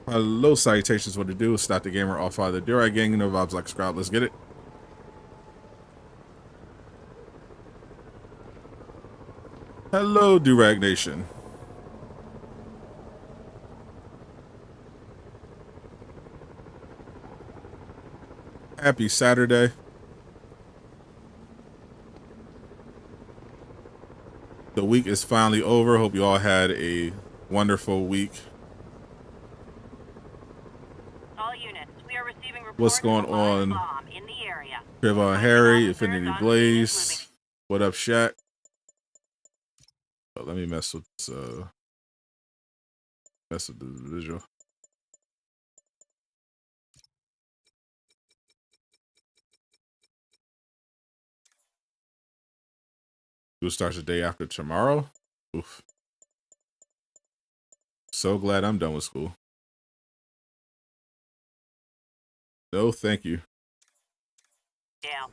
Hello, salutations, what to do? It's not the gamer, all father Durag gang, no vibes like Sprout. Let's get it. Hello, Durag Nation. Happy Saturday. The week is finally over. Hope you all had a wonderful week. What's going on? Trevor Harry, Infinity Blaze. What up, Shaq? Oh, let me mess with the visual. School starts the day after tomorrow. Oof. So glad I'm done with school. No, thank you. Yeah.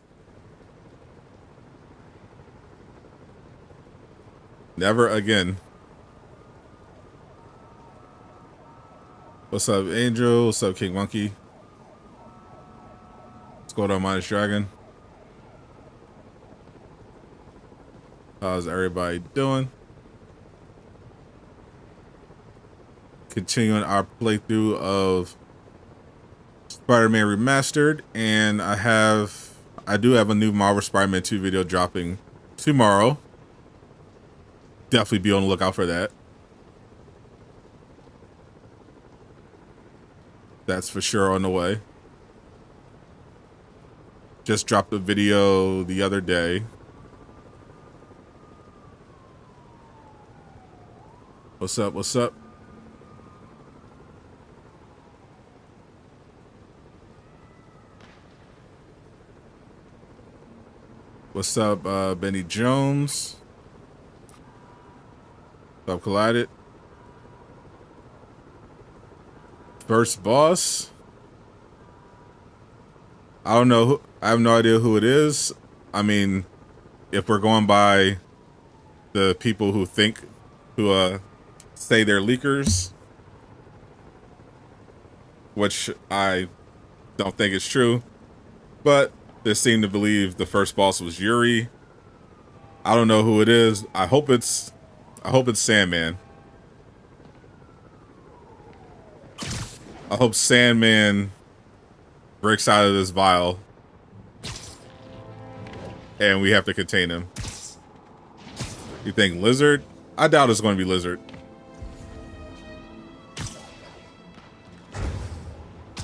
Never again. What's up, Angel? What's up, King Monkey? What's going on, Minus Dragon? How's everybody doing? Continuing our playthrough of Spider-Man Remastered, and I do have a new Marvel Spider-Man 2 video dropping tomorrow. Definitely be on the lookout for that. That's for sure on the way. Just dropped a video the other day. What's up? What's up? What's up, Benny Jones? What's up, Collided? First boss? I don't know. I have no idea who it is. I mean, if we're going by the people who say they're leakers, which I don't think is true, but they seem to believe the first boss was Yuri. I don't know who it is. I hope it's Sandman. I hope Sandman breaks out of this vial and we have to contain him. You think Lizard? I doubt it's going to be Lizard.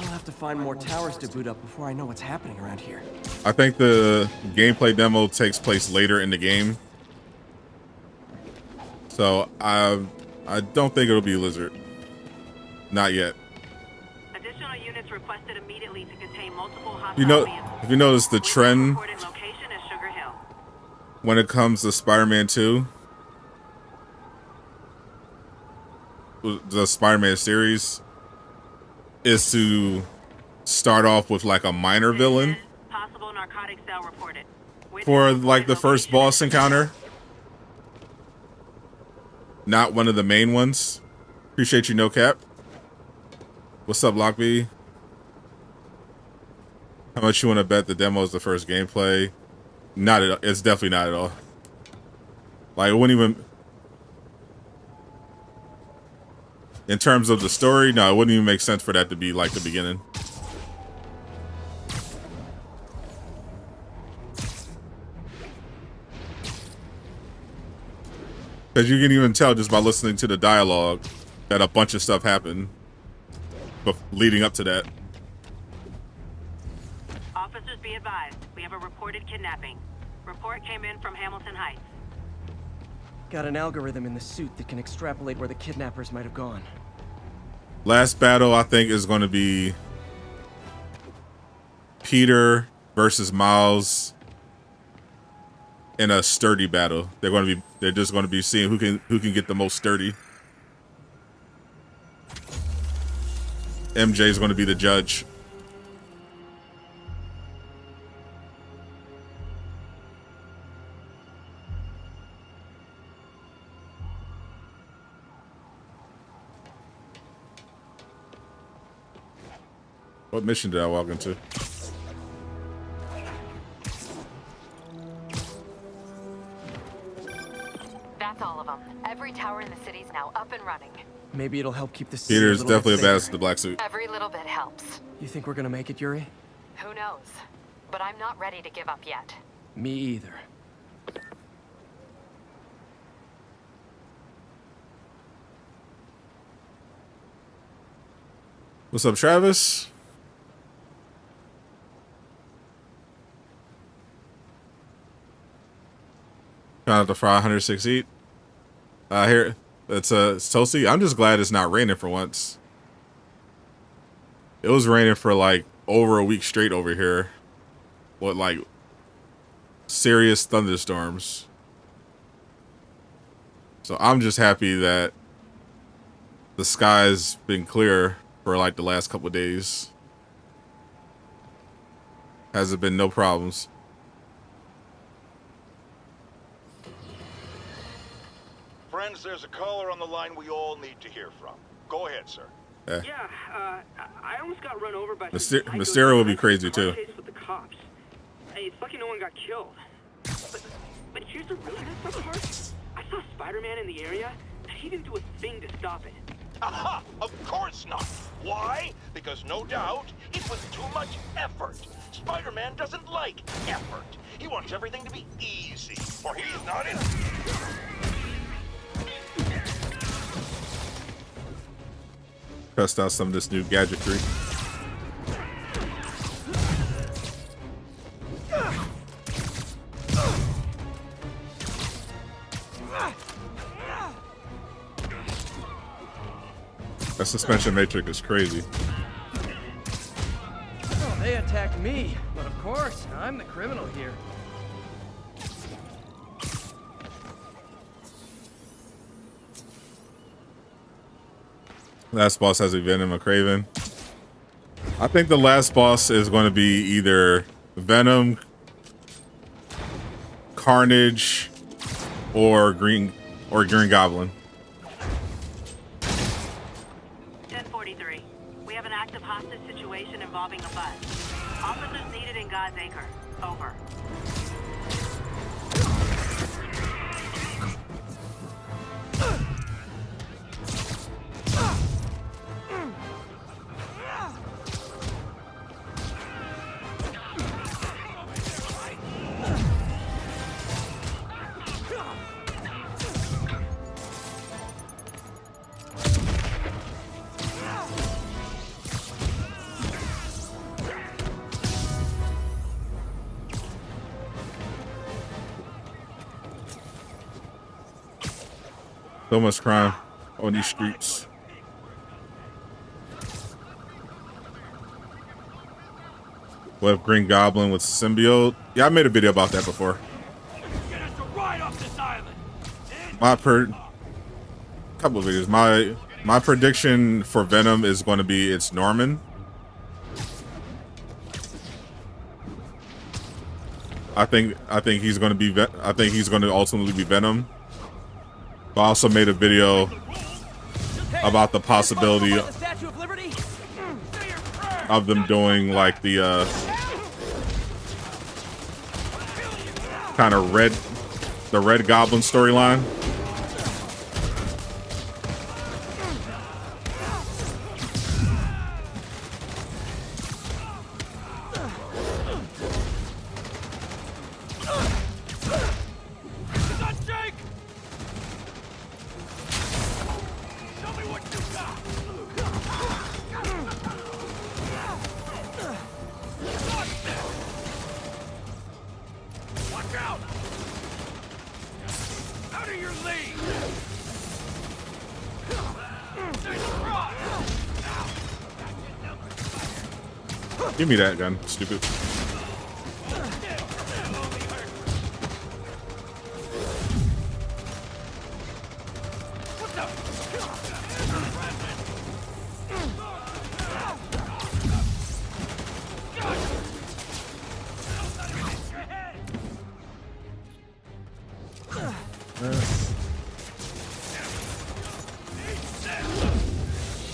I'll have to find more towers to boot up before I know what's happening around here. I think the gameplay demo takes place later in the game. So I don't think it'll be Lizard. Not yet. Additional units requested immediately to contain multiple hostile if you notice the trend when it comes to Spider-Man 2, the Spider-Man series, is to start off with like a minor villain possible narcotic cell reported. For like the first boss encounter, not one of the main ones. Appreciate you, No Cap. What's up, Lockby? How much you want to bet the demo is the first gameplay? Not at all. It's definitely not at all. Like, it wouldn't even... In terms of the story, no, it wouldn't even make sense for that to be like the beginning. Because you can even tell just by listening to the dialogue that a bunch of stuff happened leading up to that. Officers, be advised. We have a reported kidnapping. Report came in from Hamilton Heights. Got an algorithm in the suit that can extrapolate where the kidnappers might have gone. Last battle, I think, is going to be Peter versus Miles in a sturdy battle. They're just going to be seeing who can get the most sturdy. MJ is going to be the judge. What mission did I walk into? That's all of them. Every tower in the city's now up and running. Maybe it'll help keep the city Peter's a little definitely a bit badass safer. in the black suit. Every little bit helps. You think we're gonna make it, Yuri? Who knows? But I'm not ready to give up yet. Me either. What's up, Travis? Trying to fry 106 eat. Here, it's toasty. I'm just glad it's not raining for once. It was raining for like over a week straight over here. What, like serious thunderstorms. So I'm just happy that the sky's been clear for like the last couple of days. Hasn't been no problems. Friends, there's a caller on the line we all need to hear from. Go ahead, sir. Yeah, I almost got run over by Mysterio would be crazy too. With the cops. Hey, it's lucky no one got killed. But here's the really messed up part. I saw Spider-Man in the area, and he didn't do a thing to stop it. Aha! Of course not. Why? Because no doubt it was too much effort. Spider-Man doesn't like effort. He wants everything to be easy, or he's not in. Test out some of this new gadgetry. That suspension matrix is crazy. Oh, they attacked me, but of course, I'm the criminal here. Last boss has a Venom or Craven. I think the last boss is going to be either Venom, Carnage, or Green Goblin. 1043. We have an active hostage situation involving a bus. Officers needed in God's Acre. Over. So much crime on these streets. What if Green Goblin with symbiote? Yeah, I made a video about that before. Couple of videos. My prediction for Venom is going to be it's Norman. I think he's going to be. I think he's going to ultimately be Venom. I also made a video about the possibility of them doing like the kind of Red Goblin storyline. out of your league! Give me that gun, stupid.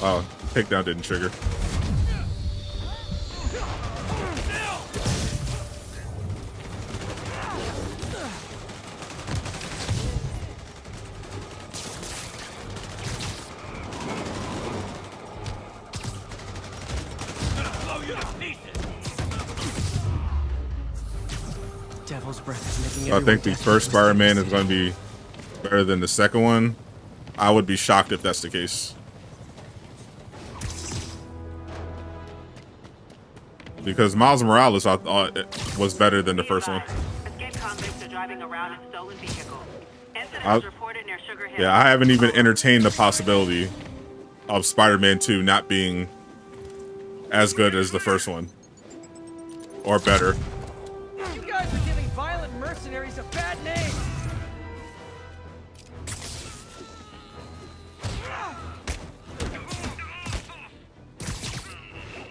Oh, takedown didn't trigger. Devil's breath is making I everyone think the desperate first for this Spider-Man is thing. going to be better than the second one. I would be shocked if that's the case. Because Miles Morales, I thought, it was better than the first one. Escaped convicts are driving around in stolen vehicles. Incident I- was reported near Sugar Hill. Yeah, I haven't even entertained the possibility of Spider-Man 2 not being as good as the first one. Or better. You guys are giving violent mercenaries a bad name.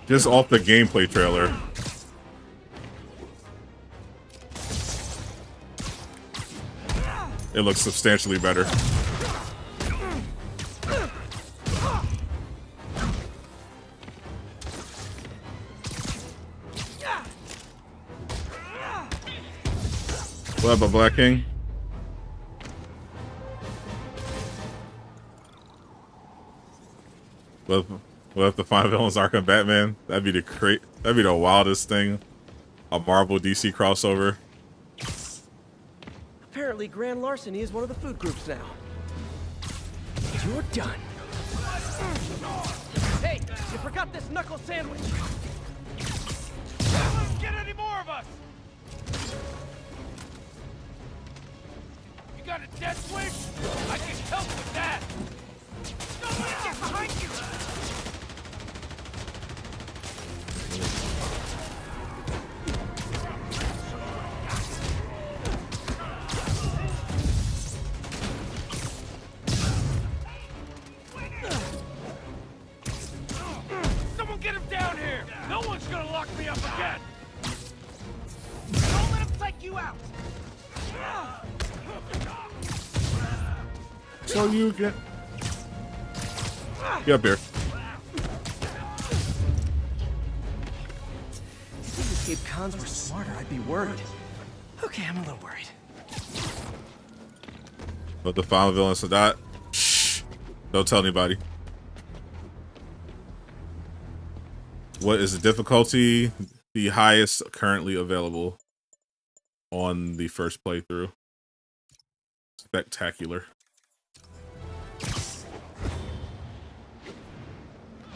Just off the gameplay trailer. It looks substantially better. What up, Black King? What if the final villains Arkham Batman? That'd be the wildest thing. A Marvel DC crossover. Apparently, grand larceny is one of the food groups now. You're done. Hey, you forgot this knuckle sandwich. Let's get any more of us! You got a death wish? I can help with that! Somebody get behind you! Someone get him down here! No one's gonna lock me up again! Don't let him take you out! So you get up here. If these escaped cons were smarter, I'd be worried. Okay, I'm a little worried. But the final villain Sadot. Shh. Don't tell anybody. What is the difficulty? The highest currently available on the first playthrough. Spectacular.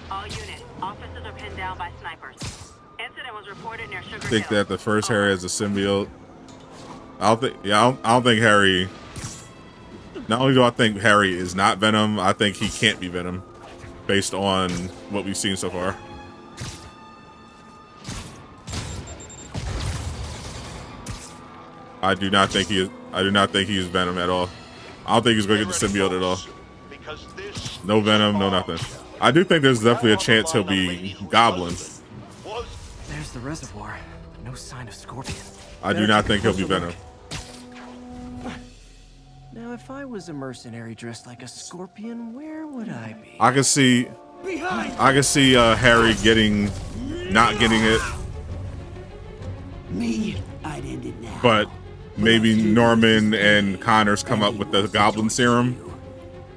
All units, officers are pinned down by snipers. Incident was reported near Sugar I think Hill. that the first Harry has a symbiote. I don't think Harry. Not only do I think Harry is not Venom, I think he can't be Venom, based on what we've seen so far. I do not think he is Venom at all. I don't think he's going to get the symbiote at all. Because this No Venom, no nothing. I do think there's definitely a chance he'll be Goblin. There's the reservoir, but no sign of Scorpion. I do not think he'll be Venom. Now, if I was a mercenary dressed like a Scorpion, where would I be? I can see Harry not getting it, Me, I'd end it now. but maybe Norman and Connors come up with the Goblin Serum,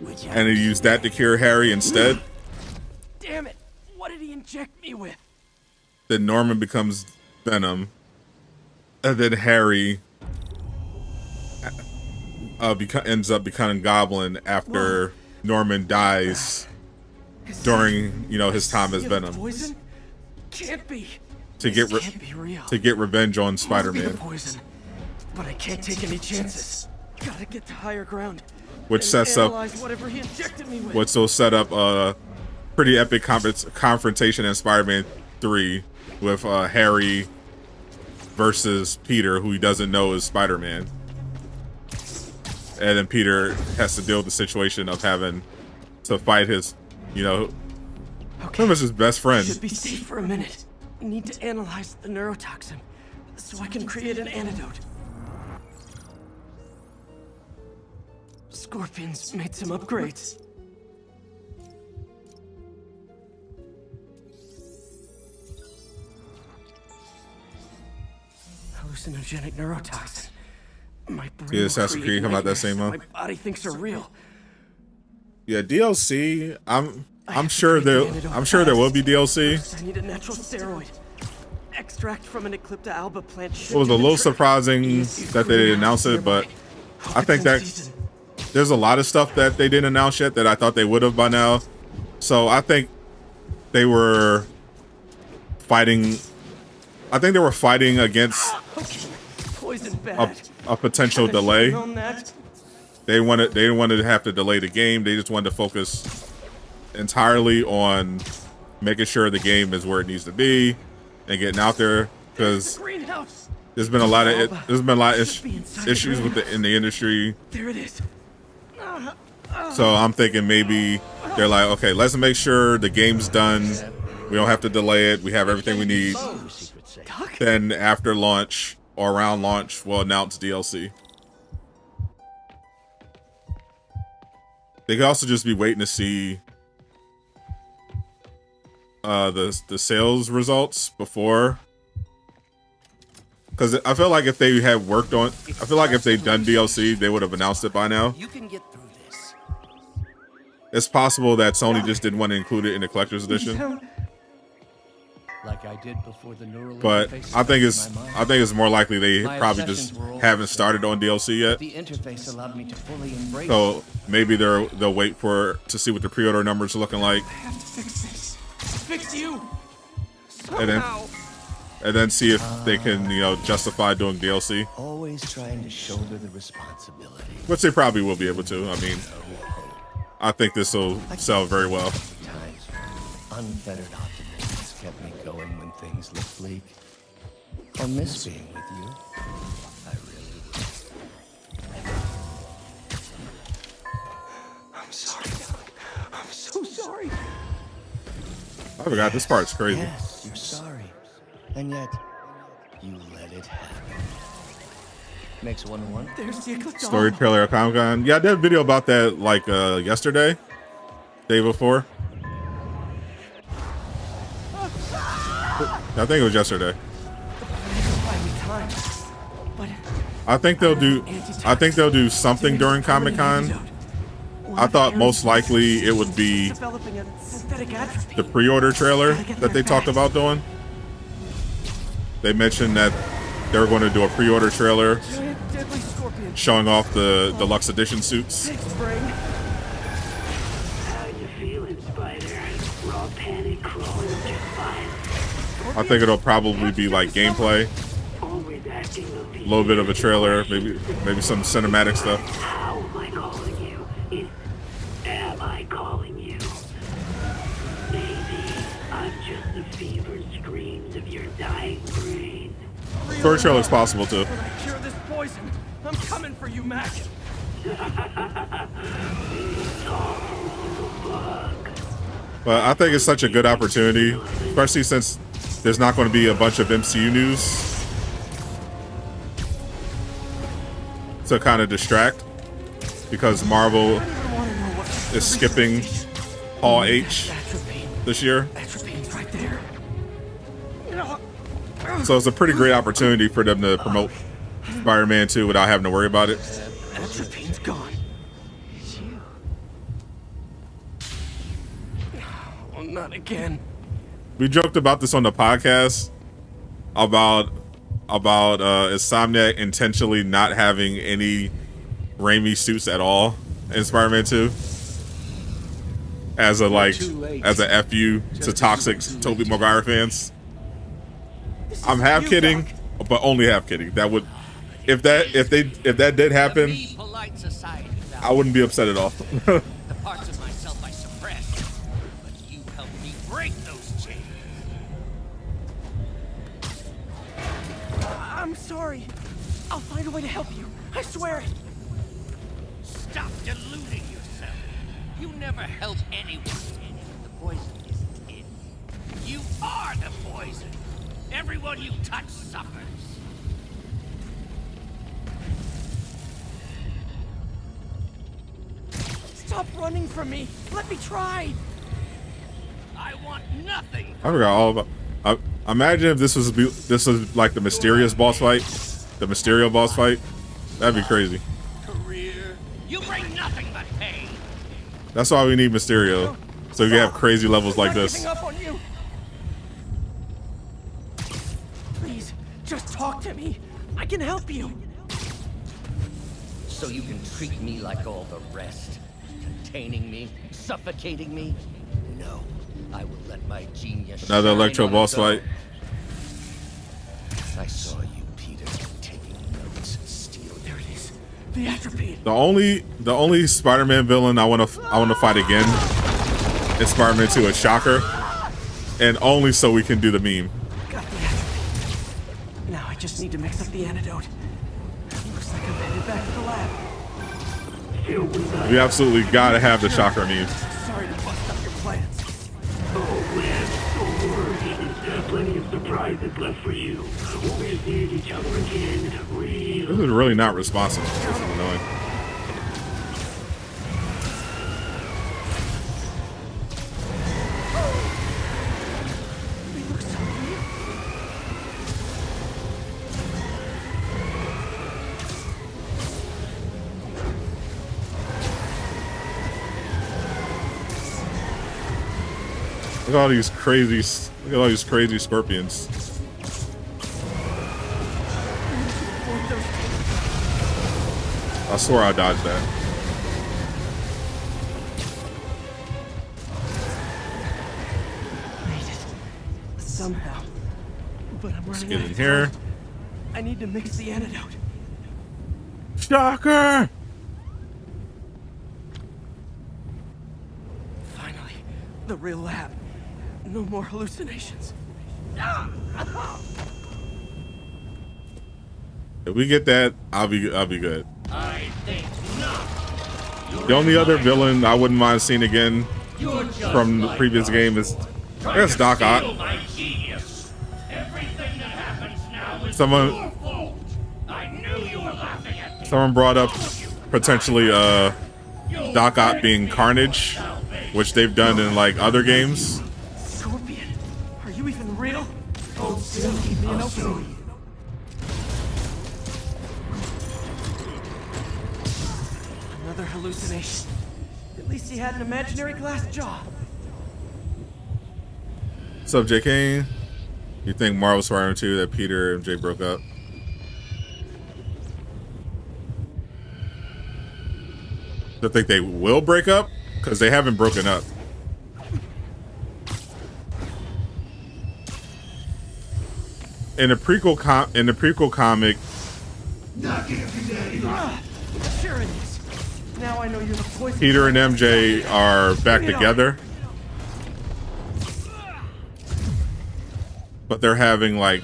Which I and they use that to cure Harry instead. Damn it! What did he inject me with? Then Norman becomes Venom, and then Harry ends up becoming Goblin after Norman dies during his time as Is it Venom Poison? Can't be. to This get can't be real. revenge on Must be the Spider-Man. poison, but I can't take any chances. Gotta get to higher ground. which and sets up analyze whatever he injected me with. which will set up a pretty epic confrontation in Spider-Man 3 with Harry versus Peter, who he doesn't know is Spider-Man. And then Peter has to deal with the situation of having to fight his, you know, him as his best friend. Should be safe for a minute. Need to analyze the neurotoxin so I can create an antidote. Scorpion's made some upgrades. Hallucinogenic neurotoxin. My brain Yeah, Assassin's will Creed create come out that same nightmares month. my body thinks are real. Yeah, DLC. I'm have to sure create the there. antidote I'm sure there will fast. be DLC. I need a natural steroid. Extract from an Eclipta alba plant. It was a little surprising that they didn't announce it, but I think that there's a lot of stuff that they didn't announce yet that I thought they would have by now. So I think they were fighting. I think they were fighting against Poison bad. a potential delay. On that. They didn't want to have to delay the game. They just wanted to focus entirely on making sure the game is where it needs to be and getting out there, because Greenhouse. there's been a lot of issues with in the industry. There it is. So I'm thinking maybe they're like, okay, let's make sure the game's done. We don't have to delay it. We have everything we need. Then after launch or around launch, we'll announce DLC. They could also just be waiting to see the sales results before, because I feel like if they had worked on, I feel like if they'd done DLC, they would have announced it by now. You can get through this. It's possible that Sony just didn't want to include it in the collector's edition, Like I did before the neural but interface I think started in my mind. I think it's more likely they My probably just obsessions were all haven't started on DLC yet. The interface allowed me to fully embrace. So maybe they'll wait to see what the pre-order numbers are looking like, I have to fix this. Fix you. and then Somehow. see if they can, justify doing DLC, Always trying to shoulder the responsibility. which they probably will be able to. I mean, I think this will sell very well. Times unfettered optimism has kept me going when things look bleak. I'll miss being with you. I really will. I'm sorry. I'm so sorry. I forgot this part's crazy. Yes, you're sorry. And yet, you let it happen. Makes one and one. There's the Eclipse. Story trailer at Comic-Con. Yeah, I did a video about that like yesterday, day before. I think it was yesterday. I think they'll do something during Comic-Con. I thought most likely it would be Developing a synthetic atrophy. the pre-order trailer that they talked about doing. They mentioned that they were going to do a pre-order trailer Giant deadly scorpion. showing off the deluxe edition suits. Big spring. How you feeling, Spider? Raw panic crawling just fine. I think it'll probably be like gameplay, Always acting a little bit of a trailer, maybe some cinematic stuff. How am I calling you? Am I calling you? Maybe I'm just the fevered screams of your dying brain. Story trailer's possible too. When I cure this poison, I'm coming for you, Mac. But I think it's such a good opportunity, especially since there's not going to be a bunch of MCU news to kind of distract, because Marvel is skipping Hall H this year. Atropine's right there. So it's a pretty great opportunity for them to promote Spider-Man 2 without having to worry about it. Atropine's gone. Oh, not again. We joked about this on the podcast about Insomniac intentionally not having any Raimi suits at all in Spider-Man 2 as a FU to toxic Tobey Maguire fans. I'm half kidding, but only half kidding. That would, if that did happen, polite society without I wouldn't be upset at all. the parts of myself I suppressed. But you helped me break those chains. I'm sorry. I'll find a way to help you. I swear it. Stop deluding yourself. You never help anyone. The poison isn't in you. You are the poison. Everyone you touch suffers. Stop running from me. Let me try. I want nothing. I forgot all about. Imagine if this was like the mysterious boss fight, the Mysterio boss fight. That'd be crazy. Career. You bring nothing but pain. That's why we need Mysterio, so we can have crazy levels like I'm not this. giving up on you. Please, just talk to me. I can help you. So you can treat me like all the rest. Containing me, suffocating me. No, I will let my genius Another shine Electro on boss its own. fight. I saw you, Peter, taking notes, stealing. There it is. The atropine. The only Spider-Man villain I want to fight again in Spider-Man 2 is Shocker, and only so we can do the meme. Got the atropine. Now I just need to mix up the antidote. Looks like I'm headed back to the lab. We absolutely gotta have the Shocker meme. Sorry to bust up your plans. Oh, man, don't worry. There's plenty of surprises left for you. We'll see each other again real. This is really not responsive. This is annoying. They look so real. Look at all these crazy scorpions. I swear I dodged that. Made it. Somehow. But I'm Let's running get out in of here. time. I need to mix the antidote. Shocker! Finally, the real lab. No more hallucinations. If we get that, I'll be good. I think not. The only other villain I wouldn't mind seeing again from the previous game is, I guess, Doc Ock. My genius. Everything that happens now is Someone- your fault. I knew you were laughing at me. Someone brought up potentially Doc Ock being Carnage, which they've done in like other games. Scorpion, are you even real? Hold still, keep me an opening. Another hallucination. At least he had an imaginary glass jaw. What's up, JK? You think Marvel Spider-Man 2 that Peter and Jay broke up? I think they will break up because they haven't broken up. In the prequel comic, Sure it is. Now I know you're the poison. Peter and MJ are back together, but they're having like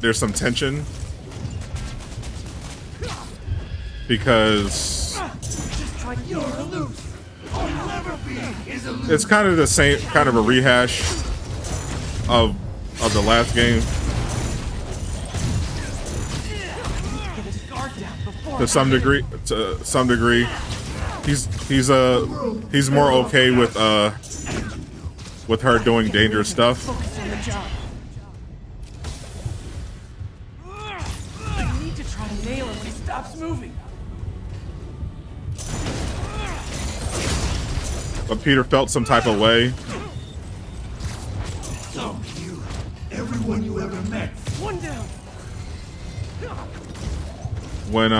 there's some tension because Just try to get her loose. it's kind of the same kind of a rehash of the last game Get his guard down before. to some degree. He's more okay with her doing dangerous stuff. Focus on the job. I need to try to nail him when he stops moving. But Peter felt some type of way So you, everyone you ever met. One down. when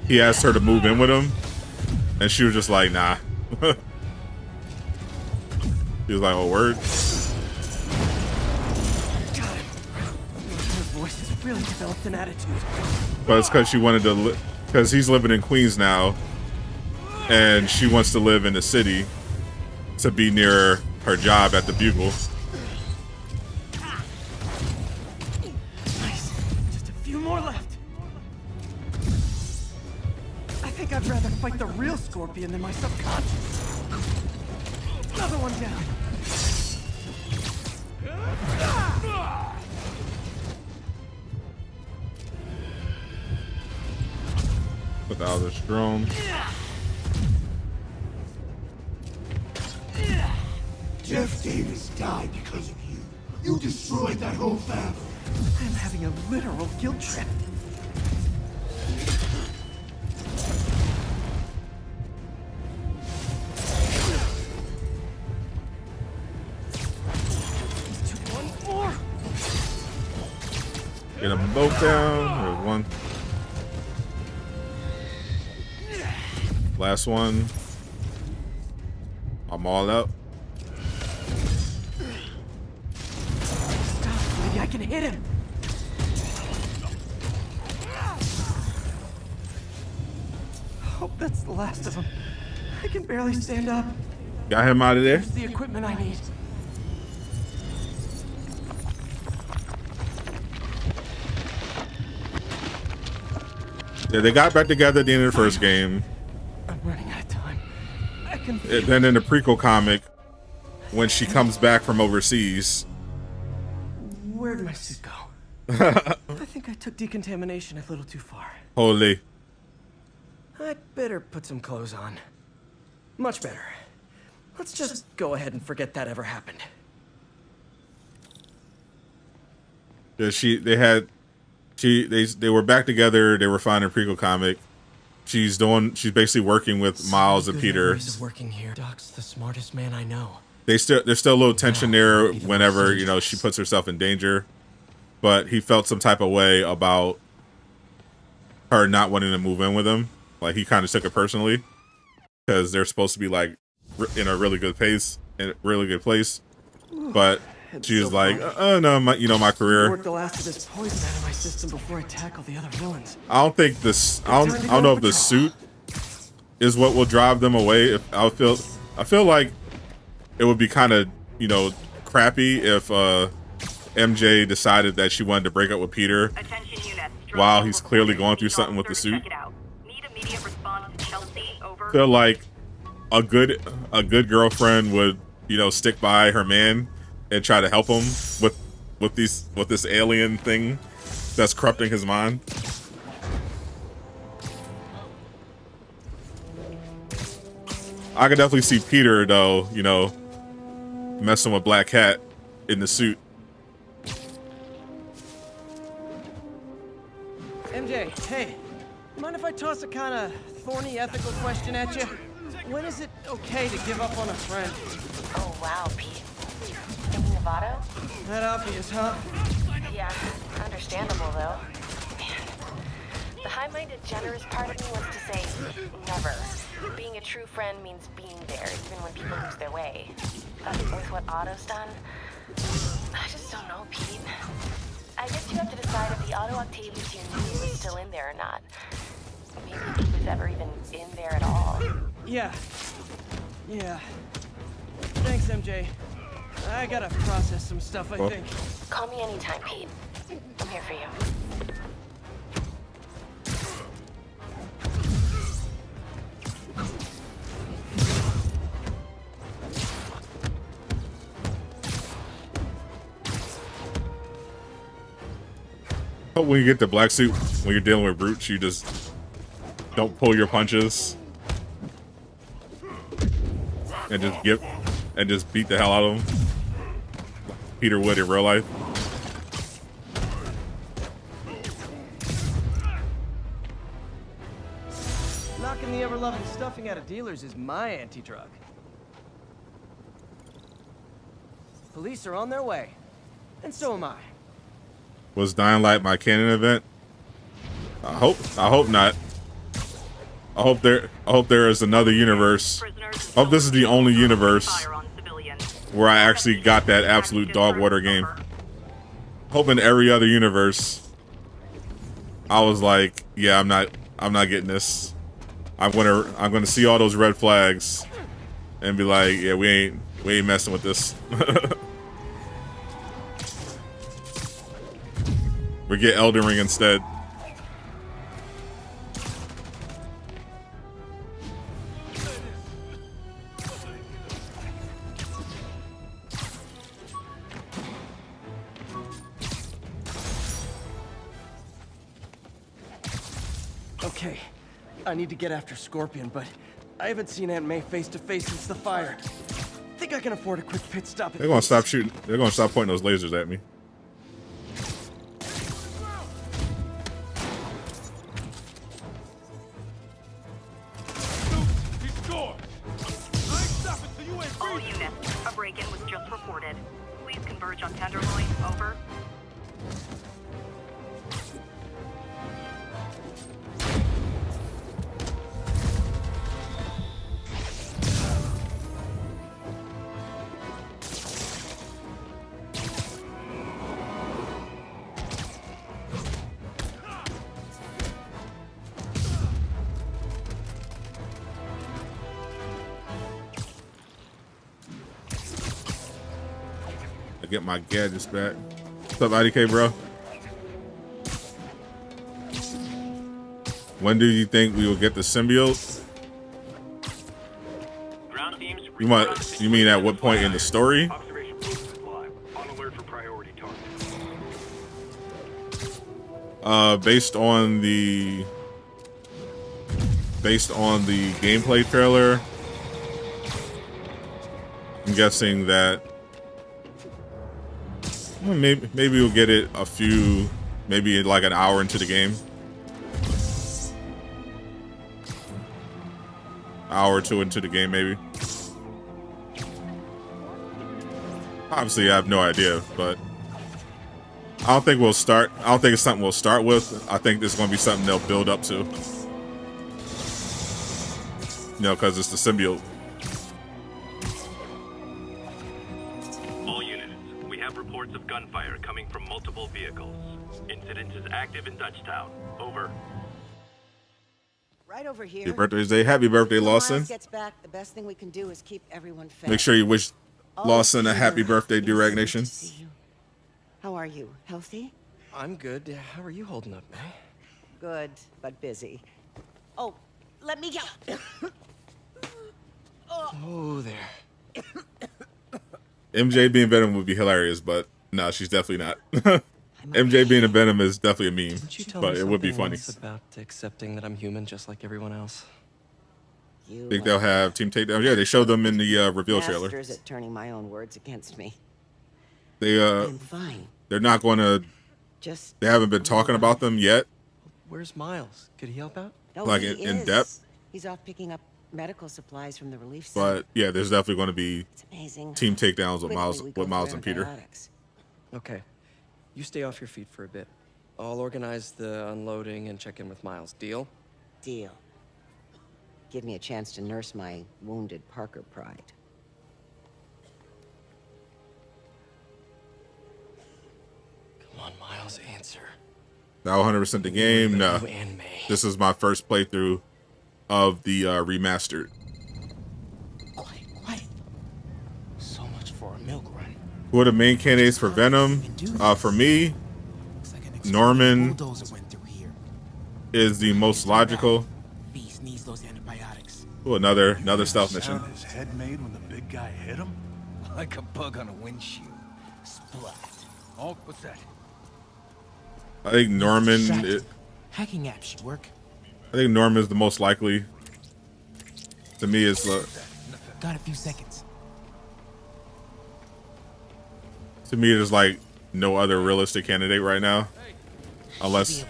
he asked her to move in with him, and she was just like, nah. He was like, oh, word. Got it. Her voice is really developed an attitude. But it's because she wanted to, because he's living in Queens now, and she wants to live in the city to be near her job at the Bugle. Nice. Just a few more left. I think I'd rather fight the real Scorpion than my subconscious. Another one down. Without a drone. Jeff Davis died because of you. You destroyed that whole family. I'm having a literal guilt trip. Let's do one more. Get them both down. There's one. Last one. I'm all out. Stop, maybe I can hit him. Hope that's the last of them. I can barely stand up. Got him out of there. Here's the equipment I need. Yeah, they got back together at the end of the first game. I'm running out of time. I can And then in the prequel comic, when she comes back from overseas, Where'd my suit go? I think I took decontamination a little too far. holy. I'd better put some clothes on. Much better. Let's just go ahead and forget that ever happened. Yeah, they were back together. They were fine in prequel comic. She's basically working with Miles and Good Peter. memories of working here. Doc's the smartest man I know. There's still a little tension there whenever, you know, she puts herself in danger. But he felt some type of way about her not wanting to move in with him. Like, he kind of took it personally because they're supposed to be like in a really good place, in a really good place. But she was like, no, my career. Work the last of this poison out of my system before I tackle the other villains. I don't think this. I don't know if the suit is what will drive them away. I feel like it would be kind of, you know, crappy if MJ decided that she wanted to break up with Peter Attention units. while he's clearly going through something with the suit. Check it out. Need immediate response to Chelsea. Over. I feel like a good girlfriend would, you know, stick by her man and try to help him with this alien thing that's corrupting his mind. I could definitely see Peter, though, you know, messing with Black Cat in the suit. MJ, hey, mind if I toss a kind of thorny ethical question at you? When is it okay to give up on a friend? Oh, wow, Pete. Thinking of Otto? That obvious, huh? Yeah, understandable, though. Man, the high-minded, generous part of me wants to say never. Being a true friend means being there, even when people lose their way. But with what Otto's done, I just don't know, Pete. I guess you have to decide if the Otto Octavius you knew was still in there or not. Maybe if he was ever even in there at all. Yeah. Thanks, MJ. I gotta process some stuff, I think. Call me anytime, Pete. I'm here for you. When you get the black suit, when you're dealing with brutes, you just don't pull your punches and just beat the hell out of them. Peter would in real life. Knocking the ever-loving stuffing out of dealers is my anti-drug. Police are on their way, and so am I. Was Dying Light my canon event? I hope not. I hope there is another universe. I hope this is the only universe where I actually got that absolute dog water game. Hope in every other universe I was like, yeah, I'm not getting this. I'm gonna see all those red flags and be like, yeah, we ain't messing with this. We get Elden Ring instead. Okay, I need to get after Scorpion, but I haven't seen Aunt May face to face since the fire. Think I can afford a quick pit stop. They're gonna stop shooting. They're gonna stop pointing those lasers at me. All units, a break-in was just reported. Please converge on Tenderloin. Over. Get my gadgets back. What's up, IDK, bro? When do you think we will get the symbiote? Ground teams. You mean at what point in the story? Observation post is live. On alert for priority targets. Based on the gameplay trailer, I'm guessing that maybe we'll get it maybe like an hour into the game. Hour or two into the game, maybe. Obviously, I have no idea, but I don't think it's something we'll start with. I think this is going to be something they'll build up to. You know, because it's the symbiote. All units, we have reports of gunfire coming from multiple vehicles. Incident is active in Dutchtown. Over. Right over here. Your birthday's day. Happy birthday, When Lawson. Miles gets back, the best thing we can do is keep everyone fed. Make sure you wish Lawson a happy birthday, Durag Nation. Good to see you. How are you? Healthy? I'm good. How are you holding up, May? Good, but busy. Oh, let me go. Oh, there. MJ being Venom would be hilarious, but no, she's definitely not. MJ being a Venom is definitely a meme, Didn't you tell but me it would be something funny. once about accepting that I'm human just like everyone else? You Think they'll have team takedowns? Yeah, they showed them in the reveal trailer. masters at turning my own words against me. I'm fine. They're not going to. Just. They haven't been talking about them yet. Where's Miles? Could he help out? Oh, like he in is. depth. He's off picking up medical supplies from the relief center. But yeah, there's definitely going to be It's amazing. team takedowns with Quickly we go Miles through and Peter. antibiotics. Okay. You stay off your feet for a bit. I'll organize the unloading and check in with Miles. Deal? Deal. Give me a chance to nurse my wounded Parker pride. Come on, Miles, answer. That 100% the game. No, You and May. this is my first playthrough of the remastered. Quiet. So much for a milk run. Who are the main candidates for Venom? For me, Looks like an explosive Norman bulldozer went through here. is the most logical. Beast needs those antibiotics. Ooh, another stealth mission. His head made when the big guy hit him? Like a bug on a windshield. Splat. Oh, what's that? I think Norman. Hacking app should work. I think Norman is the most likely. To me, it's Got a few seconds. to me there's like no other realistic candidate right now, unless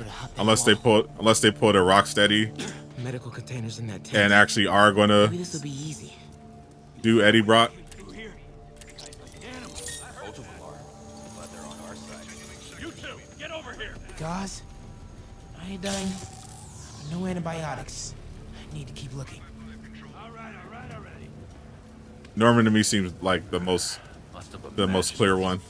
they pull a Rocksteady Medical containers in that tank. and actually are gonna Maybe this will be easy. do Eddie Brock. Gauze? Iodine? No antibiotics. Need to keep looking. Norman to me seems like the most clear one.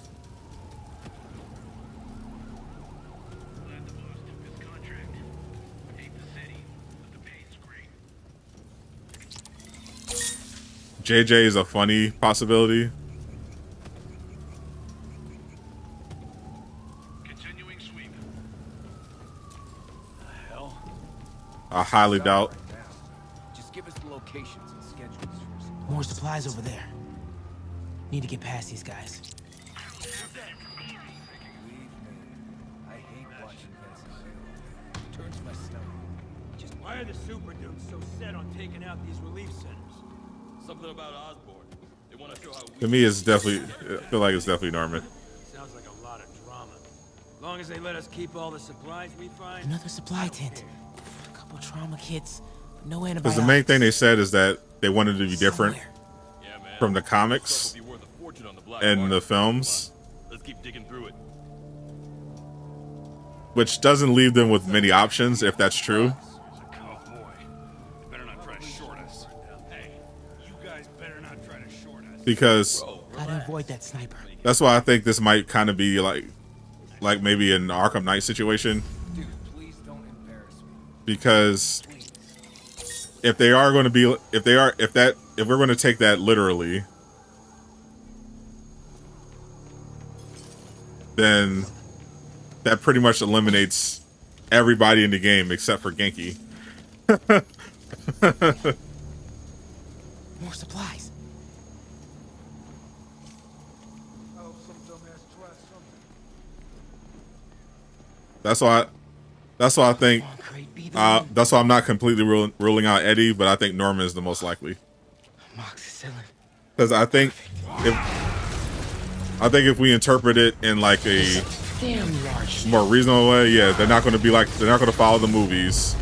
JJ is a funny possibility. Continuing sweep. The hell? I highly doubt. Just give us the locations and schedules first. More supplies over there. Need to get past these guys. I hate watching Venezuela. Turns my stomach. Just Why are the super dudes so set on taking out these relief centers? Something about Osborne. They want to show how To me, it's definitely. I feel like it's definitely Norman. Sounds like a lot of drama. As long as they let us keep all the supplies we find. Another supply tent. A couple trauma kits, but no antibiotics. Because the main thing they said is that they wanted to be different from the comics and the films, Let's keep digging through it. which doesn't leave them with many options if that's true. Oh boy. You better not try to short us. Hey, you guys better not try to short us. Because Gotta avoid that sniper. that's why I think this might kind of be like maybe an Arkham Knight situation. dude, please don't embarrass me. Because if they are going to be, if we're going to take that literally, then that pretty much eliminates everybody in the game except for Genki. More supplies. That's why I think. That's why I'm not completely ruling out Eddie, but I think Norman is the most likely. Because I think if we interpret it in like a more reasonable way, yeah, they're not going to follow the movies.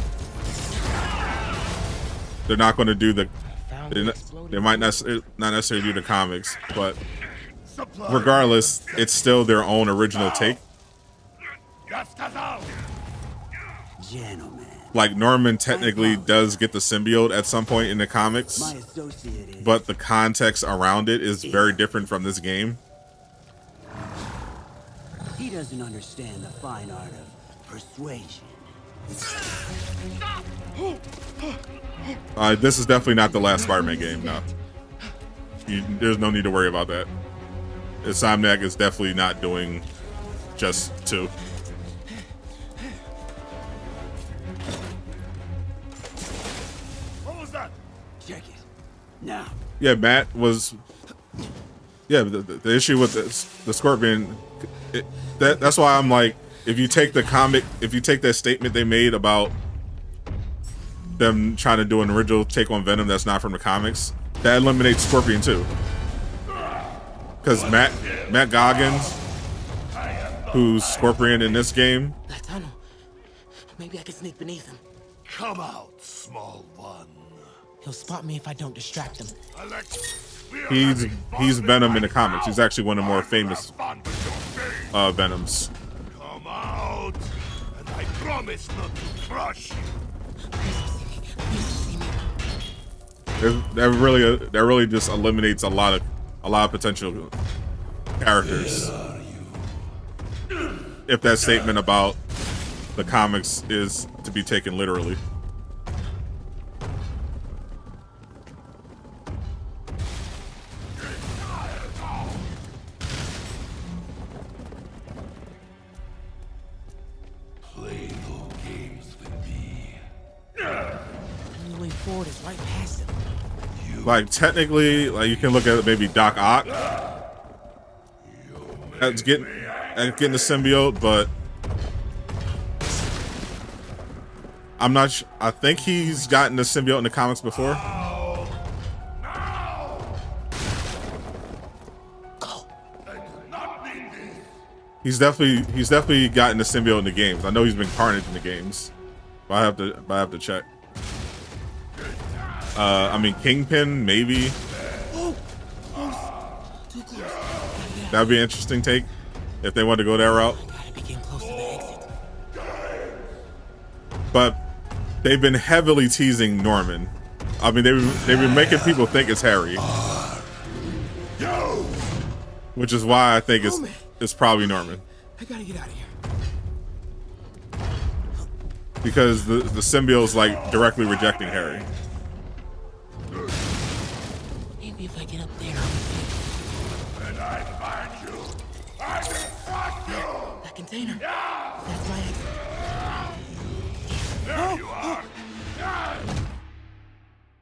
They're not going to do they might not necessarily do the comics, but regardless, it's still their own original take. Gentlemen. Like Norman technically does get the symbiote at some point in the comics, but the context around it is very different from this game. He doesn't understand the fine art of persuasion. This is definitely not the last Spider-Man game. No, there's no need to worry about that. Insomniac is definitely not doing just 2. Check it. Now. Yeah, Matt was. Yeah, the issue with the Scorpion, that's why I'm like, if you take that statement they made about them trying to do an original take on Venom that's not from the comics, that eliminates Scorpion too. Because Matt Goggins, who's Scorpion in this game, That tunnel. Maybe I can sneak beneath him. Come out, small one. He'll spot me if I don't distract him. he's Venom in the comics. He's actually one of the more famous Venoms. Come out, and I promise not to crush you. That really just eliminates a lot of potential characters. If that statement about the comics is to be taken literally. Play no games with me. The only way forward is right past him. Like technically, like you can look at maybe Doc Ock as getting the symbiote, but I'm not sure. I think he's gotten the symbiote in the comics before. He's definitely gotten the symbiote in the games. I know he's been Carnage in the games, but I have to check. I mean Kingpin maybe. That'd be an interesting take if they want to go that route. But they've been heavily teasing Norman. I mean they've been making people think it's Harry, which is why I think it's probably Norman. I gotta get out of here. Because the symbiote's like directly rejecting Harry. Maybe if I get up there. When I find you, I destruct you! That container. That's my exit. There you are!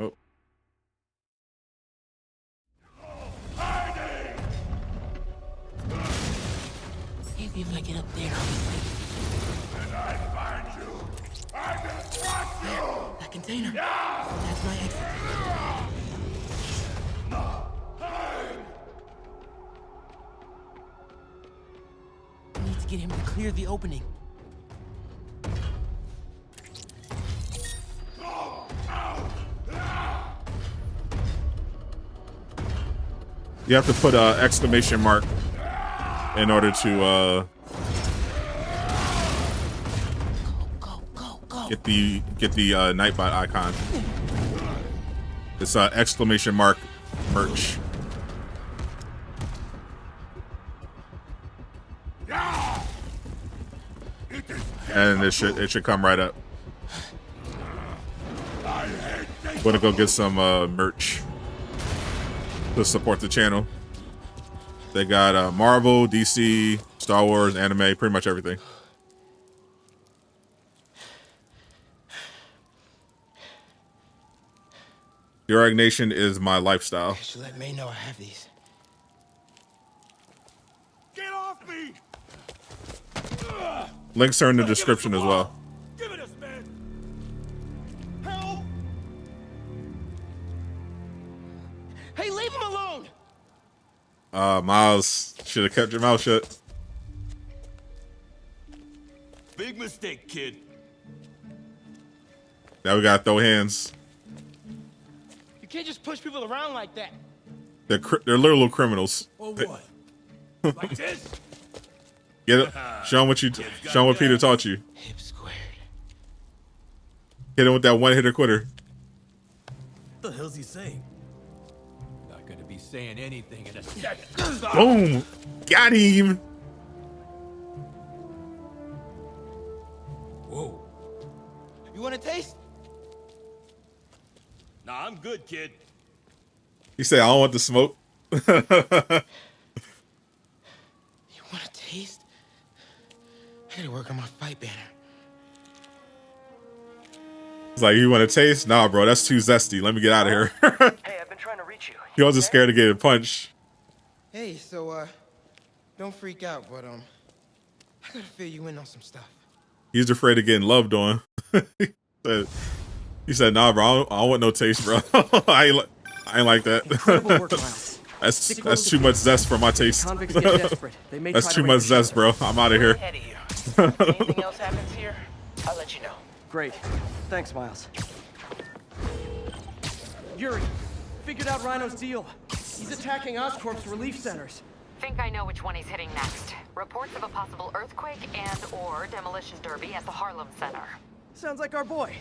Oh. Hiding! Maybe if I get up there. When I find you, I destruct you! That container. That's my exit. I need to get him to clear the opening. You have to put exclamation mark in order to get the Nightbot icon. It's exclamation mark merch. And it should come right up. I'm gonna go get some merch to support the channel. They got Marvel, DC, Star Wars, anime, pretty much everything. Durag Nation is my lifestyle. You should let May know I have these. Get off me! Links are in the description as well. Give it us, man! Help! Hey, leave him alone! Miles should have kept your mouth shut. Big mistake, kid. Now we gotta throw hands. You can't just push people around like that. They're literal criminals. Or what? Like this? Get it? Show them what Peter taught you. Hip squared. Hit him with that one-hitter quitter. What the hell's he saying? Not gonna be saying anything in a second. Boom! Got him! Whoa. You want a taste? Nah, I'm good, kid. He said, I don't want the smoke. You want a taste? I gotta work on my fight banner. He's like, you want to taste? Nah, bro, that's too zesty. Let me get out of here. Hey, I've been trying to reach you. He wasn't scared to get a punch. Hey, so, don't freak out, but, I gotta fill you in on some stuff. He's afraid of getting loved on. He said, nah, bro, I don't want no taste, bro. I ain't like that. Incredible work, Miles. That's too much zest for my taste. Convicts get desperate. They may That's try too to much rape each other. zest, bro. I'm out of here. Ahead of you. Anything else happens here, I'll let you know. Great. Thanks, Miles. Yuri, figured out Rhino's deal. He's attacking Oscorp's relief centers. Think I know which one he's hitting next. Reports of a possible earthquake and/or demolition derby at the Harlem Center. Sounds like our boy.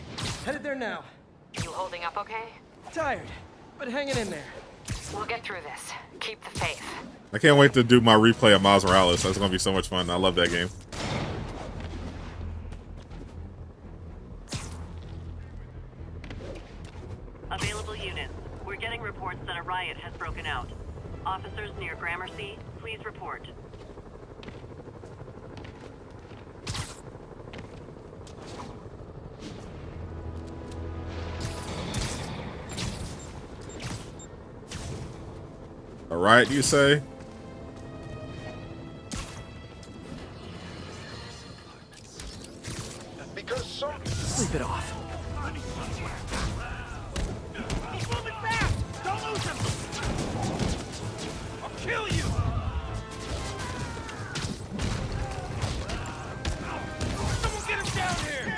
Headed there now. You holding up okay? Tired, but hanging in there. We'll get through this. Keep the faith. I can't wait to do my replay of Miles Morales. That's going to be so much fun. I love that game. Available units. We're getting reports that a riot has broken out. Officers near Gramercy, please report. A riot, you say? Because some... Sleep it off. He's moving fast! Don't lose him! I'll kill you! Someone get him down here!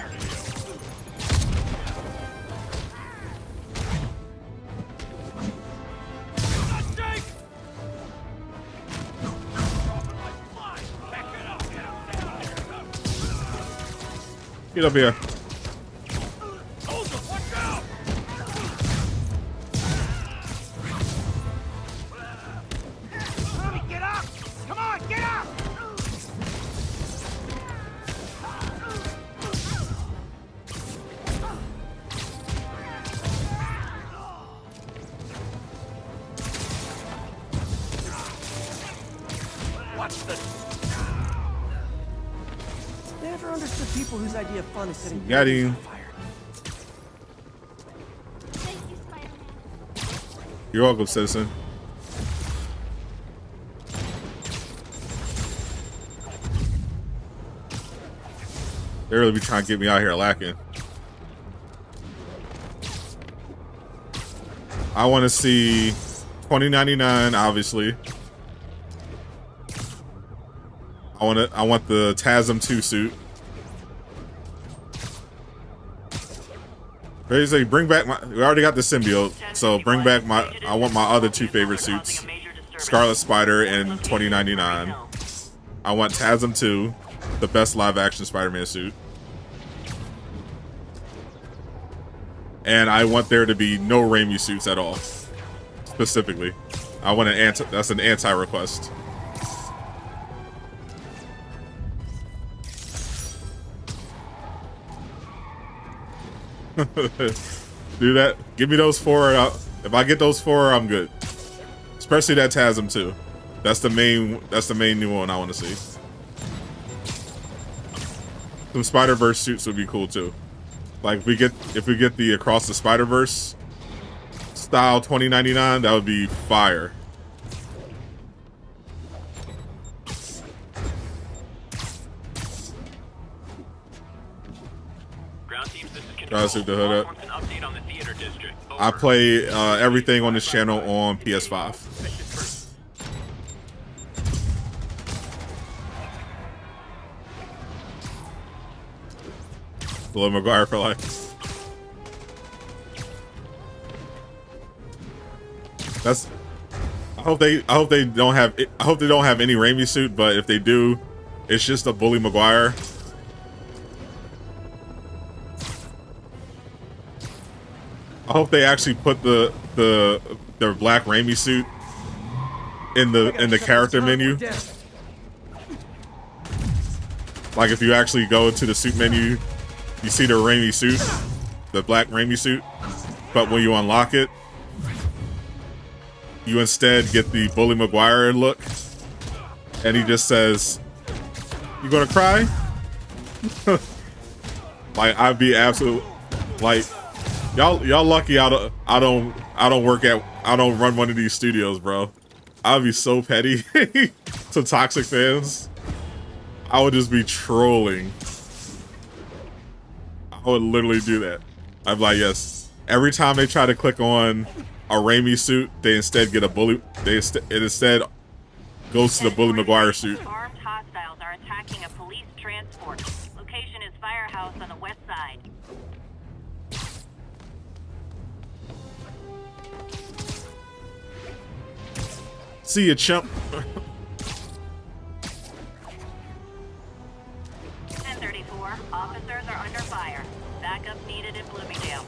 Get up here. Get up! Come on, get up! Never understood people whose idea of fun is setting Got buildings him. on fire. You're welcome, citizen. They really be trying to get me out here lacking. I want to see 2099, obviously. I want the TASM 2 suit. Basically, bring back my. We already got the symbiote, so bring back my. I want my other two favorite suits, Scarlet Spider and 2099. I want TASM 2, the best live-action Spider-Man suit, and I want there to be no Raimi suits at all. Specifically, I want an anti. That's an anti-request. Do that. Give me those 4. If I get those 4, I'm good. Especially that TASM 2. That's the main. That's the main new one I want to see. Some Spider-Verse suits would be cool too. Like if we get the Across the Spider-Verse style 2099, that would be fire. Try to suit the hood up. I play everything on this channel on PS5. Blow McGuire for life. That's. I hope they don't have. I hope they don't have any Raimi suit, but if they do, it's just a Bully McGuire. I hope they actually put the black Raimi suit in the character menu. Like if you actually go into the suit menu, you see the Raimi suit, the black Raimi suit, but when you unlock it, you instead get the Bully McGuire look, and he just says, "You gonna cry?" Like I'd be absolute like. Y'all lucky I don't run one of these studios, bro. I'd be so petty to toxic fans. I would just be trolling. I would literally do that. I'd be like, yes. Every time they try to click on a Raimi suit, they instead get a Bully. It instead goes to the Bully McGuire suit. Armed hostiles are attacking a police transport. Location is Firehouse on the west side. See ya, chump. 1034. Officers are under fire. Backup needed in Bloomingdale.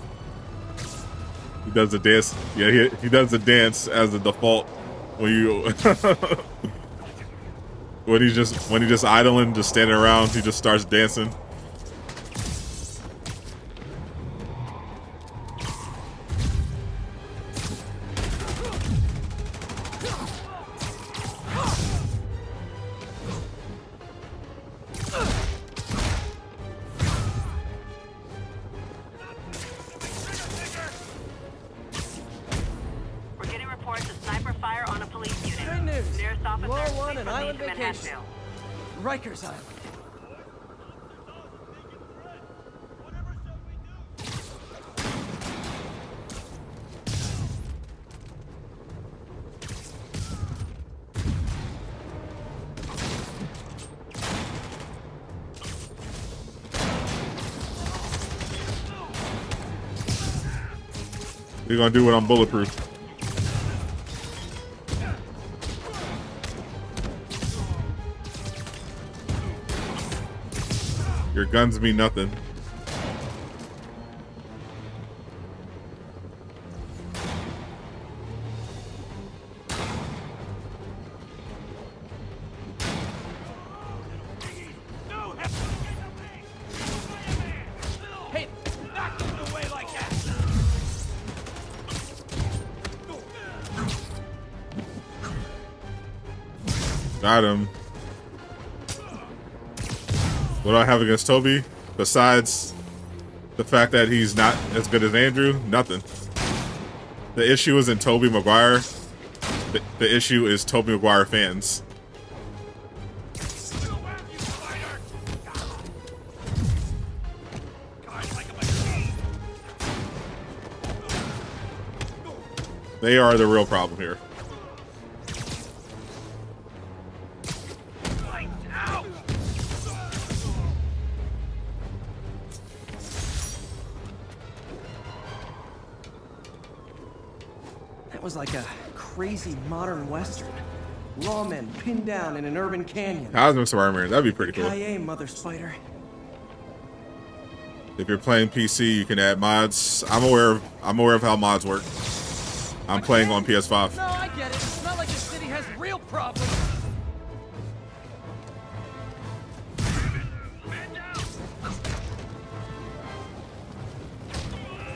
He does the dance. Yeah, he does the dance as the default when you when he's just idling, just standing around. He just starts dancing. Rikers Island. You're gonna do what I'm bulletproof. Your guns mean nothing. Hey, not getting away like that. Got him. What do I have against Toby? Besides the fact that he's not as good as Andrew? Nothing. The issue isn't Tobey Maguire. The issue is Tobey Maguire fans. They are the real problem here. That was like a crazy modern western. Lawmen pinned down in an urban canyon. How's Mr. Spider-Man? That'd be pretty cool. Yippee, Mother Spider. If you're playing PC, you can add mods. I'm aware of how mods work. I'm playing on PS5. No, I get it. It's not like the city has real problems.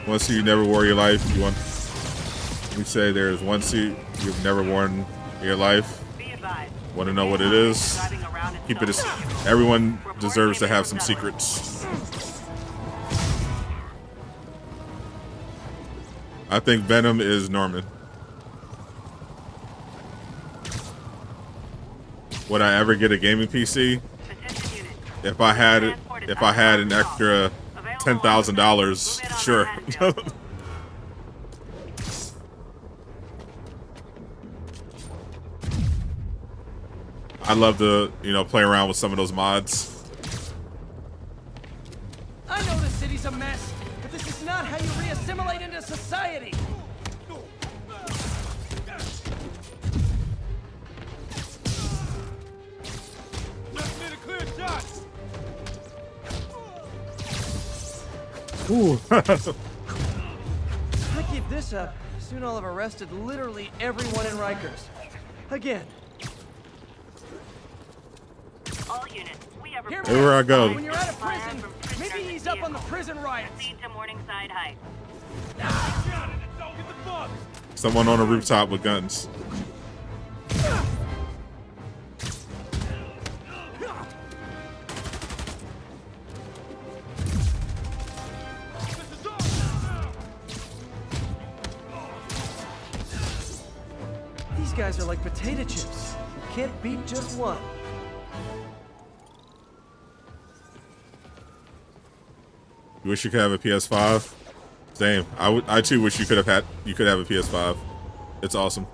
One suit you never wore in your life. You want? We say there's one suit you've never worn in your life. Want to know what it is? Keep it. Everyone deserves to have some secrets. I think Venom is Norman. Would I ever get a gaming PC? If I had an extra $10,000, sure. I'd love to, play around with some of those mods. I know the city's a mess, but this is not how you re-assimilate into society. Ooh. If I keep this up, soon I'll have arrested literally everyone in Rikers. Again. All units, we have Everywhere I go. When you're out of prison, maybe ease up on the prison riots. Proceed to Morningside Heights. Someone on a rooftop with guns. These guys are like potato chips. You can't beat just one. You wish you could have a PS5? Same. I too wish you could have a PS5. It's awesome.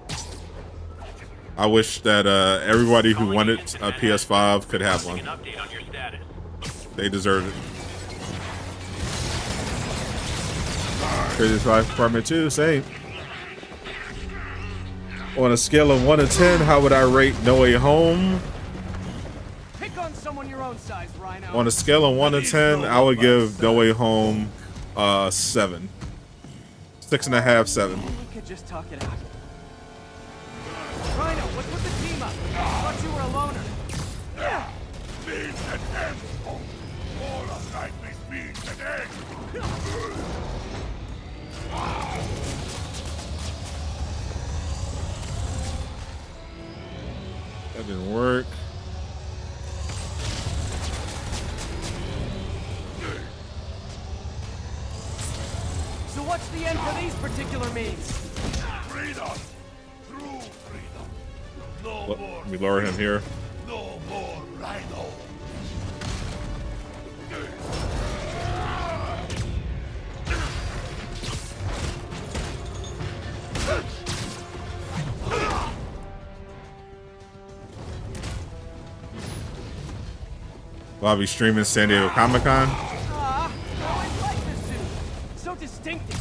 I wish that everybody who wanted a PS5 could have one. They deserve it. Crazy Life Department 2, same. On a scale of 1 to 10, how would I rate No Way Home? Pick on someone your own size, Rhino. On a scale of 1 to 10, I would give No Way Home 7. 6.5, 7. You could just talk it out. Rhino, what's with the team up? I thought you were a loner. Yeah. Means an end. All of life means an end. That didn't work. So what's the end for these particular means? Freedom. True freedom. No more. Let me lower him here. No more Rhino. I'll be streaming San Diego Comic-Con. I always liked this suit. So distinctive.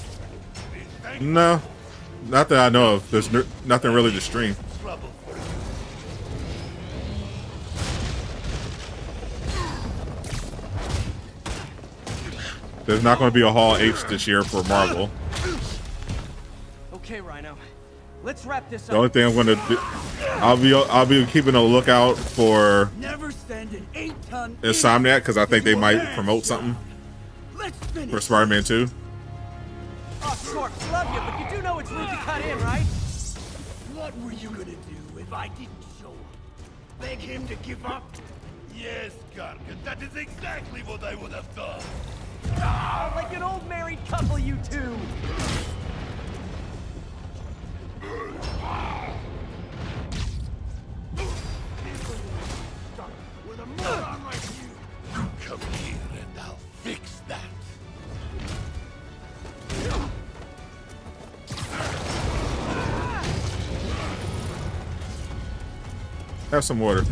No, not that I know of. There's nothing really to stream. There's not going to be a Hall H this year for Marvel. Okay, Rhino. Let's wrap this up. The only thing I'm going to do, I'll be keeping a lookout for Never stand an 8-ton Insomniac because I think they might promote something for Spider-Man 2. Oh, Scorp, love you, but you do know it's rude to cut in, right? What were you gonna do if I didn't show up? Beg him to give up? Yes, Gargan, that is exactly what I would have done. Ah, like an old married couple, you two. With a moron like you. Come here and I'll fix that. Have some water.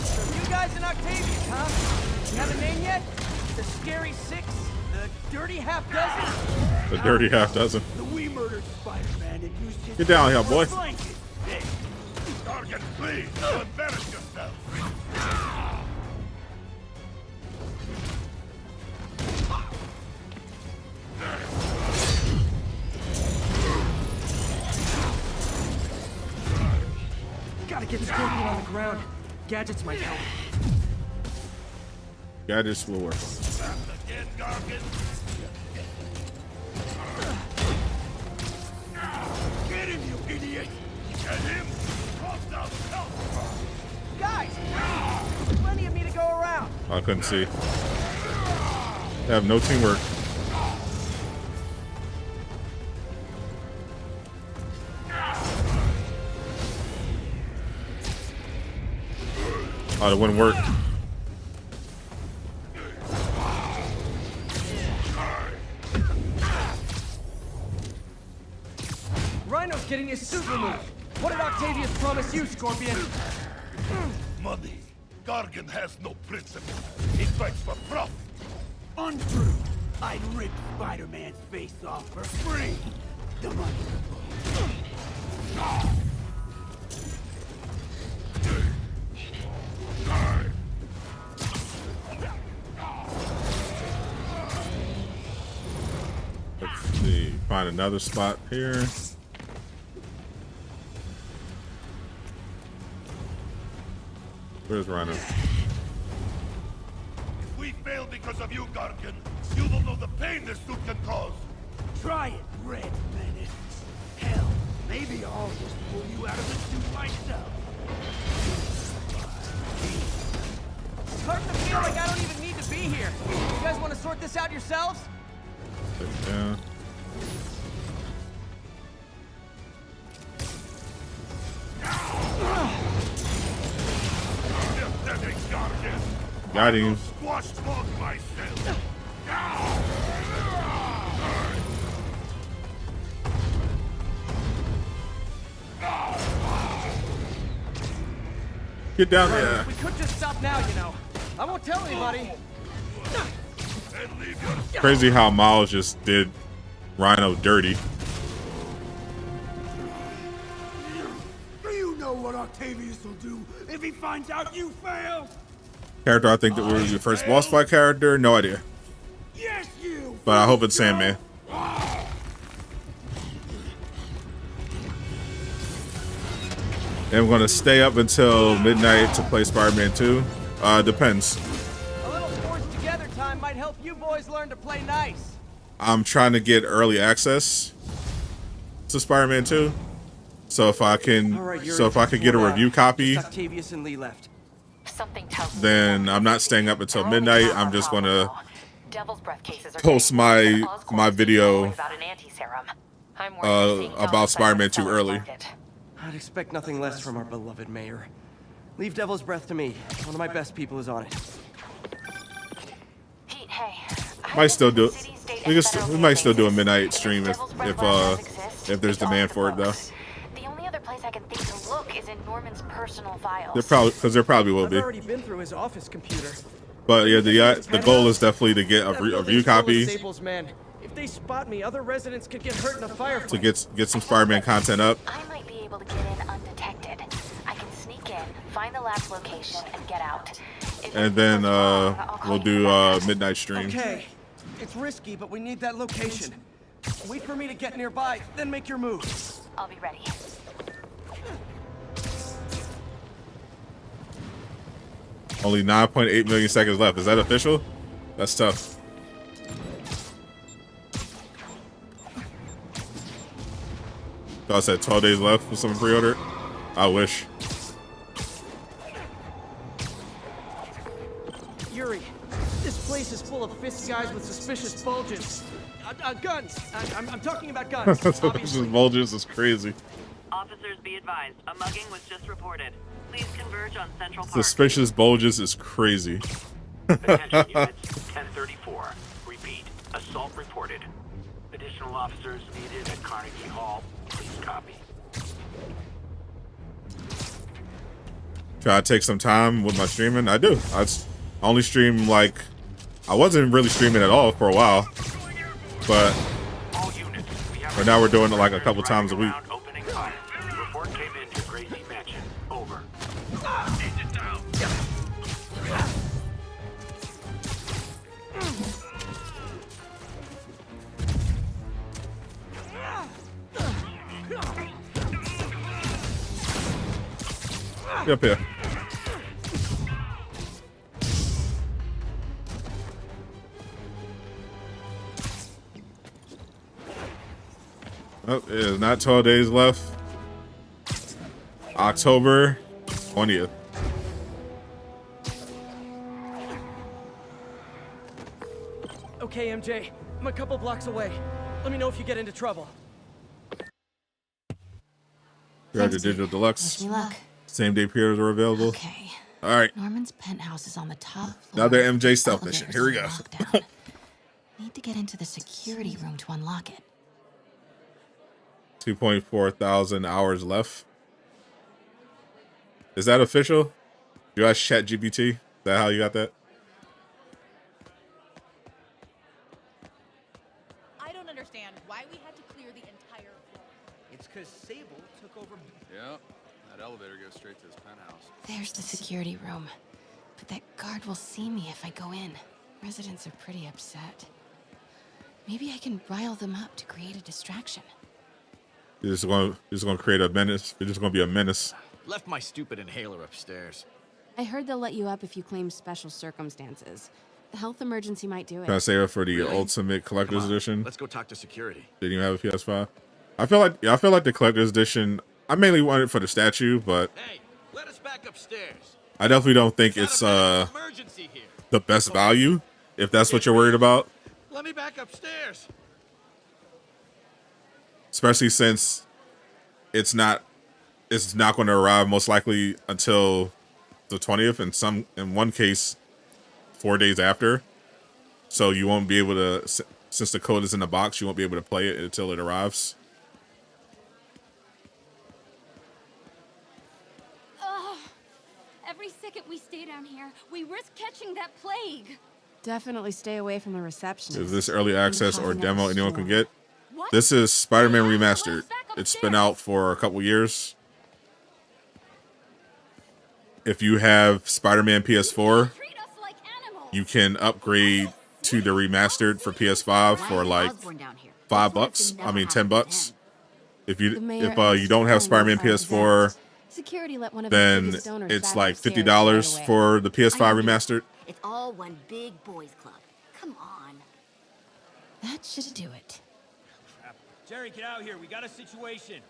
So you guys in Octavius, huh? You have a name yet? The Scary Six? The Dirty Half Dozen? The dirty half dozen. We murdered Spider-Man and used his... Get down here, boy. blanket. Hey, Gargan, please, don't embarrass yourself. Gotta get Scorpion on the ground. Gadgets might help. Gadgets will work. Again, Gargan. Get him, you idiot! Get him! Cross out, help! Guys! Plenty of me to go around. I couldn't see. They have no teamwork. Oh, it wouldn't work. Rhino's getting his suit removed. What did Octavius promise you, Scorpion? Money. Gargan has no principle. He fights for profit. Untrue. I'd rip Spider-Man's face off for free. The money. Let's see. Find another spot here. Where's Rhino? If we fail because of you, Gargan, you will know the pain this suit can cause. Try it, Red Menace. Hell, maybe I'll just pull you out of the suit myself. Starting to feel like I don't even need to be here. You guys want to sort this out yourselves? Take it down. Got him. Squash smog myself. Get down there. We could just stop now, you know. I won't tell anybody. Crazy how Miles just did Rhino dirty. Do you know what Octavius will do if he finds out you failed? Character I think that was your first boss fight character. No idea. Yes, you. But I hope it's Sandman. And I'm gonna stay up until midnight to play Spider-Man 2. Depends. A little forced together time might help you boys learn to play nice. I'm trying to get early access to Spider-Man 2. So if I can, get a review copy, Octavius and Lee left. Something tells me then I'm not staying up until midnight. I'm just gonna Devil's Breath cases are post my video about an anti-serum. I'm worried seeing about Spider-Man 2 early. I'd expect nothing less from our beloved mayor. Leave Devil's Breath to me. One of my best people is on it. Pete, hey. Might still do it. We might still do a midnight stream if there's demand for it though. The only other place I can think to look is in Norman's personal files. There probably will be. I've already been through his office computer. But yeah, the goal is definitely to get a review copy. Staples, man. If they spot me, other residents could get hurt in a firefight. To get some Spider-Man content up. I might be able to get in undetected. I can sneak in, find the lab's location, and get out. And then we'll do midnight stream. Okay, it's risky, but we need that location. Wait for me to get nearby, then make your move. I'll be ready. Only 9.8 million seconds left. Is that official? That's tough. So I said 12 days left for some pre-order. I wish. guys with suspicious bulges. Guns. I'm talking about guns. Suspicious bulges is crazy. Officers be advised, a mugging was just reported. Please converge on Central Park. Suspicious bulges is crazy. Attention units, 1034. Repeat, assault reported. Additional officers needed at Carnegie Hall. Please copy. Try to take some time with my streaming. I do. I only stream like I wasn't really streaming at all for a while, but right now we're doing it like a couple times a week. Opening fire. Report came in to Gracie Mansion. Over. Get up here. Oh, it is not 12 days left. October 20th. Okay, MJ. I'm a couple blocks away. Let me know if you get into trouble. We got the digital deluxe. Wish me luck. Same day pre-orders are available. Okay. All right. Norman's penthouse is on the top floor. Another MJ stealth mission. Here we go. Need to get into the security room to unlock it. 2.4 thousand hours left. Is that official? You ask ChatGPT? Is that how you got that? I don't understand why we had to clear the entire floor. It's because Sable took over. Yep. That elevator goes straight to his penthouse. There's the security room. But that guard will see me if I go in. Residents are pretty upset. Maybe I can rile them up to create a distraction. You're just gonna create a menace. You're just gonna be a menace. Left my stupid inhaler upstairs. I heard they'll let you up if you claim special circumstances. The health emergency might do it. Can I save it for the Ultimate Collector's Edition? Let's go talk to security. Didn't you have a PS5? I feel like the Collector's Edition. I mainly want it for the statue, but Hey, let us back upstairs. I definitely don't think it's Emergency here. the best value. If that's what you're worried about, Let me back upstairs. especially since it's not going to arrive most likely until the 20th, and in one case 4 days after. So you won't be able to, since the code is in the box, you won't be able to play it until it arrives. Ugh. Every second we stay down here, we risk catching that plague. Definitely stay away from the receptionist. Is this early access or demo anyone can get? This is Spider-Man Remastered. It's been out for a couple years. If you have Spider-Man PS4, you can upgrade to the Remastered for PS5 for like $5. I mean $10. If you don't have Spider-Man PS4, Security let one of then his donors it's back like upstairs $50 right away. for the PS5 Remastered. It's all one big boys club. Come on. That should do it. Jerry, get out here. We got a situation.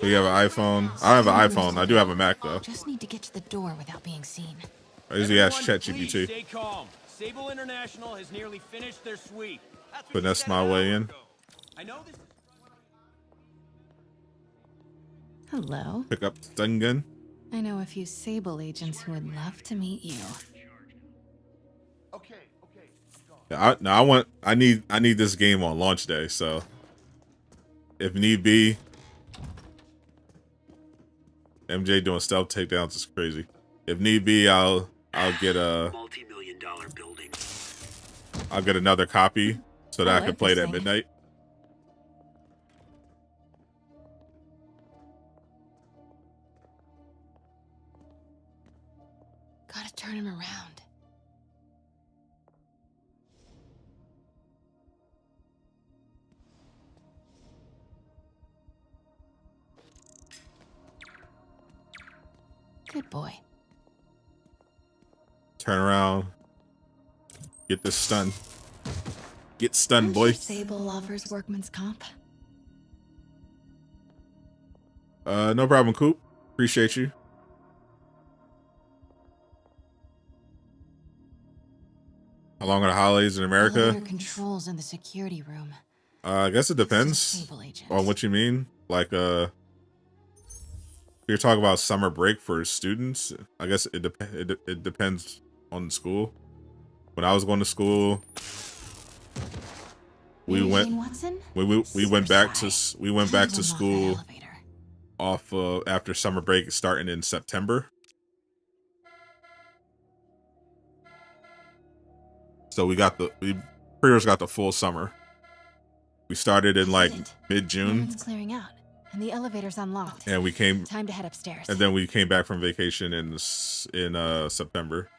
So you have an iPhone. I don't have an iPhone. I do have a Mac though. Just need to get to the door without being seen. I usually ask Everyone, please ChatGPT. stay calm. Sable International has nearly finished their sweep. Finesse my way in. I know this. Hello. Pick up stun gun. I know a few Sable agents who would love to meet you. Yeah, I need this game on launch day, so if need be, MJ doing stealth takedowns is crazy. If need be, I'll get a multi-million-dollar building. I'll get another copy so that I can play it at midnight. Gotta turn him around. Good boy. Turn around. Get this stun. Get stunned, boy. Sable offers workman's comp. No problem, Coop. Appreciate you. Along with the holidays in America. Elevator controls in the security room. I guess it depends on what you mean. Like, if you're talking about summer break for students, I guess it depends on the school. When I was going to school, we went back to school off after summer break starting in September. So we pretty much got the full summer. We started in like mid-June. Norman's clearing out, and the elevator's unlocked. And we came. Time to head upstairs. And then we came back from vacation in September.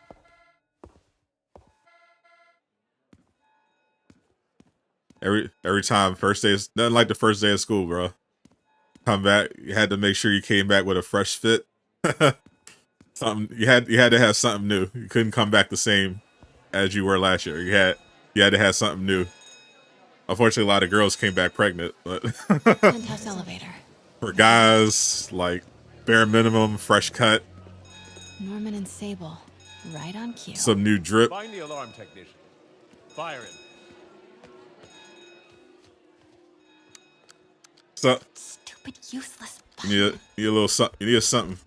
Every time, first day is nothing like the first day of school, bro. Come back, you had to make sure you came back with a fresh fit. Something you had to have something new. You couldn't come back the same as you were last year. You had to have something new. Unfortunately, a lot of girls came back pregnant, but penthouse elevator. For guys, like bare minimum, fresh cut. Norman and Sable, right on cue. Some new drip. Find the alarm technician. Fire him. So, stupid, useless. You need a little something. You need something.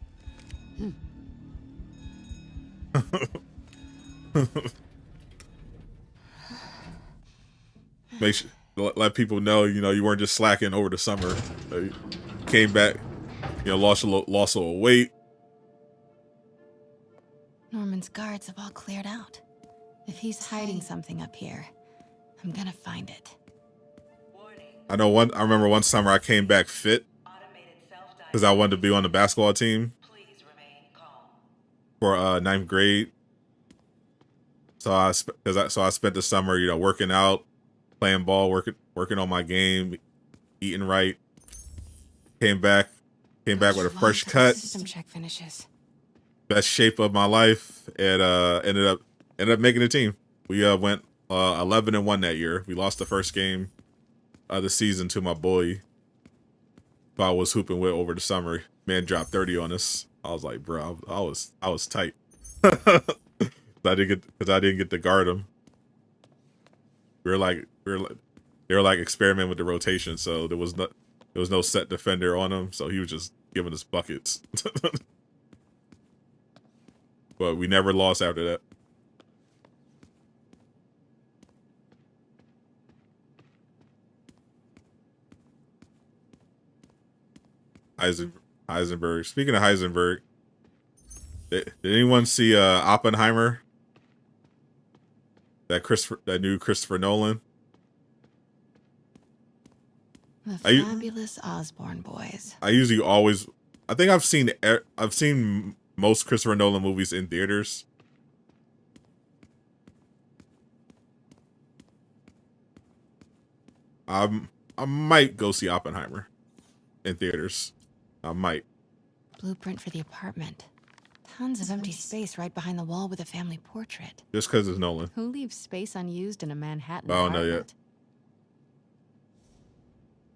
Make sure let people know, you weren't just slacking over the summer. You came back, lost a little weight. Norman's guards have all cleared out. If he's hiding something up here, I'm gonna find it. I remember one summer I came back fit because I wanted to be on the basketball team for 9th grade. So I spent the summer, working out, playing ball, working on my game, eating right. Came back with a fresh cut. System check finishes. Best shape of my life, and ended up making the team. We went 11-1 that year. We lost the first game of the season to my boy who I was hooping with over the summer. Man dropped 30 on us. I was like, bro, I was tight. I didn't get to guard him. They were like experimenting with the rotation, so there was no set defender on him, so he was just giving us buckets. But we never lost after that. Heisenberg. Speaking of Heisenberg, did anyone see Oppenheimer? That new Christopher Nolan. The fabulous Osborne boys. I think I've seen most Christopher Nolan movies in theaters. I might go see Oppenheimer in theaters. I might. Blueprint for the apartment. Tons of empty space right behind the wall with a family portrait. Just because it's Nolan. Who leaves space unused in a Manhattan I don't know yet.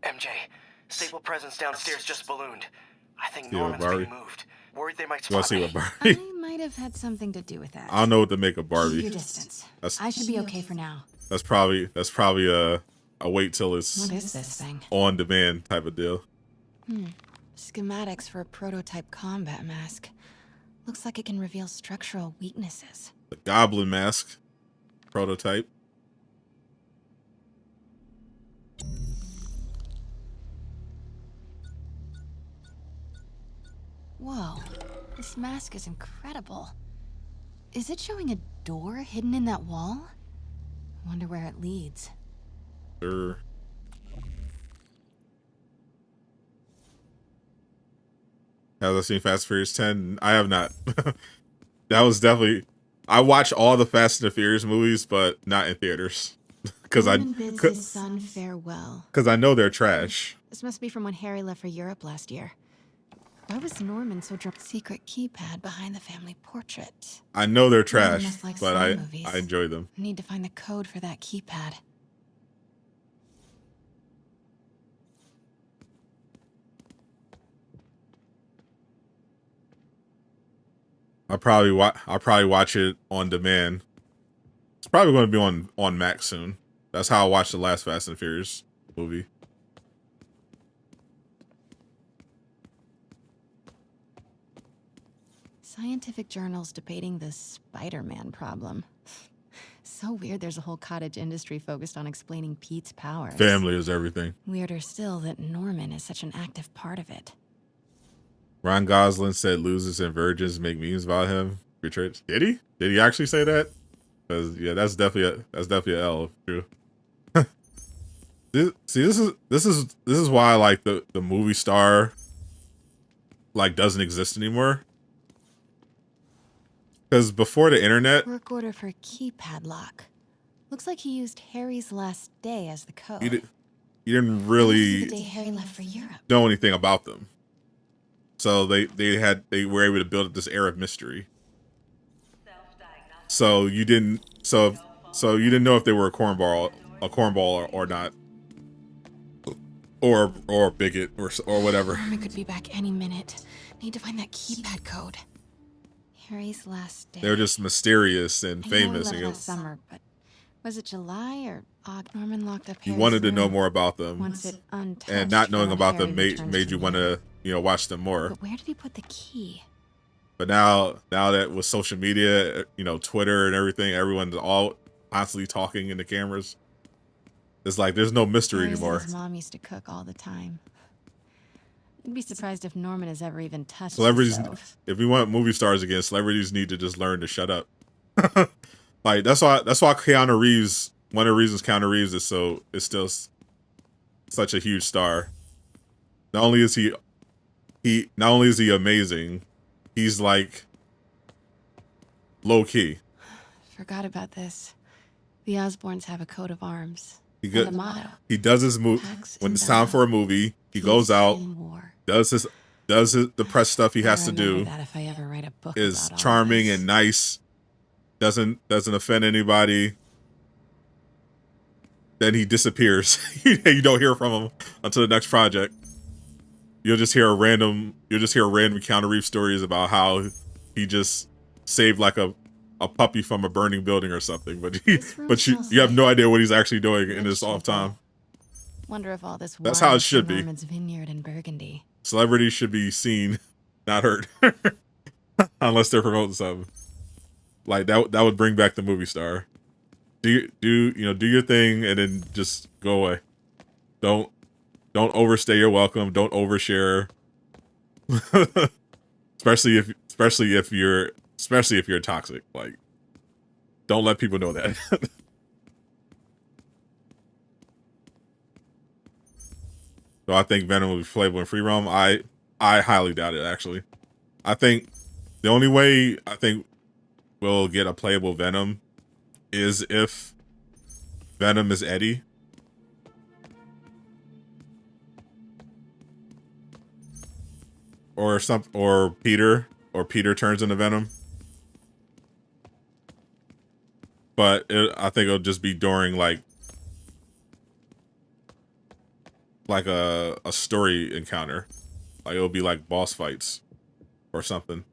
MJ, Sable presence downstairs just ballooned. I think See what Norman's Barbie? being moved. Worried they might You want spot to see me. what Barbie? I might have had something to do with that. I don't know what to make of Barbie. Keep your distance. I should be okay for now. That's probably a wait till it's What is this thing? on demand type of deal. Schematics for a prototype combat mask. Looks like it can reveal structural weaknesses. The Goblin mask prototype. Whoa, this mask is incredible. Is it showing a door hidden in that wall? I wonder where it leads. Sure. Have I seen Fast and Furious 10? I have not. That was definitely... I watch all the Fast and the Furious movies, but not in theaters. Because bids his son farewell. I know they're trash. This must be from when Harry left for Europe last year. Why was Norman so drunk? Secret keypad behind the family portrait. I know they're trash, must like but spy I movies. enjoy them. Need to find the code for that keypad. I'll probably watch it on demand. probably going to be on Max soon. That's how I watched the last Fast and Furious movie. Scientific journals debating the Spider-Man problem. So weird there's a whole cottage industry focused on explaining Pete's powers. Family is everything. Weirder still that Norman is such an active part of it. Ryan Gosling said losers and virgins make memes about him. Did he? Did he actually say that? Because yeah, that's definitely a L. True. This is why like the movie star like doesn't exist anymore. Because before the internet, Work order for a keypad lock. Looks like he used Harry's last day as the code. you didn't really The day Harry left for Europe. know anything about them. So they were able to build up this air of mystery. So you didn't know if they were a cornball or not, or a bigot or whatever. Norman could be back any minute. Need to find that keypad code. Harry's last day. They're just mysterious and I know he famous. left And last summer, but was it July or August? Norman locked up you Harry's wanted to know room. more about them, Once it untouched and not knowing from about Harry them returns made to you New want York. to watch them more. But where did he put the key? But now that with social media, Twitter and everything, everyone's all constantly talking in the cameras. It's like there's no mystery Harry said anymore. his mom used to cook all the time. I'd be surprised if Norman has ever even touched the Celebrities, stove. if we want movie stars again, celebrities need to just learn to shut up. Like that's why Keanu Reeves. One of the reasons Keanu Reeves is still such a huge star. Not only is he amazing, he's like low key. Forgot about this. The Osborns have a coat of arms. He And a good. motto. He does his move when it's time for a movie. He goes out, does the press stuff he has to do. That if I ever write a book Is about all charming this. and nice. Doesn't offend anybody. Then he disappears. You don't hear from him until the next project. You'll just hear random Keanu Reeves stories about how he just saved like a puppy from a burning building or something. But you have no idea what he's actually doing in his off time. Wonder if all this That's how it wine should from be. Norman's vineyard in Burgundy. Celebrities should be seen, not heard. Unless they're promoting something. Like that would bring back the movie star. Do your thing and then just go away. Don't overstay your welcome. Don't overshare. especially if you're toxic. Like, don't let people know that. So I think Venom will be playable in free roam. I highly doubt it, actually. I think the only way I think we'll get a playable Venom is if Venom is Eddie. Or Peter turns into Venom. But I think it'll just be during like a story encounter. Like it'll be like boss fights or something.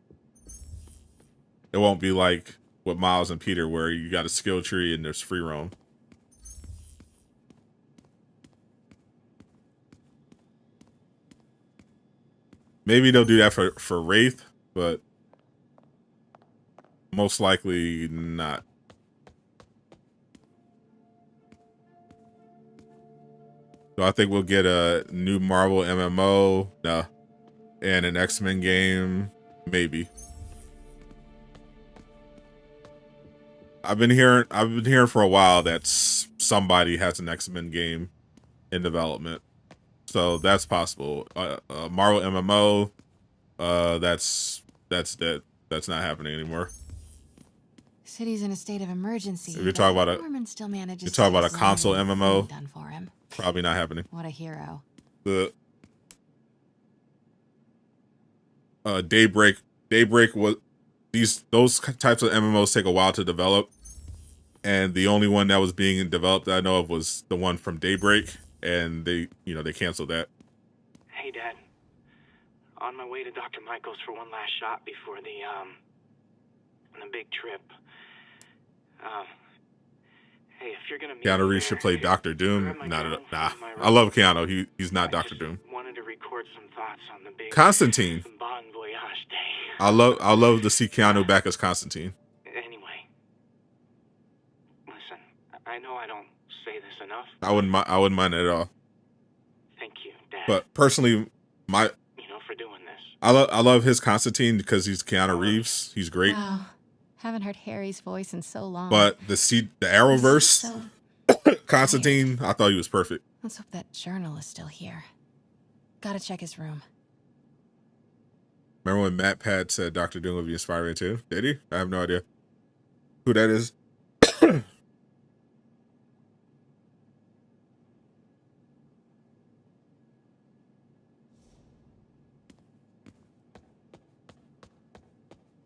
It won't be like with Miles and Peter where you got a skill tree and there's free roam. Maybe they'll do that for Wraith, but most likely not. So I think we'll get a new Marvel MMO, and an X-Men game, maybe. I've been hearing for a while that somebody has an X-Men game in development, so that's possible. Marvel MMO, that's dead. That's not happening anymore. City's in a state of emergency. If you're talking about Norman still manages you're talking to about a console get MMO, done for him. probably not happening. What a hero. The Daybreak was those types of MMOs take a while to develop, and the only one that was being developed that I know of was the one from Daybreak, and they canceled that. Hey, Dad. On my way to Dr. Michael's for one last shot before the big trip. Hey, if you're gonna meet Keanu me Reeves should there, play Doctor Doom. grab my gun Nah. from my I love Keanu. He's not Doctor Doom. wanted to record some thoughts on the big Constantine. Bon Voyage day. I love to see Keanu back as Constantine. Anyway, listen, I know I don't say this enough. I wouldn't mind it at all. Thank you, Dad. But personally, for doing this. I love his Constantine because he's Keanu Reeves. He's great. Wow. Haven't heard Harry's voice in so long. But the Arrowverse Constantine, I thought he was perfect. Let's hope that journal is still here. Gotta check his room. Remember when Matt Pad said Doctor Doom would be in Spider-Man 2? Did he? I have no idea who that is.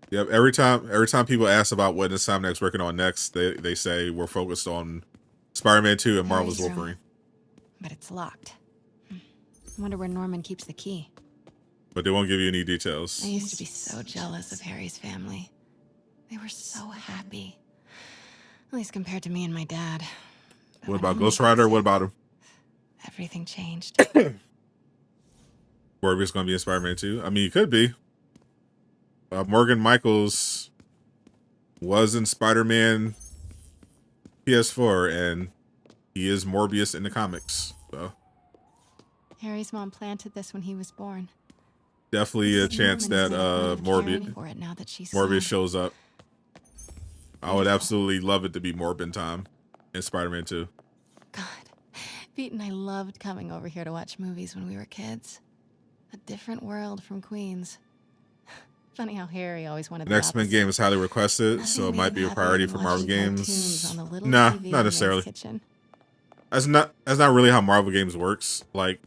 Yep. Every time people ask about what Insomniac's working on next, they say we're focused on Spider-Man 2 and Marvel's Harry's room. Wolverine. But it's locked. I wonder where Norman keeps the key. But they won't give you any details. I used to be so jealous of Harry's family. They were so happy. At least compared to me and my dad. What about Ghost Rider? What about him? Everything changed. Morbius gonna be in Spider-Man 2? I mean, he could be. Morgan Michaels was in Spider-Man PS4, and he is Morbius in the comics. So Harry's mom planted this when he was born. definitely a chance that Morbius shows up. I would absolutely love it to be Morbin time in Spider-Man 2. Pete and I loved coming over here to watch movies when we were kids. A different world from Queens. Funny how Harry always wanted The X-Men game is highly requested, so it might be a priority for Marvel games. Nah, not necessarily. That's not really how Marvel games works. Like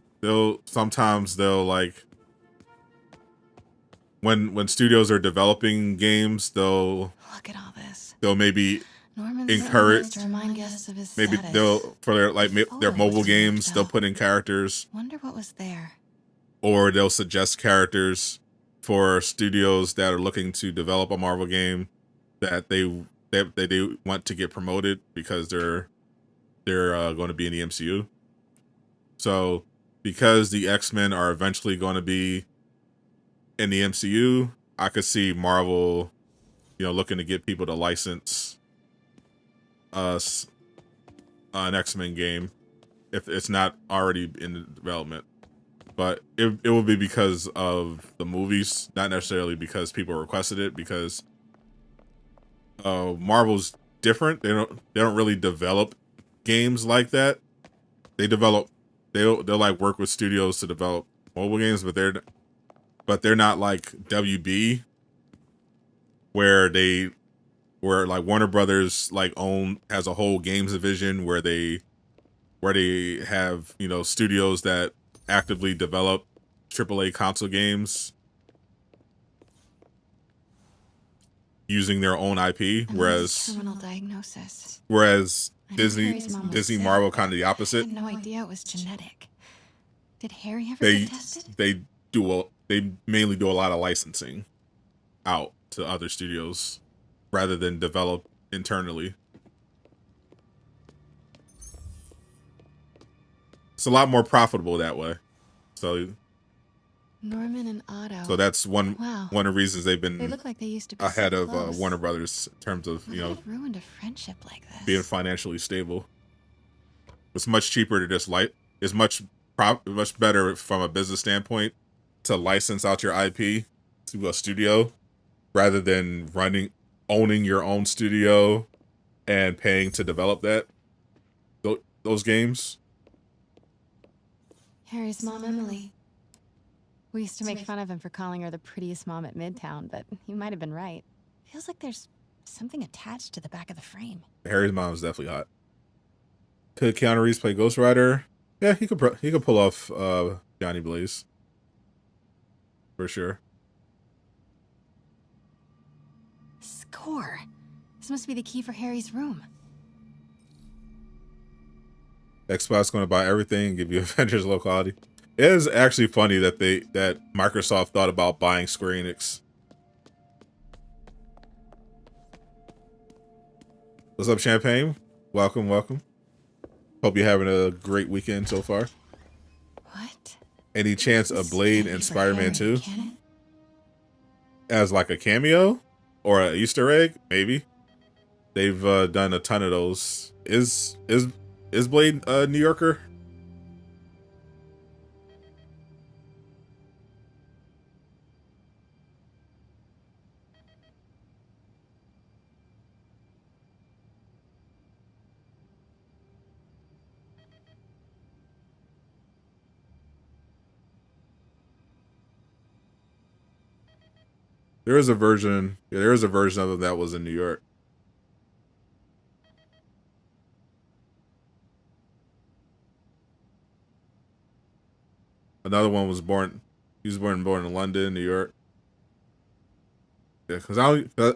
sometimes they'll like when studios are developing games, they'll look at all this. They'll maybe Norman's encourage remind us of his maybe status. they'll for their mobile games they'll put in characters, Wonder what was there. or they'll suggest characters for studios that are looking to develop a Marvel game that they want to get promoted because they're going to be in the MCU. So because the X-Men are eventually going to be in the MCU, I could see Marvel, looking to get people to license us an X-Men game if it's not already in development. But it will be because of the movies, not necessarily because people requested it, because Marvel's different. They don't really develop games like that. They'll like work with studios to develop mobile games, but they're not like WB, where like Warner Brothers has a whole games division where they have studios that actively develop AAA console games using their own IP, whereas Terminal diagnosis. Disney Marvel kind of the opposite. I had no idea it was genetic. Did Harry ever get tested? They mainly do a lot of licensing out to other studios rather than develop internally. It's a lot more profitable that way. So Norman and Otto. So that's one of the reasons they've been They look like they used to be ahead so of close. Warner Brothers in terms of Ruined a friendship like this. being financially stable. It's much cheaper to just it's much better from a business standpoint to license out your IP to a studio rather than owning your own studio and paying to develop those games. Harry's mom, Emily. We used to make fun of him for calling her the prettiest mom at Midtown, but he might have been right. Feels like there's something attached to the back of the frame. Harry's mom is definitely hot. Could Keanu Reeves play Ghost Rider? Yeah, he could pull off Johnny Blaze. For sure. Score. This must be the key for Harry's room. Xbox going to buy everything and give you Avengers low quality. It is actually funny that Microsoft thought about buying Square Enix. What's up, Champagne? Welcome, welcome. Hope you're having a great weekend so far. What? Any chance of Blade in Spider-Man 2? Can it? As like a cameo? Or an Easter egg? Maybe. They've done a ton of those. Is Blade a New Yorker? There is a version. Yeah, there is a version of it that was in New York. Another one was born. He was born in London, New York. Yeah, because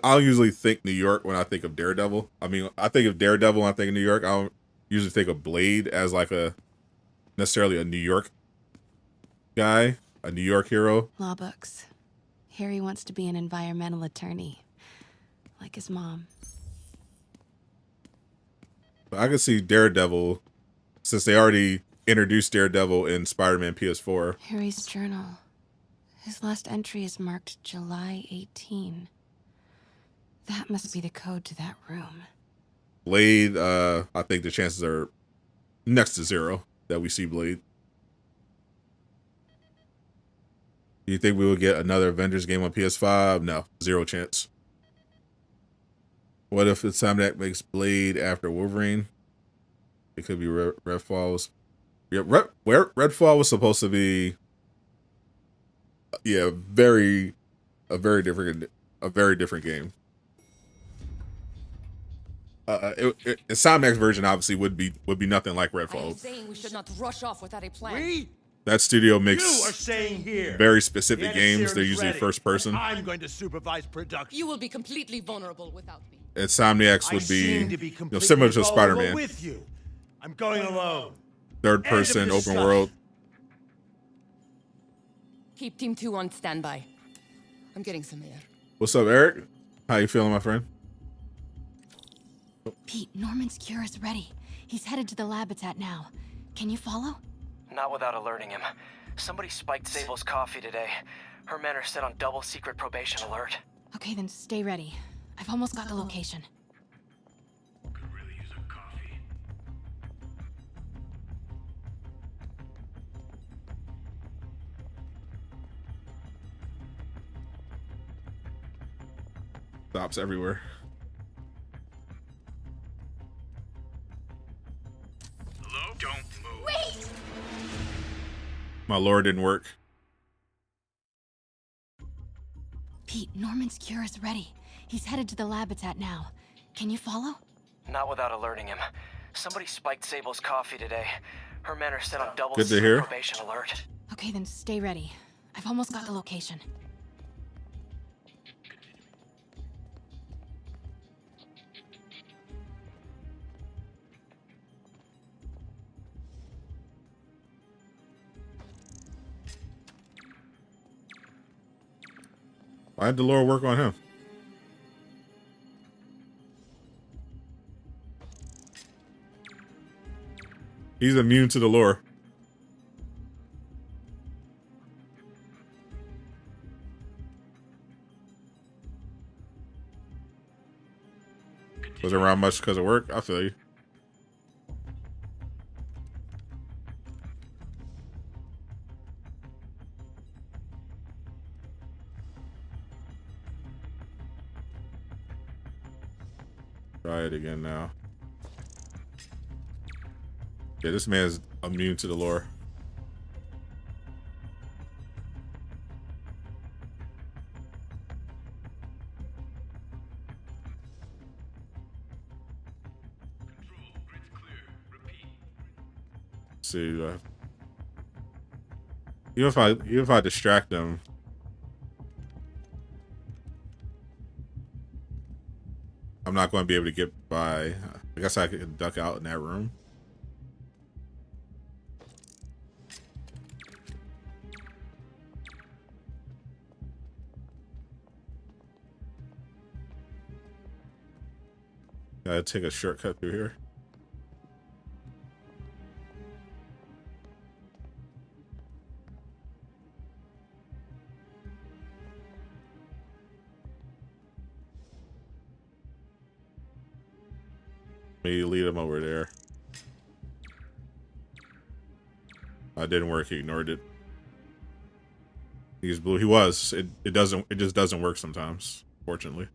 I'll usually think New York when I think of Daredevil. I mean, I think of Daredevil when I think of New York. I don't usually think of Blade as like a necessarily a New York guy, a New York hero. Law books. Harry wants to be an environmental attorney, like his mom. But I could see Daredevil, since they already introduced Daredevil in Spider-Man PS4. Harry's journal. His last entry is marked July 18. That must be the code to that room. Blade, I think the chances are next to zero that we see Blade. Do you think we will get another Avengers game on PS5? No, zero chance. What if it's time that makes Blade after Wolverine? It could be Redfall. Yeah, Redfall was supposed to be, yeah, a very different game. Insomniac's version obviously would be nothing like Redfall. I'm saying we should not rush off without a plan. That studio makes You are staying here. very specific games. They're usually ready, first person. I'm going to supervise production. You will be completely vulnerable without me. Insomniac's would I be, seem to be similar to completely Spider-Man. with you. I'm going alone. Third person, End of open discussion. world. Keep Team 2 on standby. I'm getting some air. What's up, Eric? How you feeling, my friend? Pete, Norman's cure is ready. He's headed to the lab it's at now. Can you follow? Not without alerting him. Somebody spiked Sable's coffee today. Her men are set on double secret probation alert. Okay, then stay ready. I've almost got the location. Stops everywhere. Hello? Don't move. Wait! My lore didn't work. Pete, Norman's cure is ready. He's headed to the lab it's at now. Can you follow? Not without alerting him. Somebody spiked Sable's coffee today. Her men are set on double Good to secret hear. probation alert. Okay, then stay ready. I've almost got the location. Why did the lore work on him? He's immune to the lore. Was it around much because of work? I feel you. Try it again now. Yeah, this man's immune to the lore. See, even if I distract them, I'm not going to be able to get by. I guess I could duck out in that room. Gotta take a shortcut through here. me lead him over there. It didn't work. He ignored it. He's blue. He was. It doesn't. It just doesn't work sometimes. Fortunately.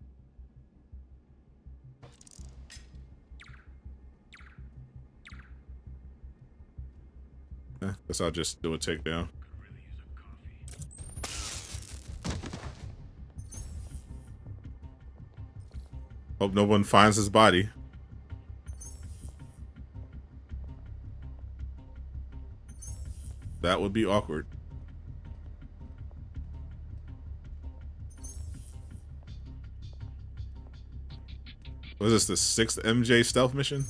Guess I'll just do a takedown. Hope no one finds his body. That would be awkward. Was this the 6th MJ stealth mission?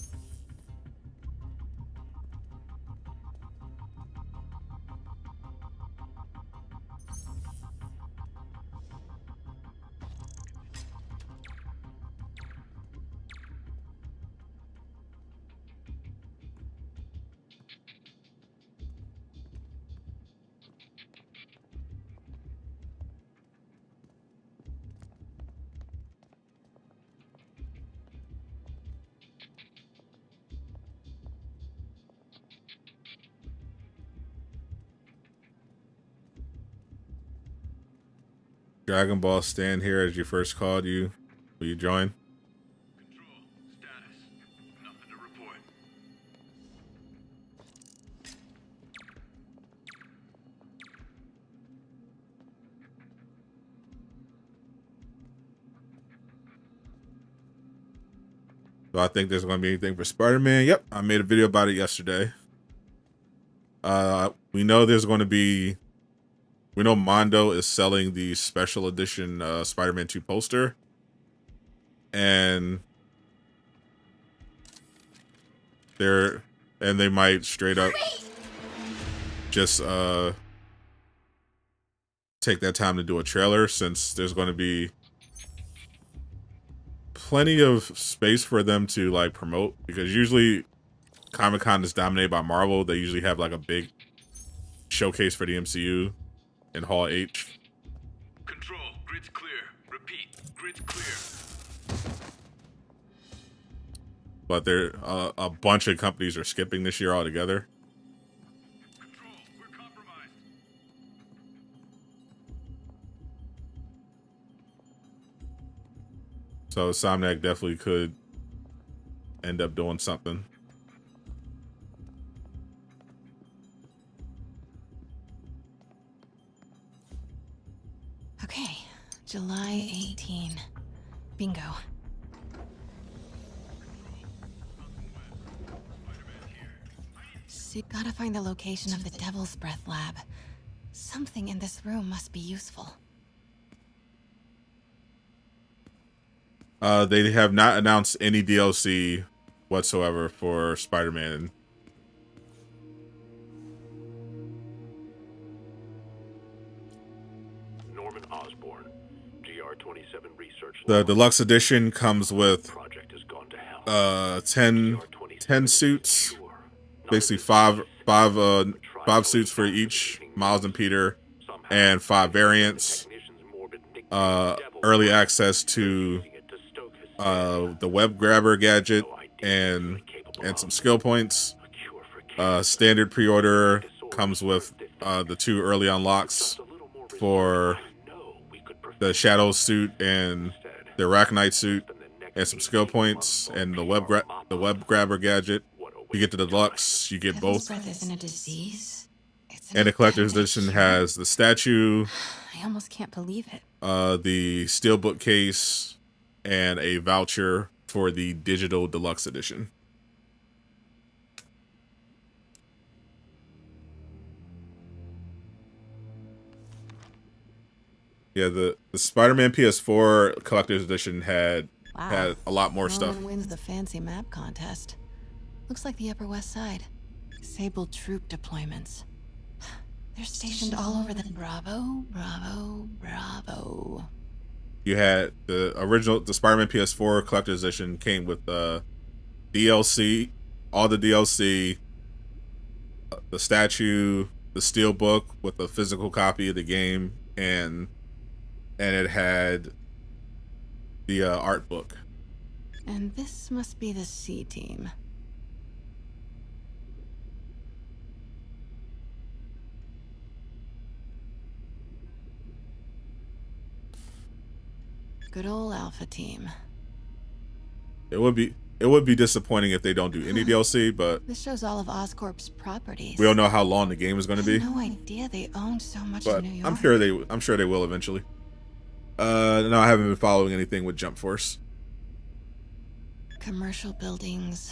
Dragon Ball stand here as you first called you. Will you join? Control, status. Nothing to report. So I think there's going to be anything for Spider-Man. Yep, I made a video about it yesterday. We know there's going to be... We know Mondo is selling the special edition Spider-Man 2 poster. And they might straight up just take that time to do a trailer, since there's going to be plenty of space for them to like promote, because usually Comic-Con is dominated by Marvel. They usually have like a big showcase for the MCU in Hall H. Control, grid's clear. Repeat, grid's clear. But there, a bunch of companies are skipping this year altogether. Control, we're compromised. So Somniac definitely could end up doing something. Okay, July 18. Bingo. So gotta find the location of the Devil's Breath lab. Something in this room must be useful. They have not announced any DLC whatsoever for Spider-Man. Norman Osborn, GR27 research. The deluxe edition comes with 10 suits, basically five suits for each Miles and Peter, and 5 variants. Early access to the web grabber gadget and some skill points. Standard pre-order comes with the 2 early unlocks for the Shadow suit and the Arachnite suit, and some skill points, and the web grabber gadget. You get the deluxe, you get both. Breath isn't a disease. And the collector's edition has the statue, I almost can't believe it. the steelbook case, and a voucher for the digital deluxe edition. Yeah, the Spider-Man PS4 collector's edition had a lot more stuff. Norman wins the fancy map contest. Looks like the Upper West Side. Sable troop deployments. They're stationed all over the... Bravo, bravo, bravo. You had the Spider-Man PS4 collector's edition came with DLC, all the DLC, the statue, the steelbook with a physical copy of the game, and it had the art book. And this must be the C team. Good old Alpha team. It would be disappointing if they don't do any DLC, but This shows all of Oscorp's properties. we don't know how long the game is going to be. No idea they own so much But in New York. I'm sure they will eventually. No, I haven't been following anything with Jump Force. Commercial buildings.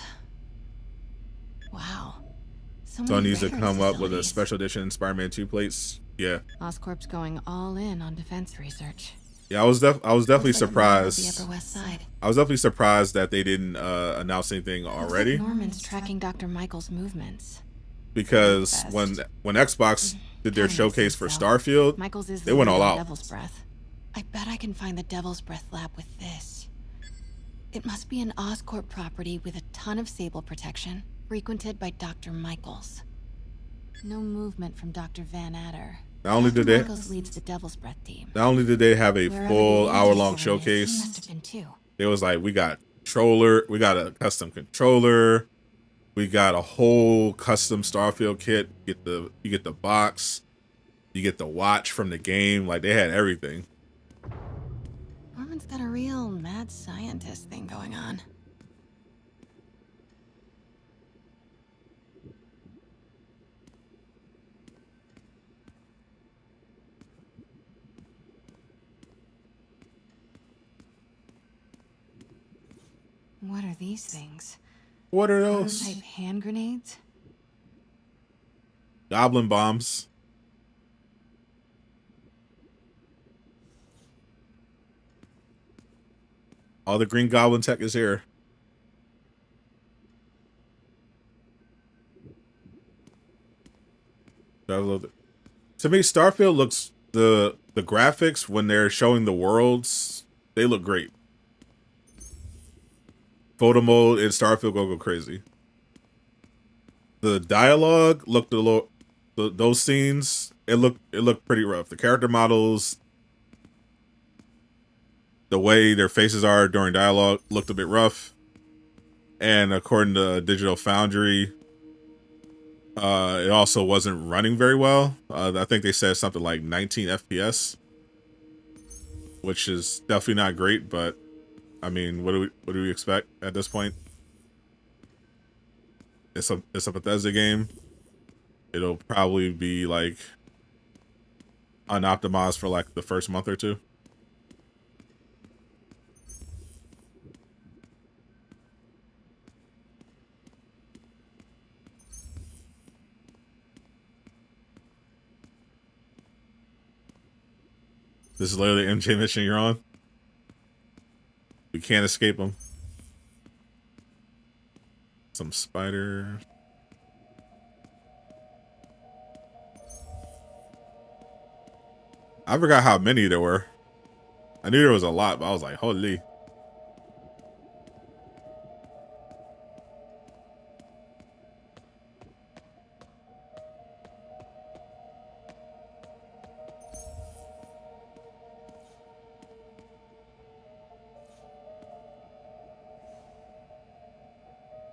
Wow. So So it many needs to radar come up with a facilities. special edition Spider-Man 2 plates. Yeah. Oscorp's going all in on defense research. Yeah, I was definitely Looks like it might surprised. be Upper West Side. I was definitely surprised that they didn't announce anything Looks already. like Norman's tracking Dr. Michael's movements. Because when Xbox did their showcase for Starfield, Michael's is they the went lead all on out. Devil's Breath. I bet I can find the Devil's Breath lab with this. It must be an Oscorp property with a ton of Sable protection, frequented by Dr. Michaels. No movement from Dr. Van Adder. Not only Dr. did they- Michaels leads the Devil's Breath team. Not only did they have a Wherever full the hour-long Anti-Serum is, he showcase, must have been too. it was like, we got a custom controller, we got a whole custom Starfield kit. You get the box, you get the watch from the game. Like, they had everything. Norman's got a real mad scientist thing going on. What are these things? What are those? Prototype hand grenades? Goblin bombs. All the Green Goblin tech is here. To me, Starfield looks the graphics when they're showing the worlds, they look great. Photo mode in Starfield go crazy. The dialogue looked a little, those scenes, it looked pretty rough. The character models, the way their faces are during dialogue looked a bit rough. And according to Digital Foundry, it also wasn't running very well. I think they said something like 19 FPS, which is definitely not great, but I mean, what do we expect at this point? It's a Bethesda game. It'll probably be like unoptimized for like the first month or two. This is literally the MJ mission you're on. We can't escape them. Some spider. I forgot how many there were. I knew there was a lot, but I was like, holy.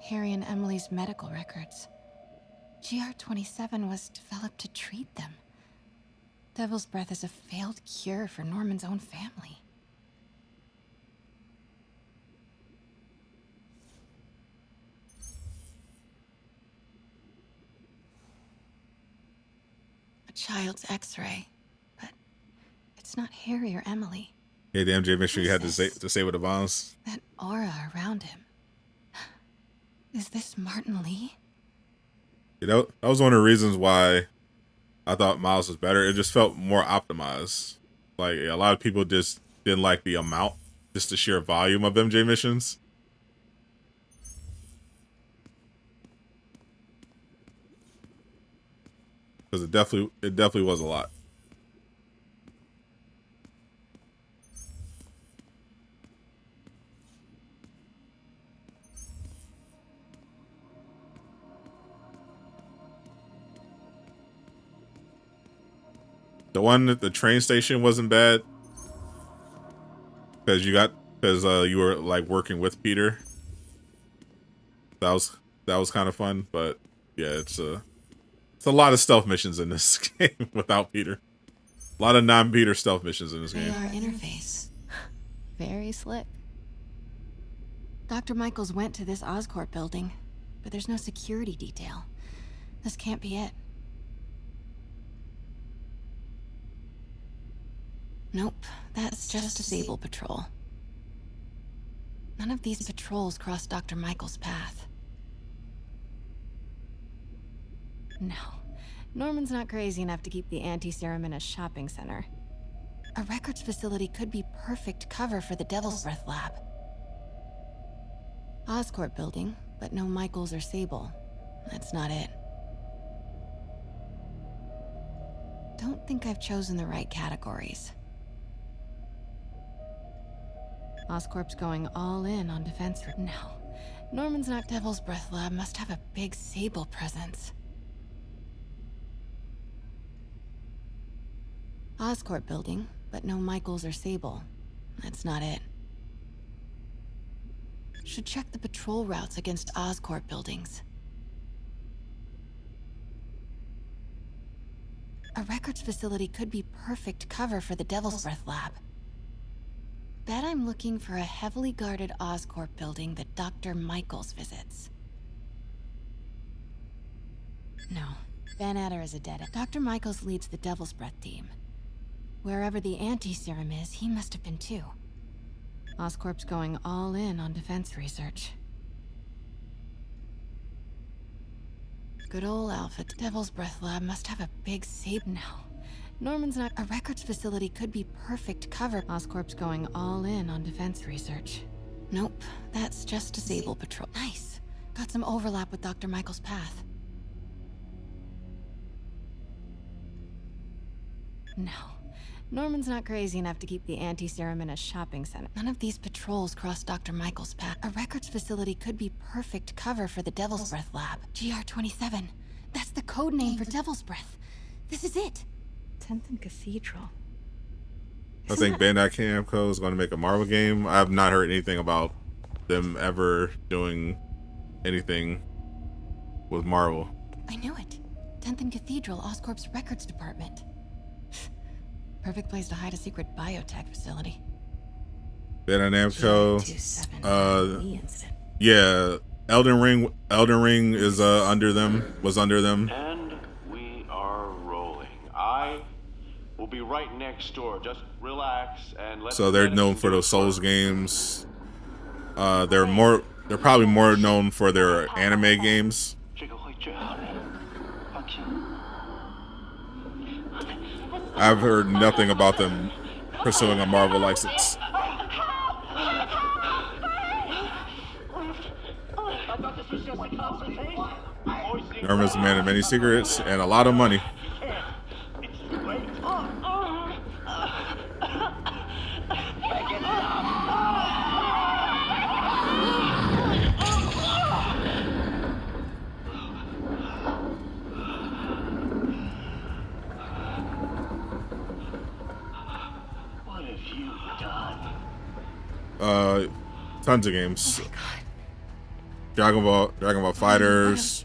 Harry and Emily's medical records. GR-27 was developed to treat them. Devil's Breath is a failed cure for Norman's own family. A child's X-ray, but it's not Harry or Emily. Yeah, the MJ mission you had to say with the bombs. That aura around him. Is this Martin Lee? You know, that was one of the reasons why I thought Miles was better. It just felt more optimized. Like, a lot of people just didn't like the amount, just the sheer volume of MJ missions. Because it definitely was a lot. The one at the train station wasn't bad. Because you got because you were like working with Peter. That was kind of fun, but yeah, it's a lot of stealth missions in this game without Peter. A lot of non-Peter stealth missions in this game. AR interface. Very slick. Dr. Michaels went to this Oscorp building, but there's no security detail. This can't be it. Nope, that's just a Sable patrol. None of these patrols cross Dr. Michaels' path. No, Norman's not crazy enough to keep the anti-serum in a shopping center. A records facility could be perfect cover for the Devil's Breath lab. Oscorp building, but no Michaels or Sable. That's not it. Don't think I've chosen the right categories. Oscorp's going all in on defense. No, Norman's not Devil's Breath lab must have a big Sable presence. Oscorp building, but no Michaels or Sable. That's not it. Should check the patrol routes against Oscorp buildings. A records facility could be perfect cover for the Devil's Breath lab. Bet I'm looking for a heavily guarded Oscorp building that Dr. Michaels visits. No, Van Adder is a dead end. Dr. Michaels leads the Devil's Breath team. Wherever the anti-serum is, he must have been too. Oscorp's going all in on defense research. Good old Alpha. Devil's Breath lab must have a big save now. Norman's not. A records facility could be perfect cover. Oscorp's going all in on defense research. Nope, that's just a Sable patrol. Nice. Got some overlap with Dr. Michaels' path. No. Norman's not crazy enough to keep the anti-serum in a shopping center. None of these patrols cross Dr. Michaels' path. A records facility could be perfect cover for the Devil's Breath lab. GR-27. That's the code name for Devil's Breath. This is it. 10th and Cathedral. I think Bandai Namco is going to make a Marvel game. I have not heard anything about them ever doing anything with Marvel. I knew it. 10th and Cathedral, Oscorp's records department. Perfect place to hide a secret biotech facility. Bandai Namco. Yeah, Elden Ring is under them. Was under them. And we are rolling. I will be right next door. Just relax and let. So they're known for those Souls games. They're probably more known for their anime games. I've heard nothing about them pursuing a Marvel license. Norman's a man of many secrets and a lot of money. Tons of games. Oh my God. Dragon Ball Fighters,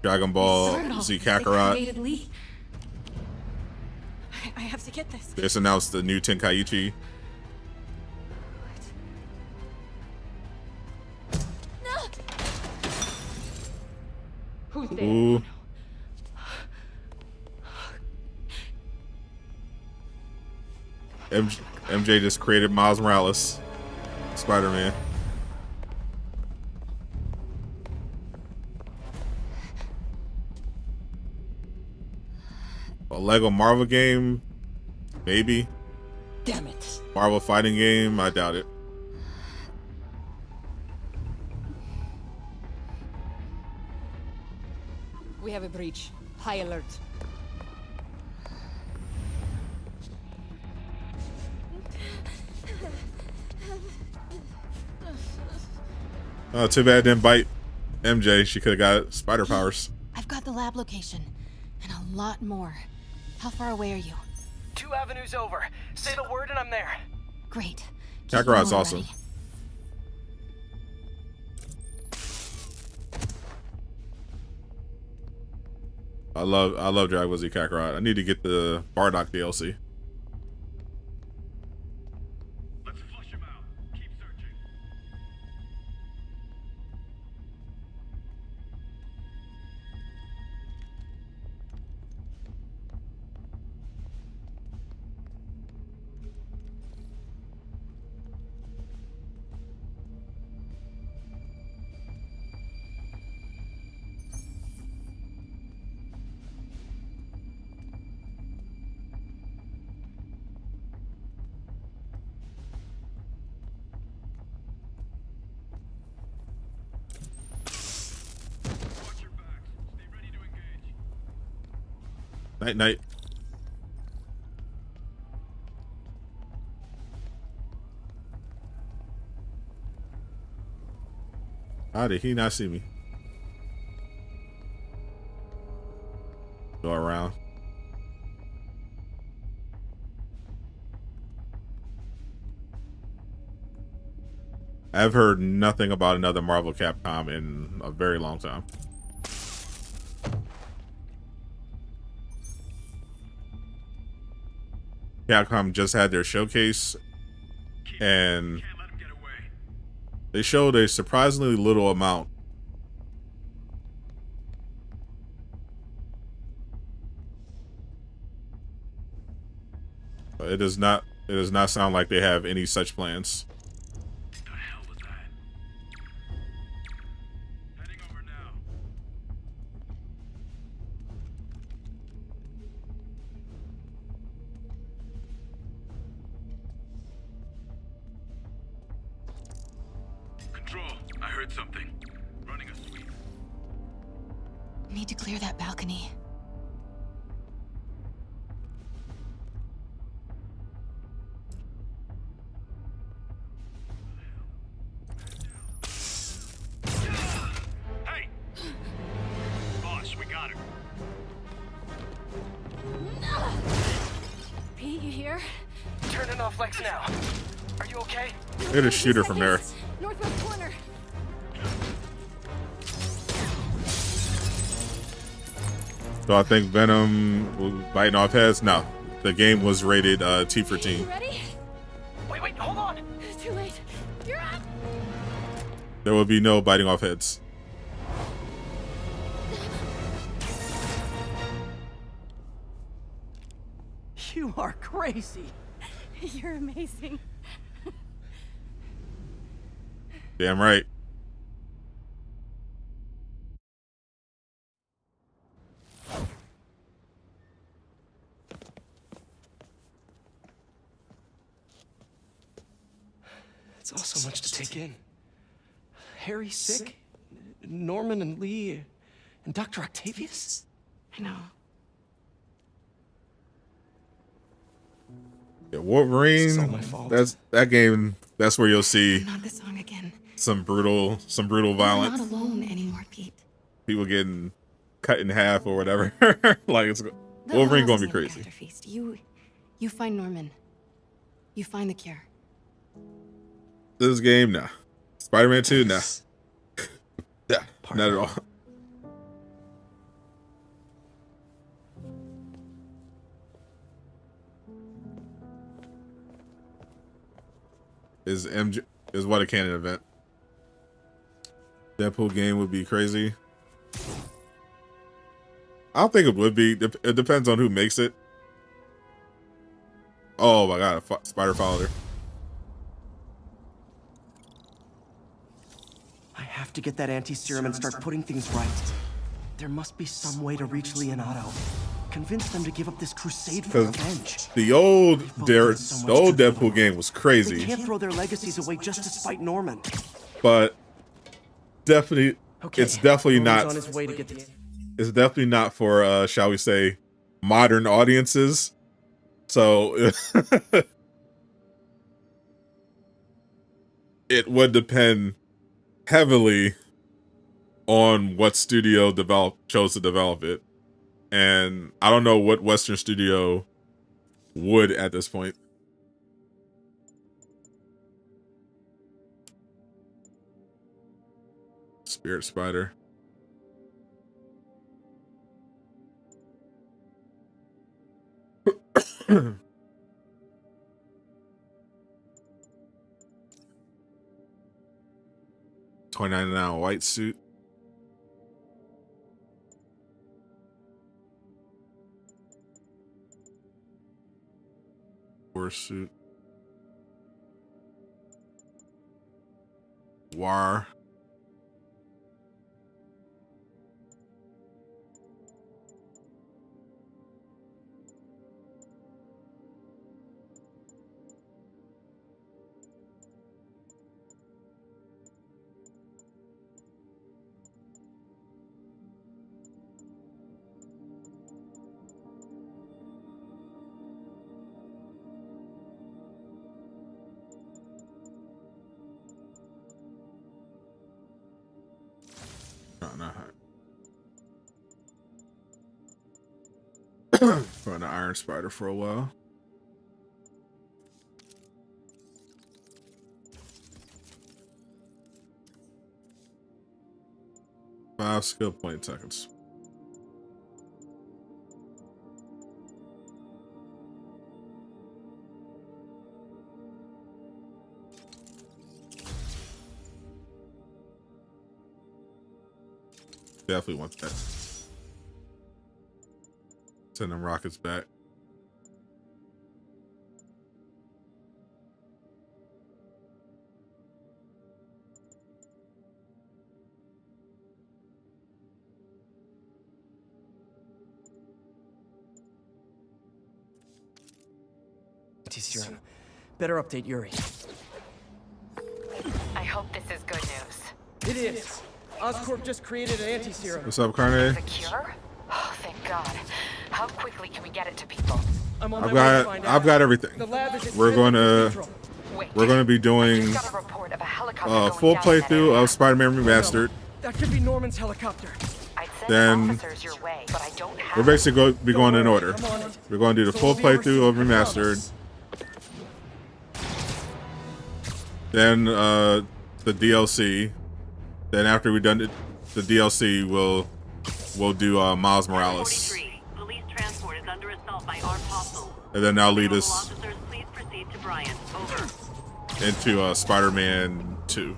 Dragon Ball Z Kakarot. I have to get this. They just announced the new Tenkaichi. No. Who's there? Ooh. MJ just created Miles Morales, Spider-Man. A Lego Marvel game, maybe. Damn it. Marvel fighting game, I doubt it. We have a breach. High alert. Oh, too bad it didn't bite MJ. She could have got spider powers. I've got the lab location and a lot more. How far away are you? 2 avenues over. Say the word and I'm there. Great. Kakarot's awesome. I love Dragon Ball Z Kakarot. I need to get the Bardock DLC. Night night. How did he not see me? Go around. I've heard nothing about another Marvel Capcom in a very long time. Capcom just had their showcase, and they showed a surprisingly little amount. But it does not sound like they have any such plans. Need to clear that balcony. Hey! Boss, we got her. Pete, you here? Turning off Lex now. Are you okay? Hit a shooter from there. Northwest corner. So I think Venom was biting off heads. No, the game was rated T for teen. Ready? Wait, hold on. It's too late. You're up. There will be no biting off heads. You are crazy. You're amazing. Damn right. It's all so much to take in. Harry sick, Norman and Lee, and Dr. Octavius? I know. Yeah, Wolverine. That game. That's where you'll see Not this song again. some brutal violence. You're not alone anymore, Pete. People getting cut in half or whatever. Like it's The Wolverine Isles gonna be never crazy. got their feast. You find Norman. You find the cure. This game, nah. Spider-Man 2, nah. Yeah, not at all. Is what a canon event. Deadpool game would be crazy. I don't think it would be. It depends on who makes it. Oh my god, a spider followed her. I have to get that anti-serum and start putting things right. There must be some way to reach Leonardo. Convince them to give up this crusade for revenge. The old Deadpool game was They crazy, can't throw their legacies away just to spite Norman. but definitely, it's definitely Norman's not. on his way to get the... It's definitely not for, shall we say, modern audiences. So it would depend heavily on what studio chose to develop it. And I don't know what Western studio would at this point. Spirit spider. $29 white suit. Horse suit. War. Run the Iron Spider for a while. Five skill point seconds. Definitely want that. Send them rockets back. Serum. Better update Yuri. I hope this is good news. It is. Oscorp just created an anti-serum. What's up, Carne? The cure? Oh, thank God. How quickly can we get it to people? I'm on I've my way to find out. got everything. The lab is We're going to be doing full playthrough of Spider-Man Remastered. That could be Norman's helicopter. Then we're basically going to be going in order. We're going to do the full playthrough of Remastered. Then the DLC. Then after we've done the DLC, we'll do Miles Morales. Police transport is under assault by armed hostiles. And then that'll lead us Officers, please proceed to Bryant. Over. into Spider-Man 2.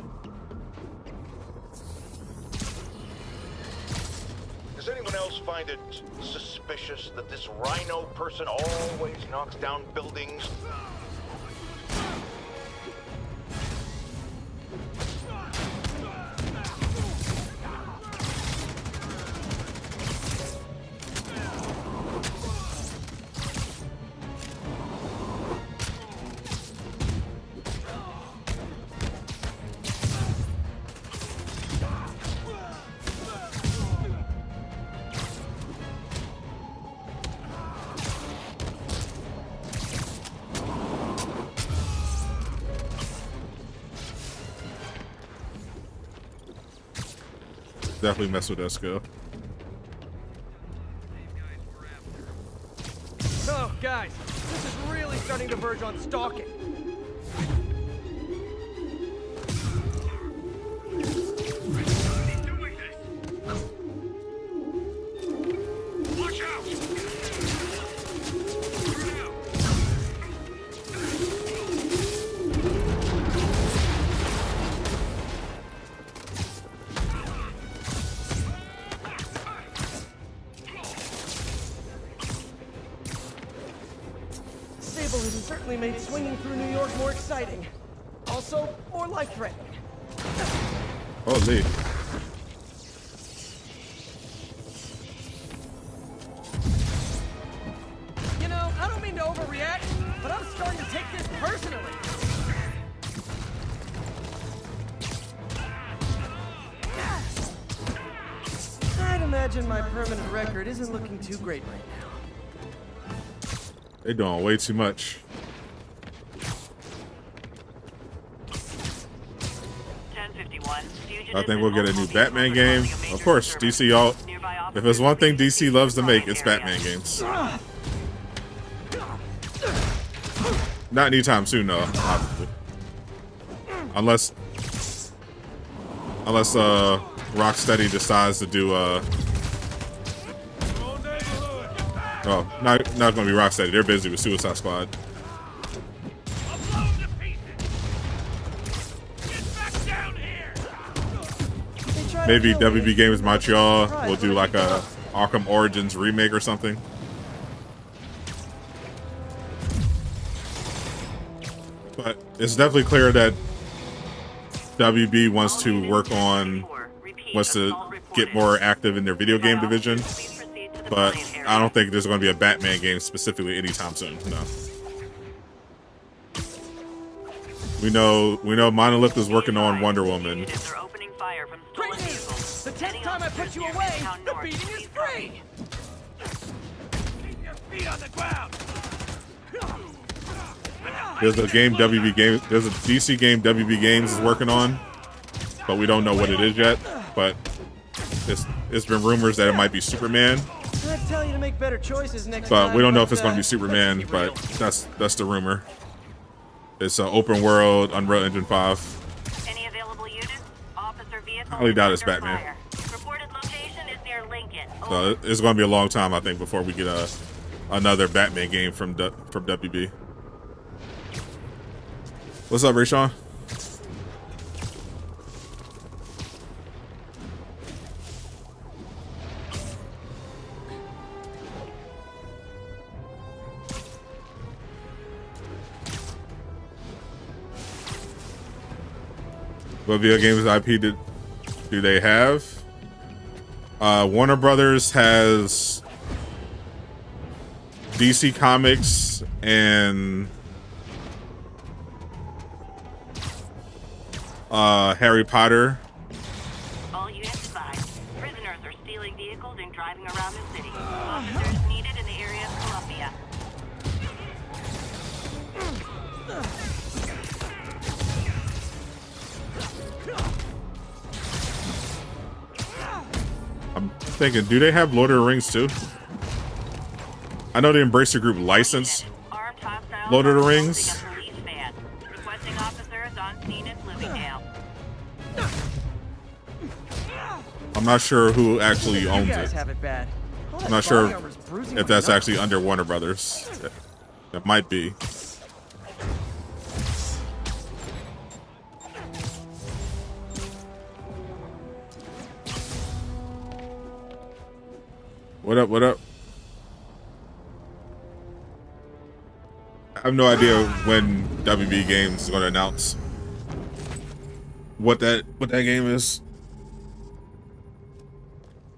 Does anyone else find it suspicious that this rhino person always knocks down buildings? Definitely mess with Esco. Oh, guys, this is really starting to verge on stalking. Watch out! Certainly made swinging through New York more exciting. Also, more life-threatening. Holy. You know, I don't mean to overreact, but I'm starting to take this personally. I'd imagine my permanent record isn't looking too great right now. They're doing way too much. I think we'll get a new Batman game. Of course, DC all. If there's one thing DC loves to make, it's Batman games. Not anytime soon, though. Obviously. Unless Rocksteady decides to do oh, not gonna be Rocksteady. They're busy with Suicide Squad. Maybe WB Games Montreal will do like a Arkham Origins remake or something. But it's definitely clear that WB wants to get more active in their video game division. But I don't think there's going to be a Batman game specifically anytime soon. No. We know Monolith is working on Wonder Woman. The 10th time I put you away, the beating is free! Keep your feet on the ground! There's a DC game WB Games is working on, but we don't know what it is yet. But it's been rumors that it might be Superman. I tell you to make better choices next But time, we don't know if it's going to be Superman, but that's the rumor. It's an open world Unreal Engine 5. Any available units? Officer vehicle. I highly doubt it's Batman. Reported location is near Lincoln. So it's going to be a long time, I think, before we get another Batman game from WB. What's up, Rayshawn? What video games IP do they have? Warner Brothers has DC Comics and Harry Potter. All units advised. Prisoners are stealing vehicles and driving around the city. Officers needed in the area of Columbia. I'm thinking, do they have Lord of the Rings too? I know the Embracer Group licensed Lord of the Rings. Requesting officers on scene in Bloomingdale. I'm not sure who actually owns it. Have it bad. I'm not sure if that's actually under Warner Brothers. It might be. What up, what up? I have no idea when WB Games is going to announce what that game is.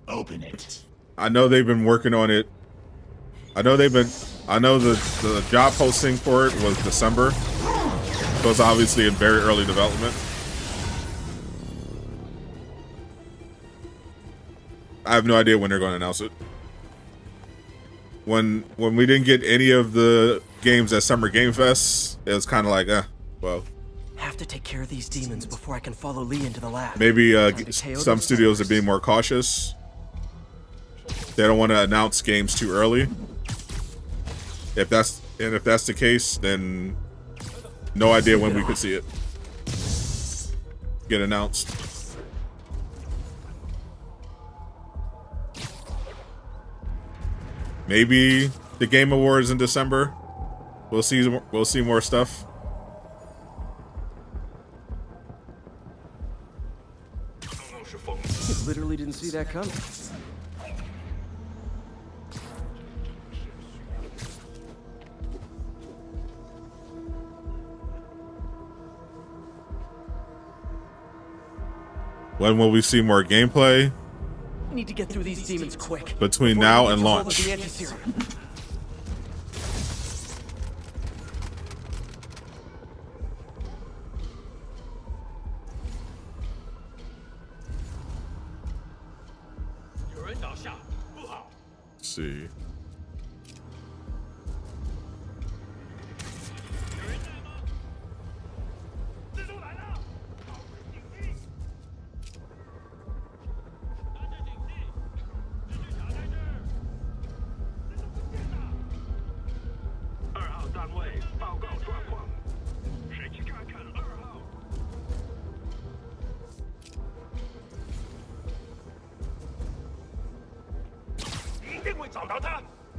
Open it. I know they've been working on it. I know the job posting for it was December. So it's obviously in very early development. I have no idea when they're going to announce it. When we didn't get any of the games at Summer Game Fest, it was kind of like, well. Have to take care of these demons before I can follow Lee into the lab. Maybe some studios are being more cautious. They don't want to announce games too early. If that's the case, then no idea when we could see it get announced. Maybe the Game Awards in December. We'll see more stuff. Literally didn't see that coming. When will we see more gameplay? Need to get through these demons quick. Between now and launch. Let's see.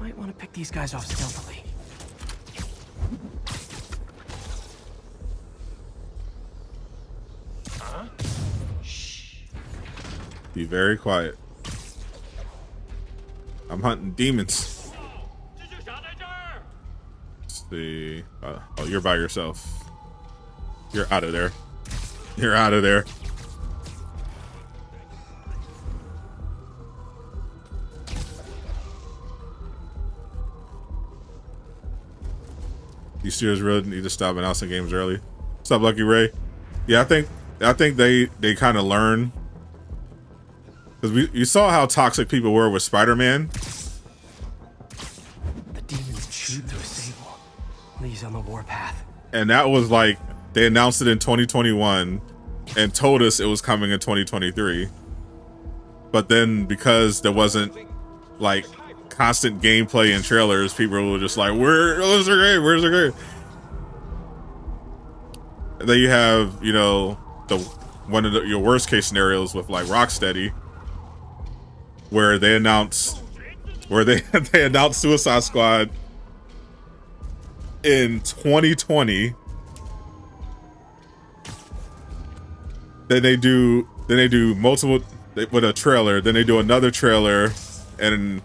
Might want to pick these guys off stealthily. Be very quiet. I'm hunting demons. Let's see. Oh, you're by yourself. You're out of there. You're out of there. You studios really need to stop announcing games early. What's up, Lucky Ray? Yeah, I think they kind of learn, because you saw how toxic people were with Spider-Man. The demons chewed through Sable. Lee's on the warpath. And that was like, they announced it in 2021 and told us it was coming in 2023. But then because there wasn't like constant gameplay and trailers, people were just like, where's the game? Where's the game? And then you have, you know, one of your worst case scenarios with like Rocksteady, where they announced they announced Suicide Squad in 2020. Then they do multiple with a trailer. Then they do another trailer and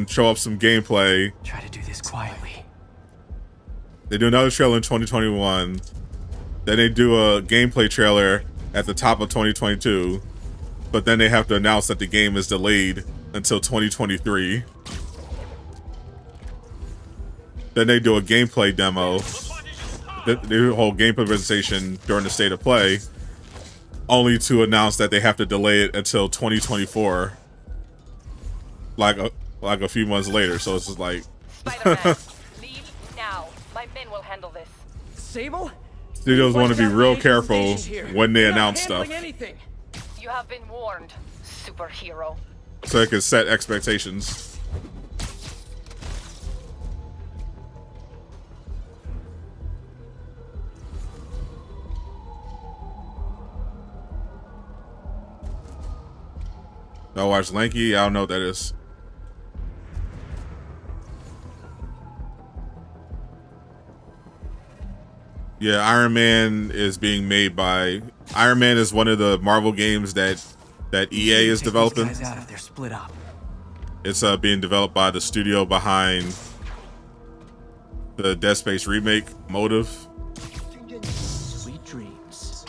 show up some gameplay. Try to do this quietly. They do another trailer in 2021. Then they do a gameplay trailer at the top of 2022. But then they have to announce that the game is delayed until 2023. Then they do a gameplay demo. They do a whole gameplay presentation during the state of play, only to announce that they have to delay it until 2024. Like a few months later. So it's just like Spider-Man, leave now. My men will handle this. Sable? Studios want to be real careful when they announce stuff, Anything. You have been warned, superhero. so they can set expectations. I watched Lanky. I don't know what that is. Yeah, Iron Man is being made by... Iron Man is one of the Marvel games that EA is developing. These guys out if they're split up. It's being developed by the studio behind the Dead Space remake, Motive. Sweet dreams.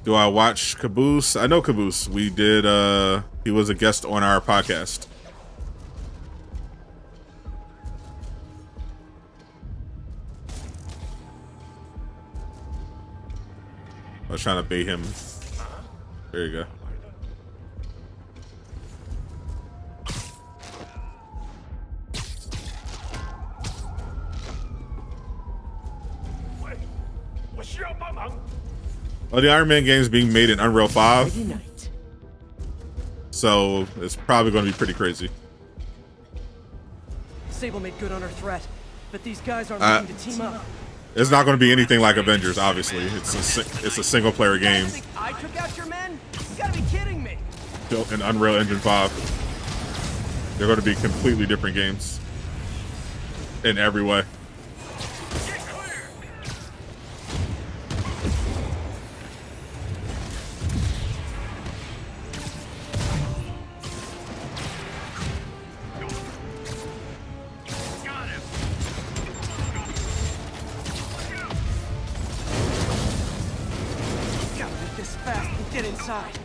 Do I watch Caboose? I know Caboose. We did, he was a guest on our podcast. I was trying to bait him. There you go. Well, the Iron Man game is being made in Unreal 5, so it's probably going to be pretty crazy. Sable made good on her threat, but these guys aren't looking to team up. It's not going to be anything like Avengers, obviously. It's a single player game. I took out your men? You gotta be kidding me. Built in Unreal Engine 5. They're going to be completely different games in every way. Get inside.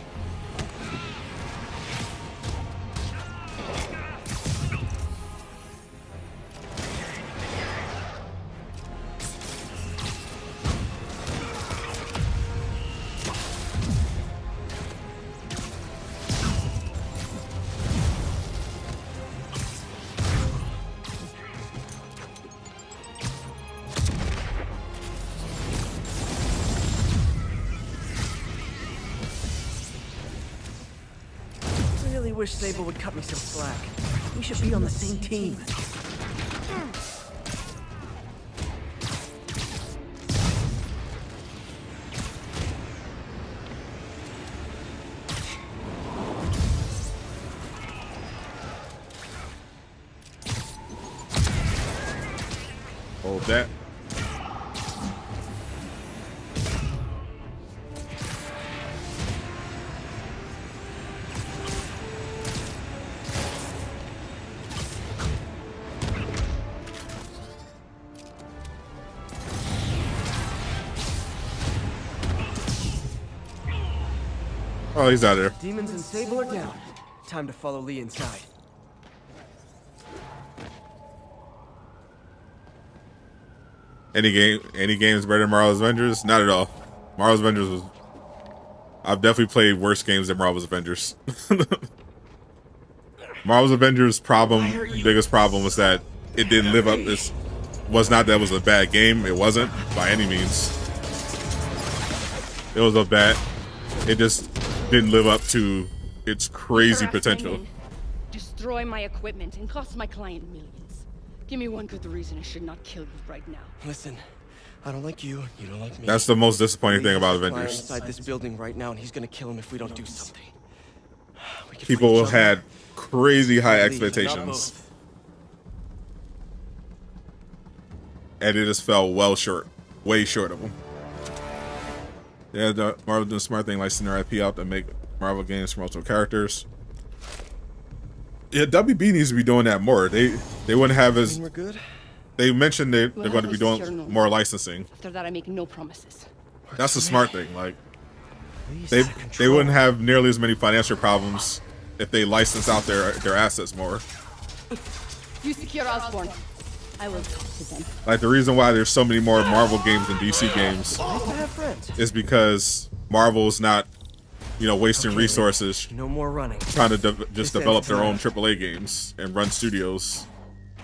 I wish Sable would cut me some slack. We should be on the same team. that. Oh, he's out there. Demons and Sable are down. Time to follow Lee inside. Any games better than Marvel's Avengers? Not at all. Marvel's Avengers was... I've definitely played worse games than Marvel's Avengers. Marvel's Avengers biggest problem was that it didn't live up. This was not that it was a bad game. It wasn't by any means. It was a bad. It just didn't live up to its crazy potential. Destroy my equipment and cost my client millions. Give me one good reason I should not kill you right now. Listen, I don't like you. You don't like me. That's the most disappointing thing about Avengers. Inside this building right now, and he's gonna kill him if we don't do something. People had crazy high expectations, and it just fell well short, way short of them. Yeah, Marvel doing a smart thing, licensing their IP out to make Marvel games for multiple characters. Yeah, WB needs to be doing that more. They wouldn't have as. We're good. They mentioned they're going to be doing more licensing. After that, I make no promises. That's a smart thing. Like they wouldn't have nearly as many financial problems if they license out their assets more. You secure Osborn. I will talk to them. Like the reason why there's so many more Marvel games than DC games is because Marvel's not, wasting resources. No more running. Trying to just develop their own AAA games and run studios.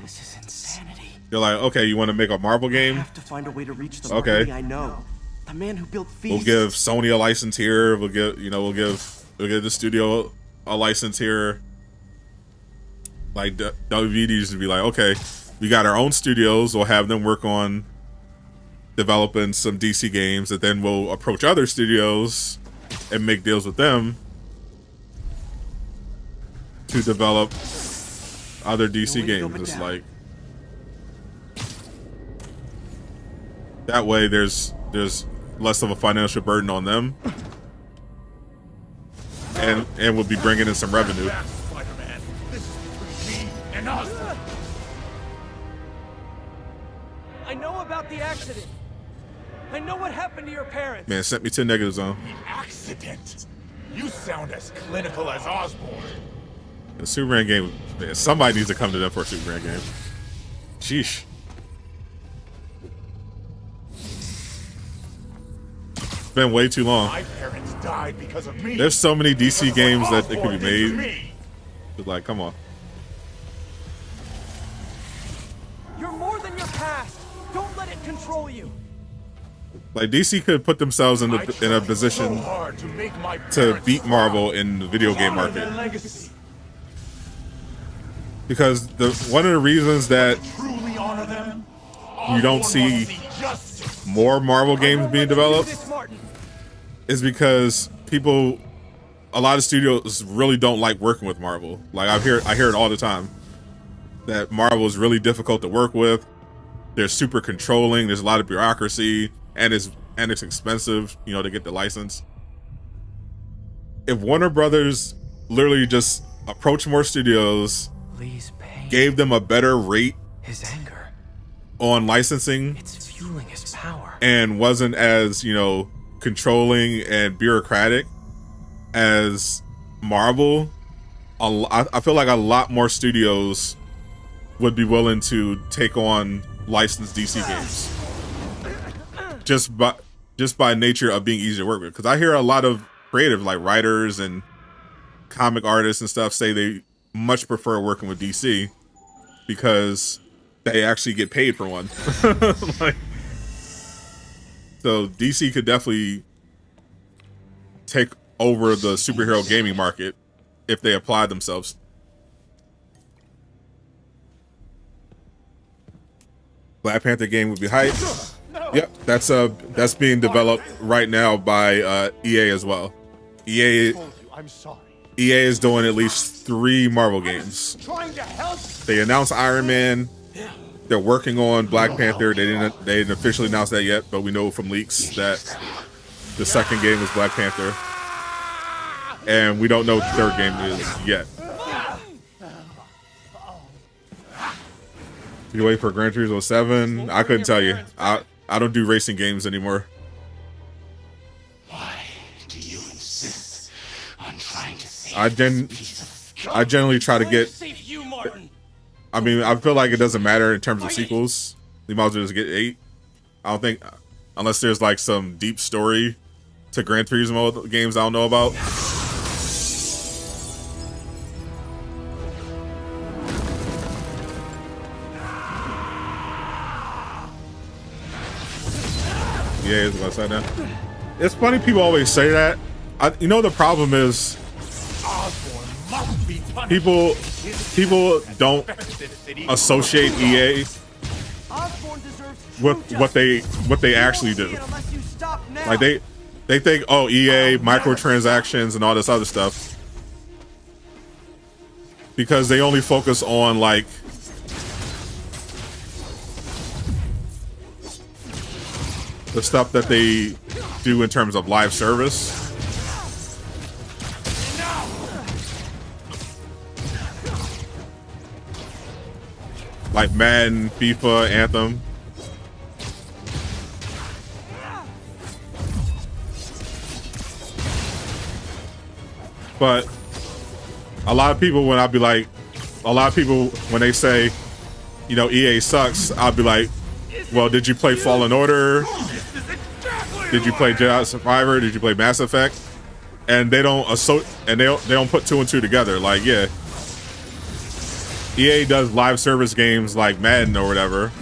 This is insanity. You're like, okay, you want to make a Marvel game? I have to find a way to reach the okay. I know. The man who built Feast. We'll give Sony a license here. We'll give the studio a license here. Like WB used to be like, okay, we got our own studios. We'll have them work on developing some DC games, and then we'll approach other studios and make deals with them to develop other DC games. It's like that way there's less of a financial burden on them, and we'll be bringing in some revenue. Spider-Man, this is between me and Osborn. I know about the accident. I know what happened to your parents. Man, sent me 10 negatives on. Accident? You sound as clinical as Osborn. The Superman game, man, somebody needs to come to them for a Superman game. Sheesh. It's been way too long. My parents died because of me. There's so many DC games that it could be made. It's like, come on. You're more than your past. Don't let it control you. Like DC could put themselves in a position to beat Marvel in the video game market. Because one of the reasons that you don't see more Marvel games being developed is because a lot of studios really don't like working with Marvel. Like I hear it all the time that Marvel is really difficult to work with. They're super controlling. There's a lot of bureaucracy, and it's expensive, to get the license. If Warner Brothers literally just approached more studios, gave them a better rate, his anger on licensing, it's fueling his power, and wasn't as controlling and bureaucratic as Marvel, I feel like a lot more studios would be willing to take on licensed DC games just by nature of being easy to work with. Because I hear a lot of creative, like writers and comic artists and stuff, say they much prefer working with DC because they actually get paid for one. So DC could definitely take over the superhero gaming market if they applied themselves. Black Panther game would be hype. Yep, that's being developed right now by EA as well. EA is doing at least 3 Marvel games. They announced Iron Man. they're working on Black Panther. They didn't officially announce that yet, but we know from leaks that the second game is Black Panther, and we don't know what the third game is yet. You wait for Gran Turismo 7? I couldn't tell you. I don't do racing games anymore. Why do you insist on trying to save I generally try to get. I mean, I feel like it doesn't matter in terms of sequels. You might as well just get 8. I don't think, unless there's like some deep story to Gran Turismo games I don't know about. Yeah, it's upside down. It's funny people always say that. You know the problem is people don't associate EA with what they actually do. Like they think, oh, EA microtransactions and all this other stuff, because they only focus on like the stuff that they do in terms of live service. Like Madden, FIFA, Anthem. But a lot of people, when they say, you know, EA sucks, I'll be like, well, did you play Fallen Order? Did you play Jedi Survivor? Did you play Mass Effect? And they don't they don't put 2 and 2 together. Like, yeah, EA does live service games like Madden or whatever,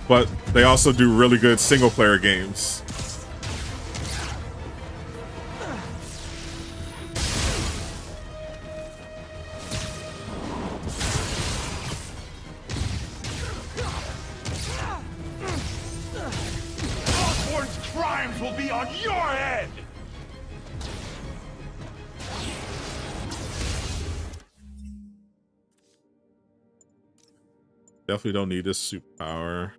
but they also do really good single player games. Will be on your head! Definitely don't need this superpower.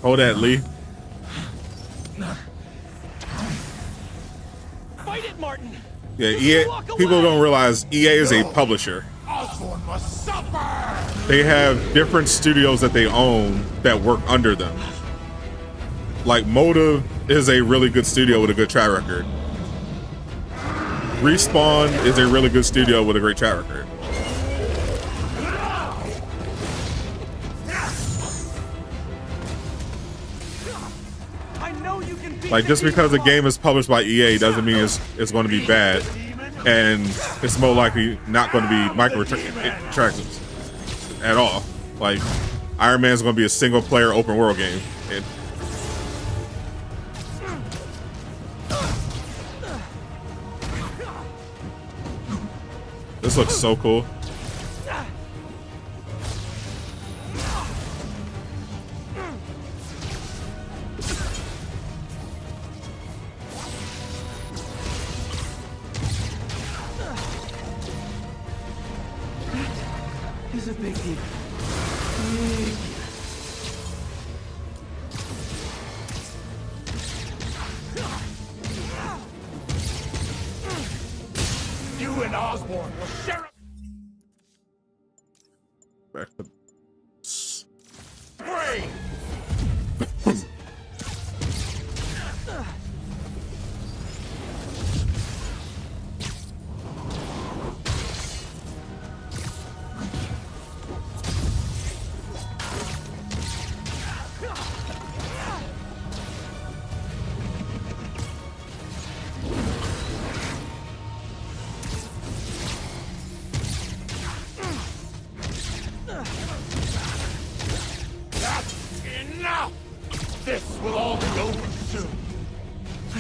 Hold that, Lee. Fight it, Martin. Yeah, EA. People don't realize EA is a publisher. Osborn must suffer. They have different studios that they own that work under them. Like Motive is a really good studio with a good track record. Respawn is a really good studio with a great track record. Like, just because a game is published by EA doesn't mean it's going to be bad, and it's more likely not going to be microtransactions at all. Like, Iron Man is going to be a single player open world game. And this looks so cool. It's a big deal. You and Osborn will share a... Back to... Brave!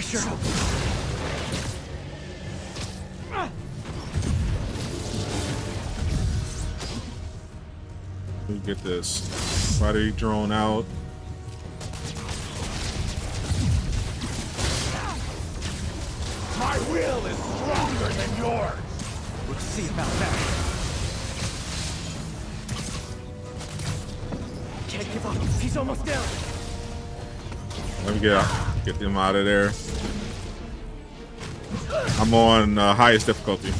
sure hope. Let me get this body drone out. My will is stronger than yours. We'll see about that. Can't give up. He's almost down. Let me get them out of there. I'm on highest difficulty.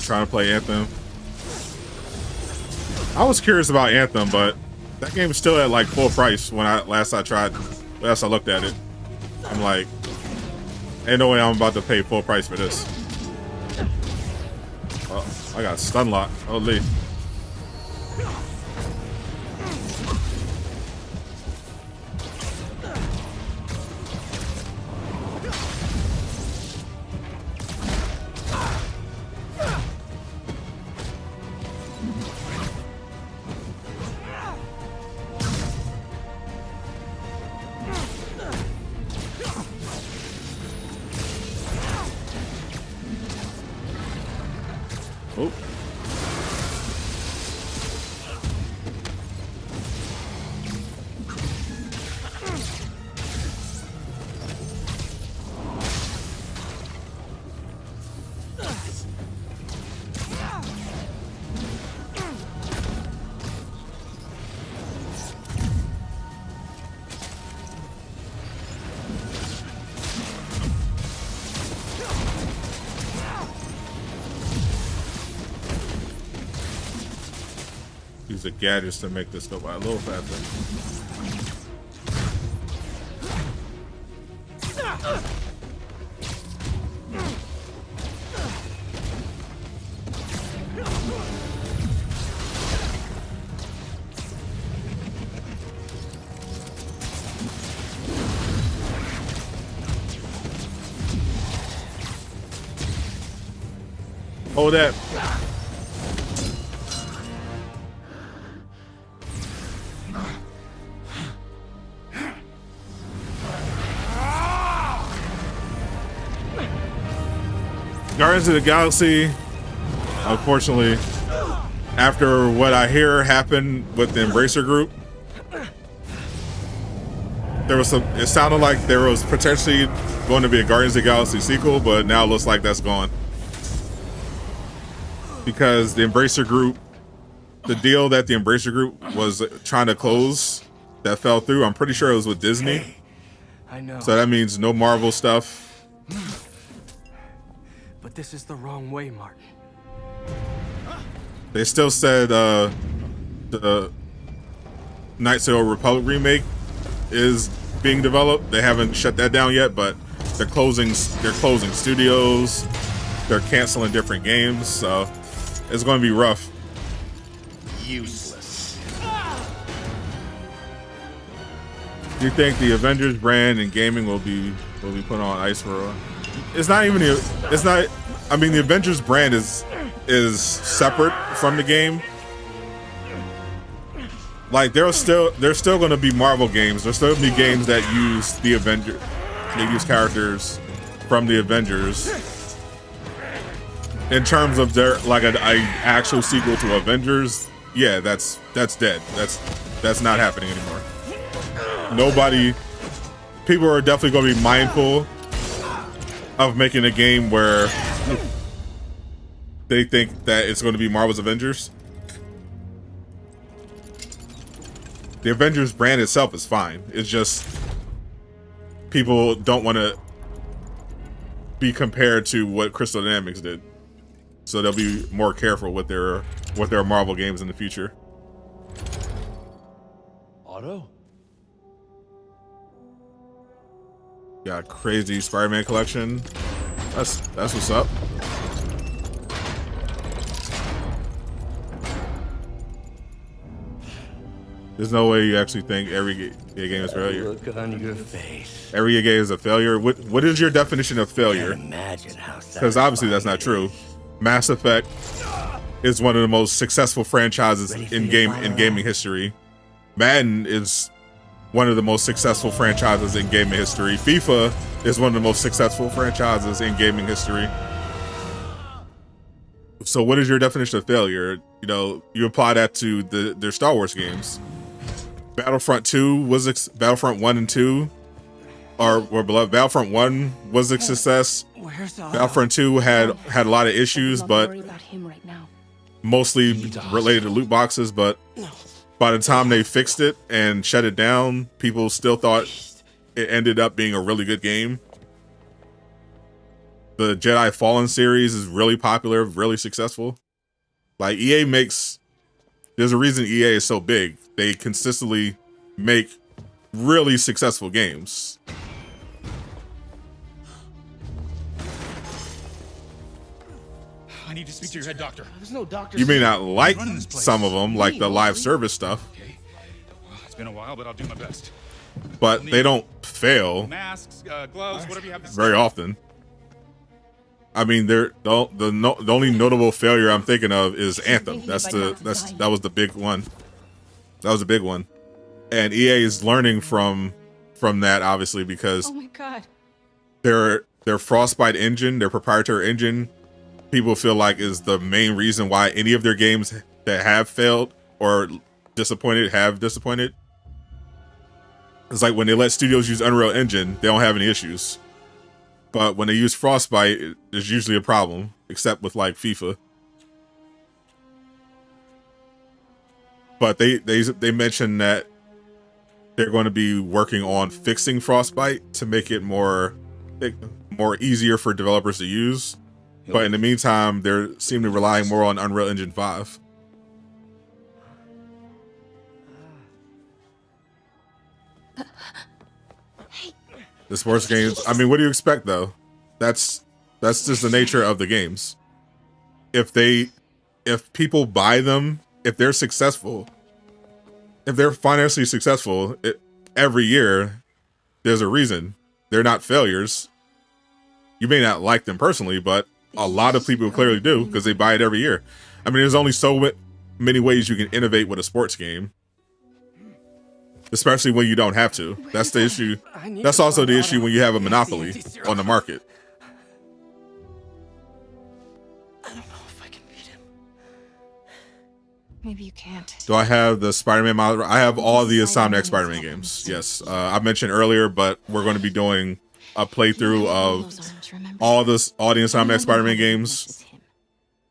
Trying to play Anthem. I was curious about Anthem, but that game is still at like full price when last I looked at it. I'm like, ain't no way I'm about to pay full price for this. Oh, I got stun lock. Holy. Oh. Use the gadgets to make this go by a little faster. Hold that. Guardians of the Galaxy, unfortunately, after what I hear happened with the Embracer Group, it sounded like there was potentially going to be a Guardians of the Galaxy sequel, but now it looks like that's gone. Because the Embracer Group, the deal that the Embracer Group was trying to close, that fell through. I'm pretty sure it was with Disney. I know. So that means no Marvel stuff. But this is the wrong way, Martin. They still said the Knights of the Old Republic remake is being developed. They haven't shut that down yet, but they're closing studios. They're canceling different games, so it's going to be rough. Useless. Do you think the Avengers brand in gaming will be put on ice for? It's not even. It's not. I mean, the Avengers brand is separate from the game. Like there's still going to be Marvel games. There's still going to be games that use the Avengers. They use characters from the Avengers. In terms of their like an actual sequel to Avengers, yeah, that's dead. That's not happening anymore. People are definitely going to be mindful of making a game where they think that it's going to be Marvel's Avengers. The Avengers brand itself is fine. It's just people don't want to be compared to what Crystal Dynamics did. So they'll be more careful with their Marvel games in the future. Otto? Got a crazy Spider-Man collection. That's what's up. There's no way you actually think every game is failure. Look on your face. Every game is a failure. What is your definition of failure? Can't imagine how. Because obviously that's not true. Mass Effect is one of the most successful franchises in gaming history. Madden is one of the most successful franchises in gaming history. FIFA is one of the most successful franchises in gaming history. So what is your definition of failure? You know, you apply that to their Star Wars games. Battlefront 2 was Battlefront 1 and 2 were beloved. Battlefront 1 was a success. Battlefront 2 had a lot of issues, but mostly related to loot boxes, but by the time they fixed it and shut it down, people still thought it ended up being a really good game. The Jedi Fallen series is really popular, really successful. Like there's a reason EA is so big. They consistently make really successful games. I need to speak to your head doctor. There's no doctor. You may not like some of them, like the live service stuff. Okay. Well, it's been a while, but I'll do my best. But they don't fail. Masks, gloves, whatever you have to say. Very often. I mean, the only notable failure I'm thinking of is Anthem. That was the big one. That was a big one, and EA is learning from that, obviously, because Oh my god. their Frostbite engine, their proprietary engine, people feel like is the main reason why any of their games that have failed or disappointed have disappointed. It's like when they let studios use Unreal Engine, they don't have any issues. But when they use Frostbite, there's usually a problem, except with like FIFA. But they mentioned that they're going to be working on fixing Frostbite to make it more easier for developers to use. But in the meantime, they're seemingly relying more on Unreal Engine 5. The sports games, I mean, what do you expect though? That's just the nature of the games. If people buy them, if they're successful, if they're financially successful, every year, there's a reason. They're not failures. You may not like them personally, but a lot of people clearly do because they buy it every year. I mean, there's only so many ways you can innovate with a sports game. Especially when you don't have to. That's the issue. That's also the issue when you have a monopoly on the market. I don't know if I can beat him. Maybe you can't. Do I have the Spider-Man model? I have all the Insomniac Spider-Man games. Yes. I mentioned earlier, but we're going to be doing a playthrough of all the Insomniac Spider-Man games.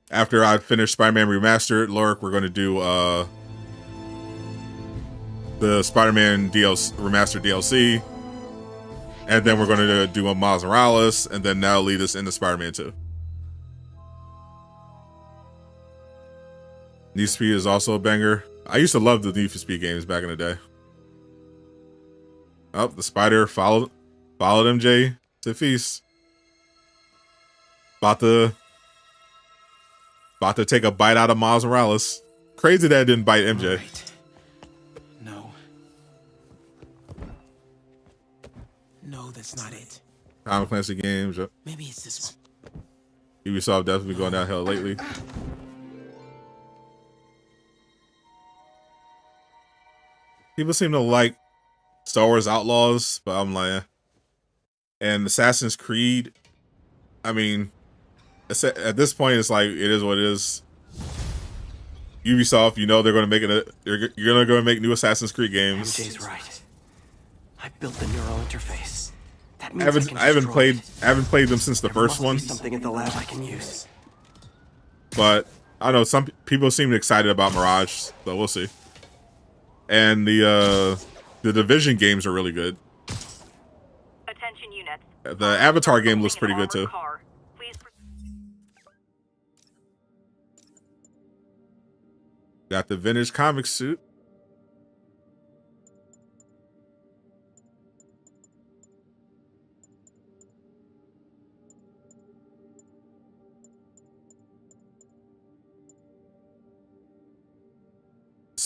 After I finish Spider-Man Remastered, Lurk, we're going to do the Spider-Man Remastered DLC, and then we're going to do a Miles Morales, and then that'll lead us into Spider-Man 2. Need for Speed is also a banger. I used to love the Need for Speed games back in the day. Oh, the spider followed MJ to feast. About to take a bite out of Miles Morales. Crazy that it didn't bite MJ. No, that's not it. Tom Clancy games. Yep. Maybe it's this one. Ubisoft definitely going downhill lately. People seem to like Star Wars Outlaws, but I'm like, and Assassin's Creed. I mean, at this point, it's like it is what it is. Ubisoft, you know they're going to make it. You're going to make new Assassin's Creed games. MJ's right. I built the neural interface. That I means haven't played them since the first one. Something at the lab I can use. But I don't know, some people seem excited about Mirage, so we'll see. And the Division games are really good. Attention units. The Avatar game looks pretty good too. Got the vintage comic suit.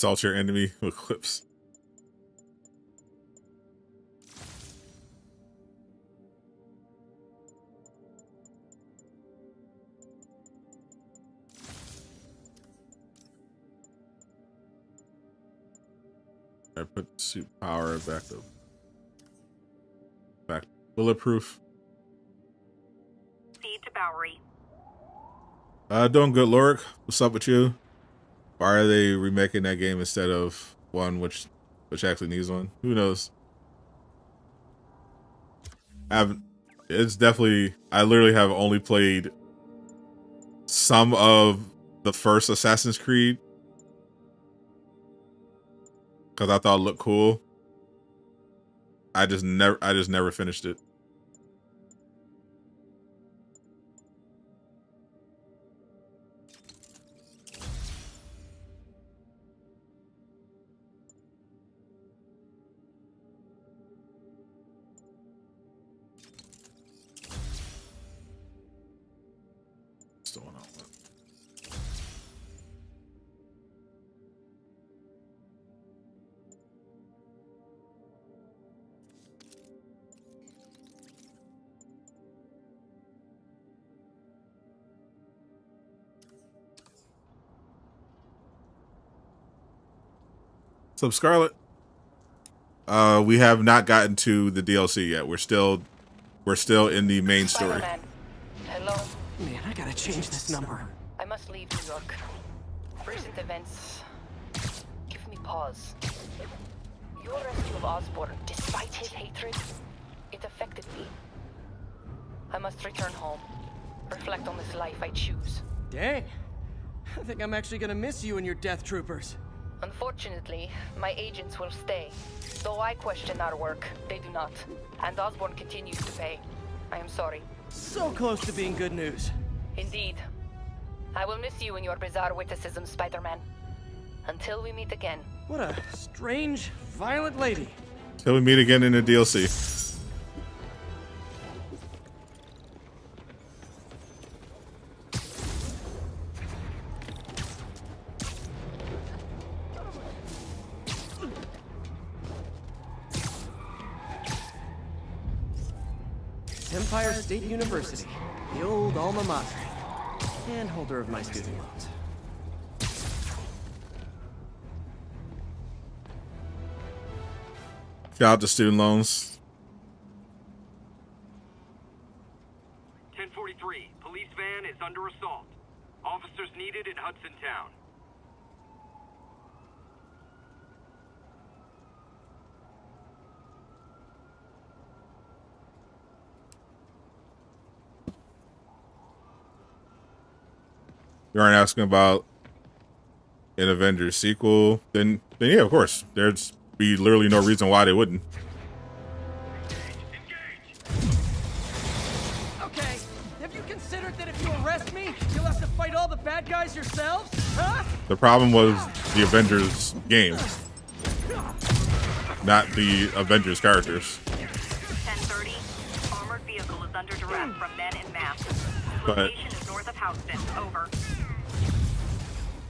Assault your enemy with clips. I put suit power back up. Back bulletproof. Speed to Bowery. Doing good, Lorik. What's up with you? Why are they remaking that game instead of one which actually needs one? Who knows? It's definitely, I literally have only played some of the first Assassin's Creed because I thought it looked cool. I just never finished it. Still on. What's up, Scarlet? We have not gotten to the DLC yet. We're still in the main story. Spider-Man. Hello. Man, I gotta change this number. I must leave New York. Recent events give me pause. Your rescue of Osborn, despite his hatred, it affected me. I must return home. Reflect on this life I choose. Dang. I think I'm actually gonna miss you and your death troopers. Unfortunately, my agents will stay. Though I question our work, they do not. And Osborn continues to pay. I am sorry. So close to being good news. Indeed. I will miss you and your bizarre witticism, Spider-Man. Until we meet again. What a strange, violent lady. Till we meet again in the DLC. Empire State University, the old alma mater, and holder of my student loans. Shout out to student loans. 1043, police van is under assault. Officers needed in Hudson Town. You aren't asking about an Avengers sequel, then yeah, of course. There'd be literally no reason why they wouldn't. Okay, have you considered that if you arrest me, you'll have to fight all the bad guys yourselves? Huh? The problem was the Avengers game, not the Avengers characters. 1030. Armored vehicle is under duress from men in masks. But Location is north of Houston. Over.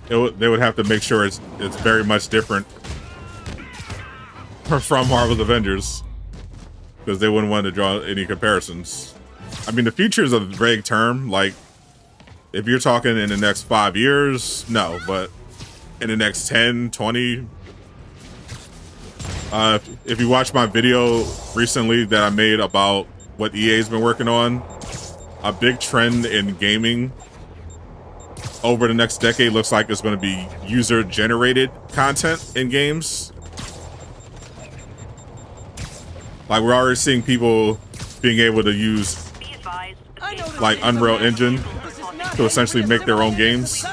they would have to make sure it's very much different from Marvel's Avengers, because they wouldn't want to draw any comparisons. I mean, the future is a vague term. Like, if you're talking in the next 5 years, no, but in the next 10, 20. If you watch my video recently that I made about what EA's been working on, a big trend in gaming over the next decade looks like it's going to be user-generated content in games. Like, we're already seeing people being able to use like Unreal Engine to essentially make their own games.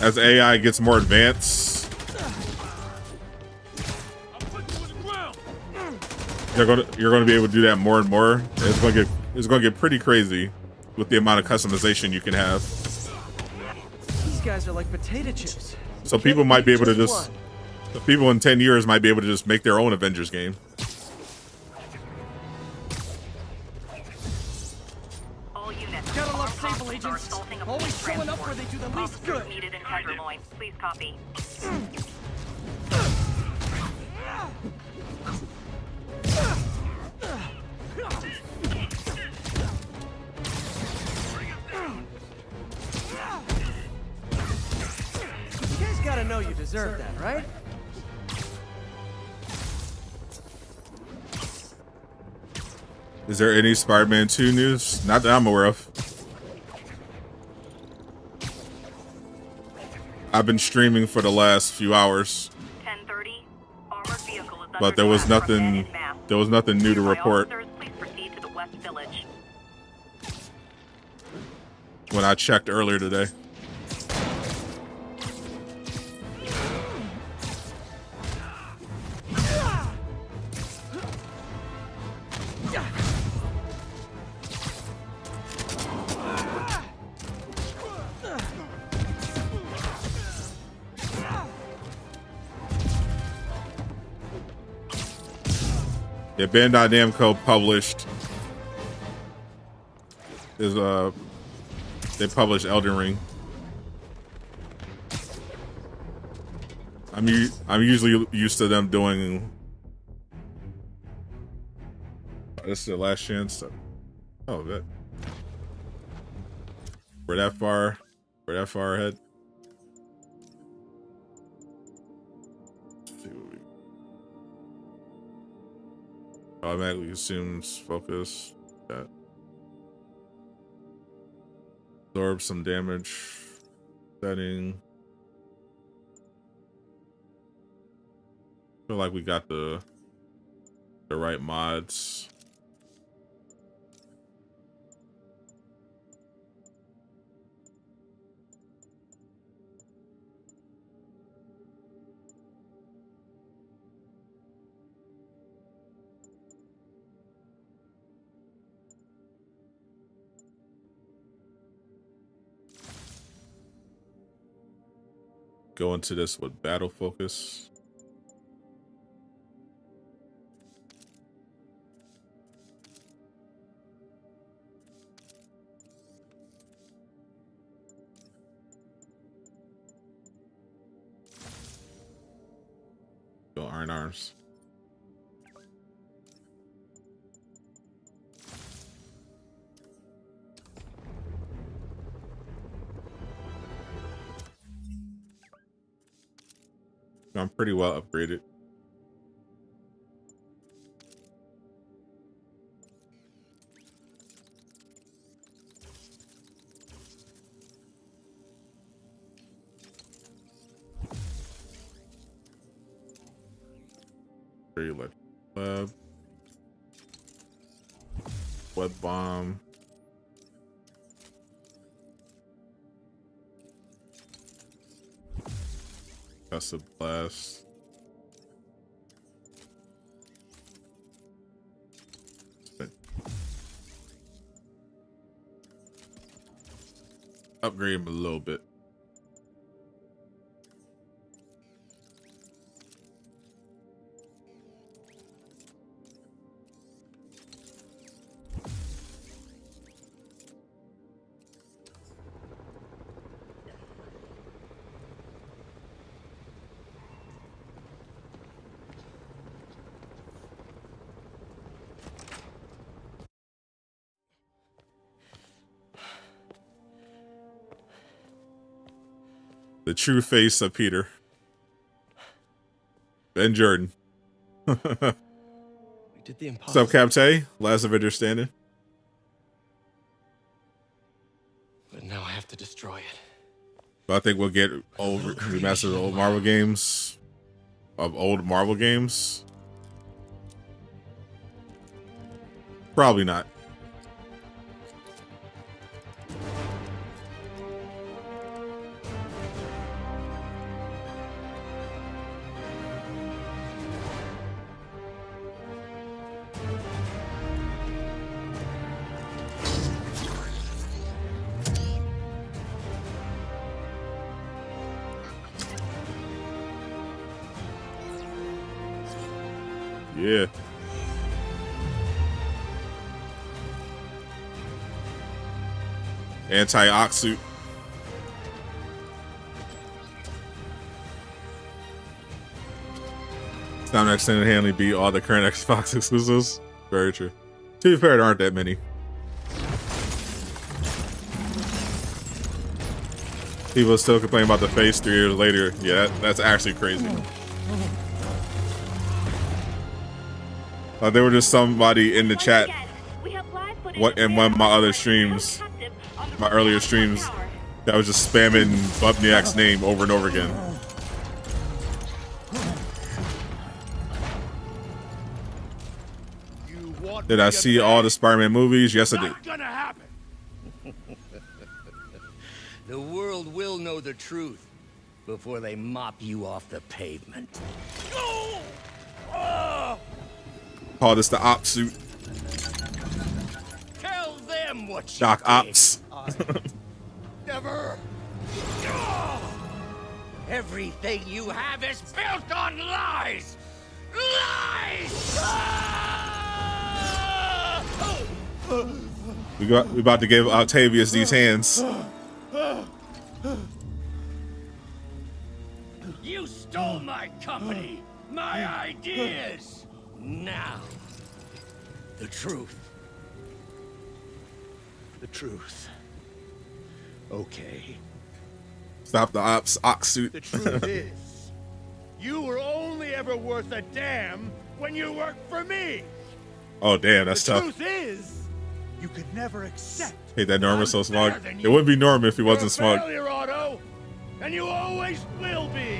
As AI gets more advanced, you're gonna be able to do that more and more. It's gonna get pretty crazy with the amount of customization you can have. These guys are like potato chips. So people might be able to just, people in 10 years might be able to just make their own Avengers game. All units. Gotta love Sable agents. Always showing up where they do the least Officers good. needed in Tenderloin. Please copy. You guys gotta know you deserve that, right? Is there any Spider-Man 2 news? Not that I'm aware of. I've been streaming for the last few hours. 10:30. Armored vehicle is But there was nothing new to report Please proceed to the West Village. when I checked earlier today. Yeah, Bandai Namco published they published Elden Ring. I'm usually used to them doing. This is the last chance. Oh, that we're that far ahead. Automatically assumes focus. That absorb some damage. Setting. Feel like we got the right mods. Go into this with battle focus. Go Iron Arms. I'm pretty well upgraded. Very electric web bomb. Acid blast. Upgrade him a little bit. The true face of Peter. Ben Jordan. We did the What's up, impossible. Captain? Last Avenger standing. But now I have to destroy it. But I think we'll get old remastered old Marvel games. Of old Marvel games. Probably not. Yeah. Anti-ox suit. Time to single-handedly beat all the current Xbox exclusives. Very true. To be fair, there aren't that many. People still complain about the face 3 years later. Yeah, that's actually crazy. There were just somebody in the chat, in one of my other streams, my earlier streams, that was just spamming Bubniak's name over and over again. Did I see all the Spider-Man movies? Yes, I did. Gonna happen. The world will know the truth before they mop you off the pavement. Call this the Ops suit. Tell them what you Doc did. Ops. Never. Everything you have is built on lies. Lies. We about to give Octavius these hands. You stole my company, my ideas. Now, the truth. The truth. Okay. Stop the Ops suit. The truth is, you were only ever worth a damn when you worked for me. Oh damn, that's tough. The truth is, you could never accept. Hate that Norm was so smart. better than It you. wouldn't be Norm if he wasn't You're a smart. failure, Otto, and you always will be.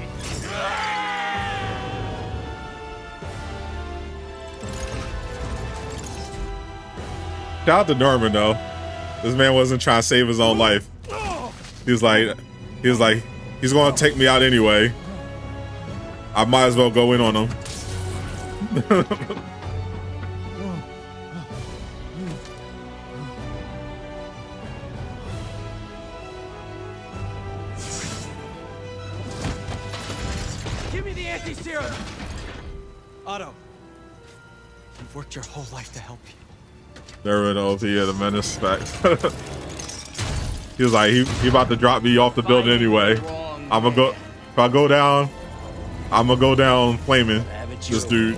Shout out to Norman though. This man wasn't trying to save his own life. He was like, he's gonna take me out anyway. I might as well go in on him. Give me the anti-serum! Otto, you've worked your whole life to help people. Never know if he had a menace back. He was like, he about to drop me off the building anyway. I'm gonna go, if I go down, I'm gonna go down flaming. This dude.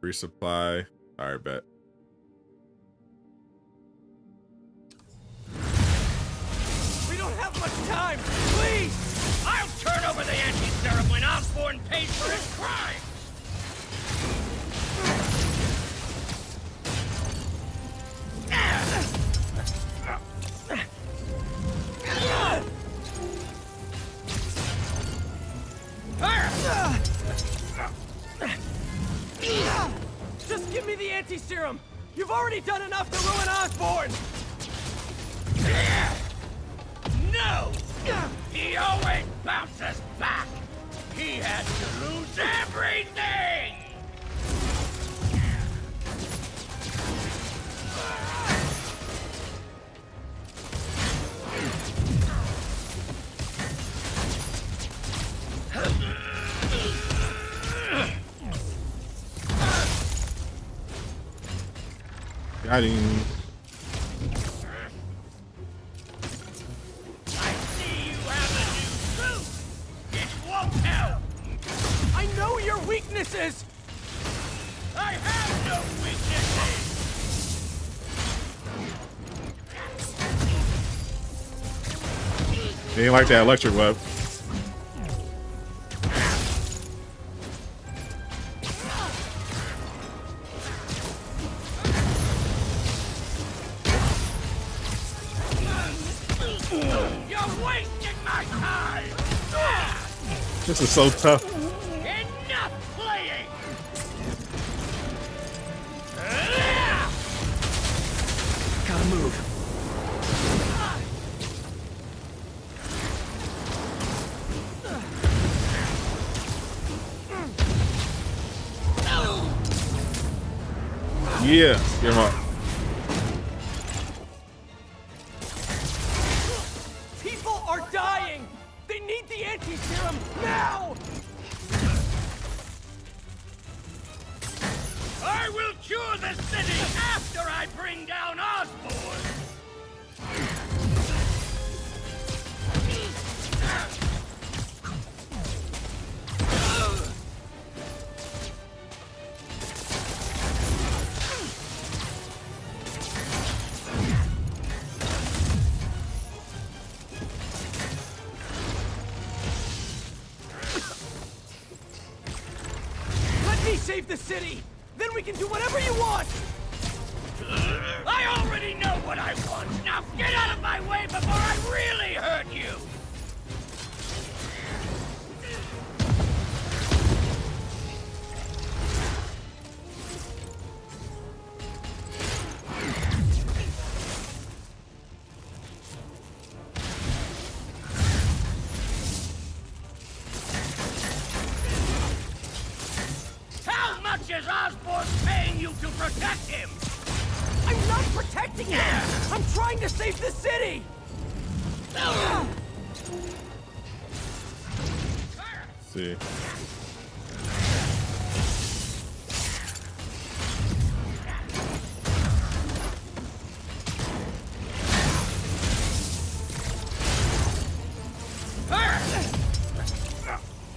Resupply. Alright, bet. We don't have much time. Please! I'll turn over the anti-serum when Osborn pays for his crimes! Just give me the anti-serum! You've already done enough to ruin Osborn! No! He always bounces back! He had to lose everything! Got him. I know your weaknesses! I have no weaknesses! He ain't like that electric web. You're wasting my time! This is so tough. Enough playing! Gotta move. Yeah, get him up. People are dying! They need the anti-serum now! I will cure the city after I bring down Osborn! save the city! Then we can do whatever you want! I already know what I want! Now get out of my way before I really hurt you! How much is Osborn paying you to protect him? I'm not protecting him! I'm trying to save the city! Let's see.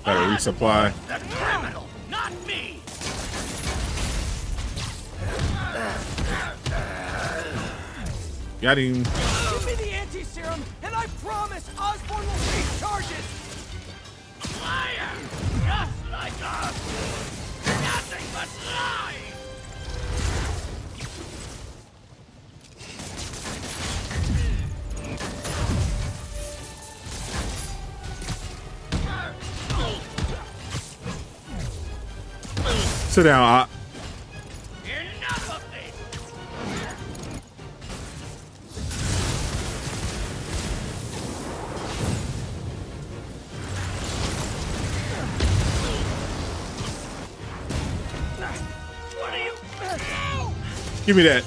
Gotta resupply. The criminal, not me! Got him. Give me the anti-serum, and I promise Osborn will face charges! Liar! Just like us! Nothing but lies! Sit down. Enough of this! What are you? Give me that.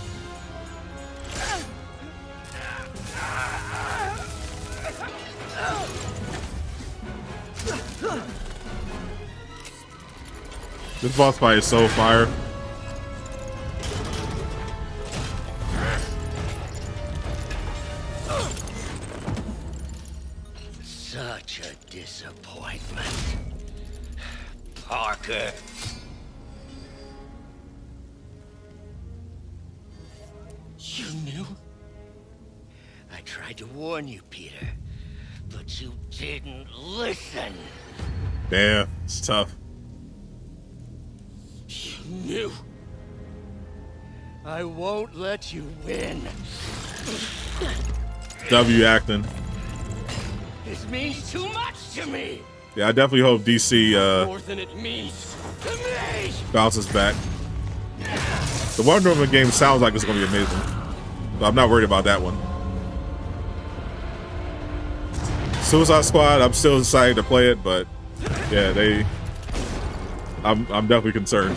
This boss fight is so fire. Such a disappointment. Parker. You knew? I tried to warn you, Peter, but you didn't listen. Damn, it's tough. You knew. I won't let you win. W acting. This means too much to me. Yeah, I definitely hope DC More than it means to me. bounces back. The Wonder Woman game sounds like it's going to be amazing, but I'm not worried about that one. Suicide Squad, I'm still excited to play it, but yeah, I'm definitely concerned.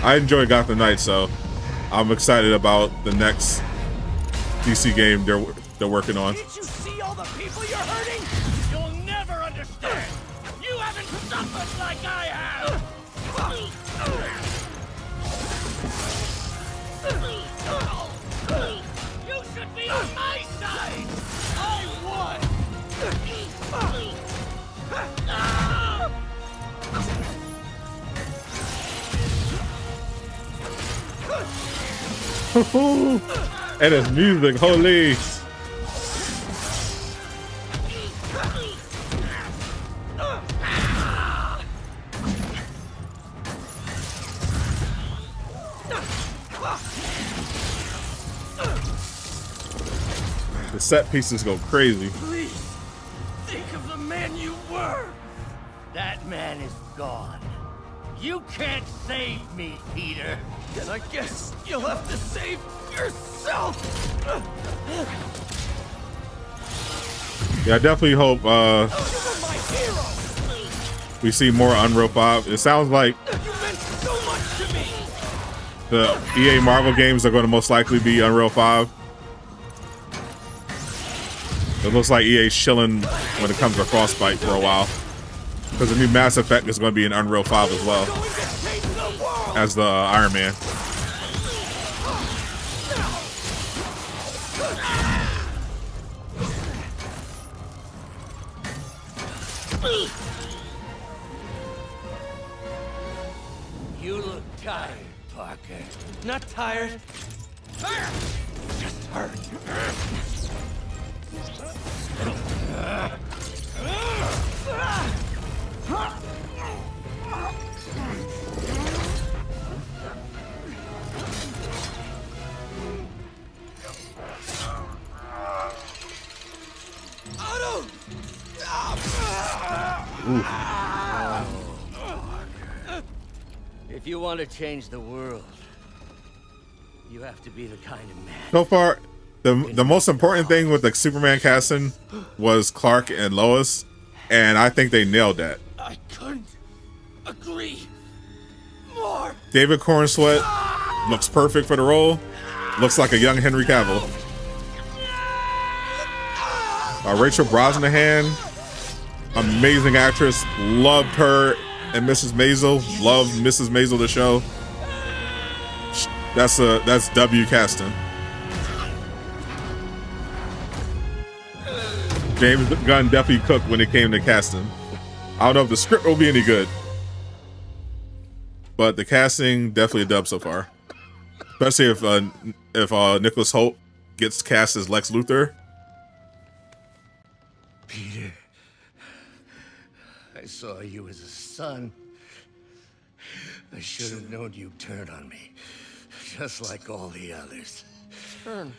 I enjoy Gotham Knights, so I'm excited about the next DC game they're working on. Did you see all the people you're hurting? You'll never understand. You haven't suffered like I have. You should be on my side. I won. And it's music, holy. The set pieces go crazy. Please, think of the man you were. That man is gone. You can't save me, Peter. Then I guess you'll have to save yourself. Yeah, I definitely hope we see more Unreal 5. It sounds like the EA Marvel games are going to most likely be Unreal 5. It looks like EA's chilling when it comes to Frostbite for a while, because the new Mass Effect is going to be in Unreal 5 as well as the Iron Man. You look tired, Parker. Not tired. Just hurt. If you want to change the world, you have to be the kind of man. So far, the most important thing with the Superman casting was Clark and Lois, and I think they nailed that. I couldn't agree more. David Cornsweet looks perfect for the role. Looks like a young Henry Cavill. Rachel Brosnahan, amazing actress. Loved her and Mrs. Maisel. Loved Mrs. Maisel the show. That's W casting. James Gunn definitely cooked when it came to casting. I don't know if the script will be any good, but the casting definitely a dub so far. Especially if Nicholas Hoult gets cast as Lex Luthor. Peter, I saw you as a son. I should have known you'd turn on me, just like all the others. Turn.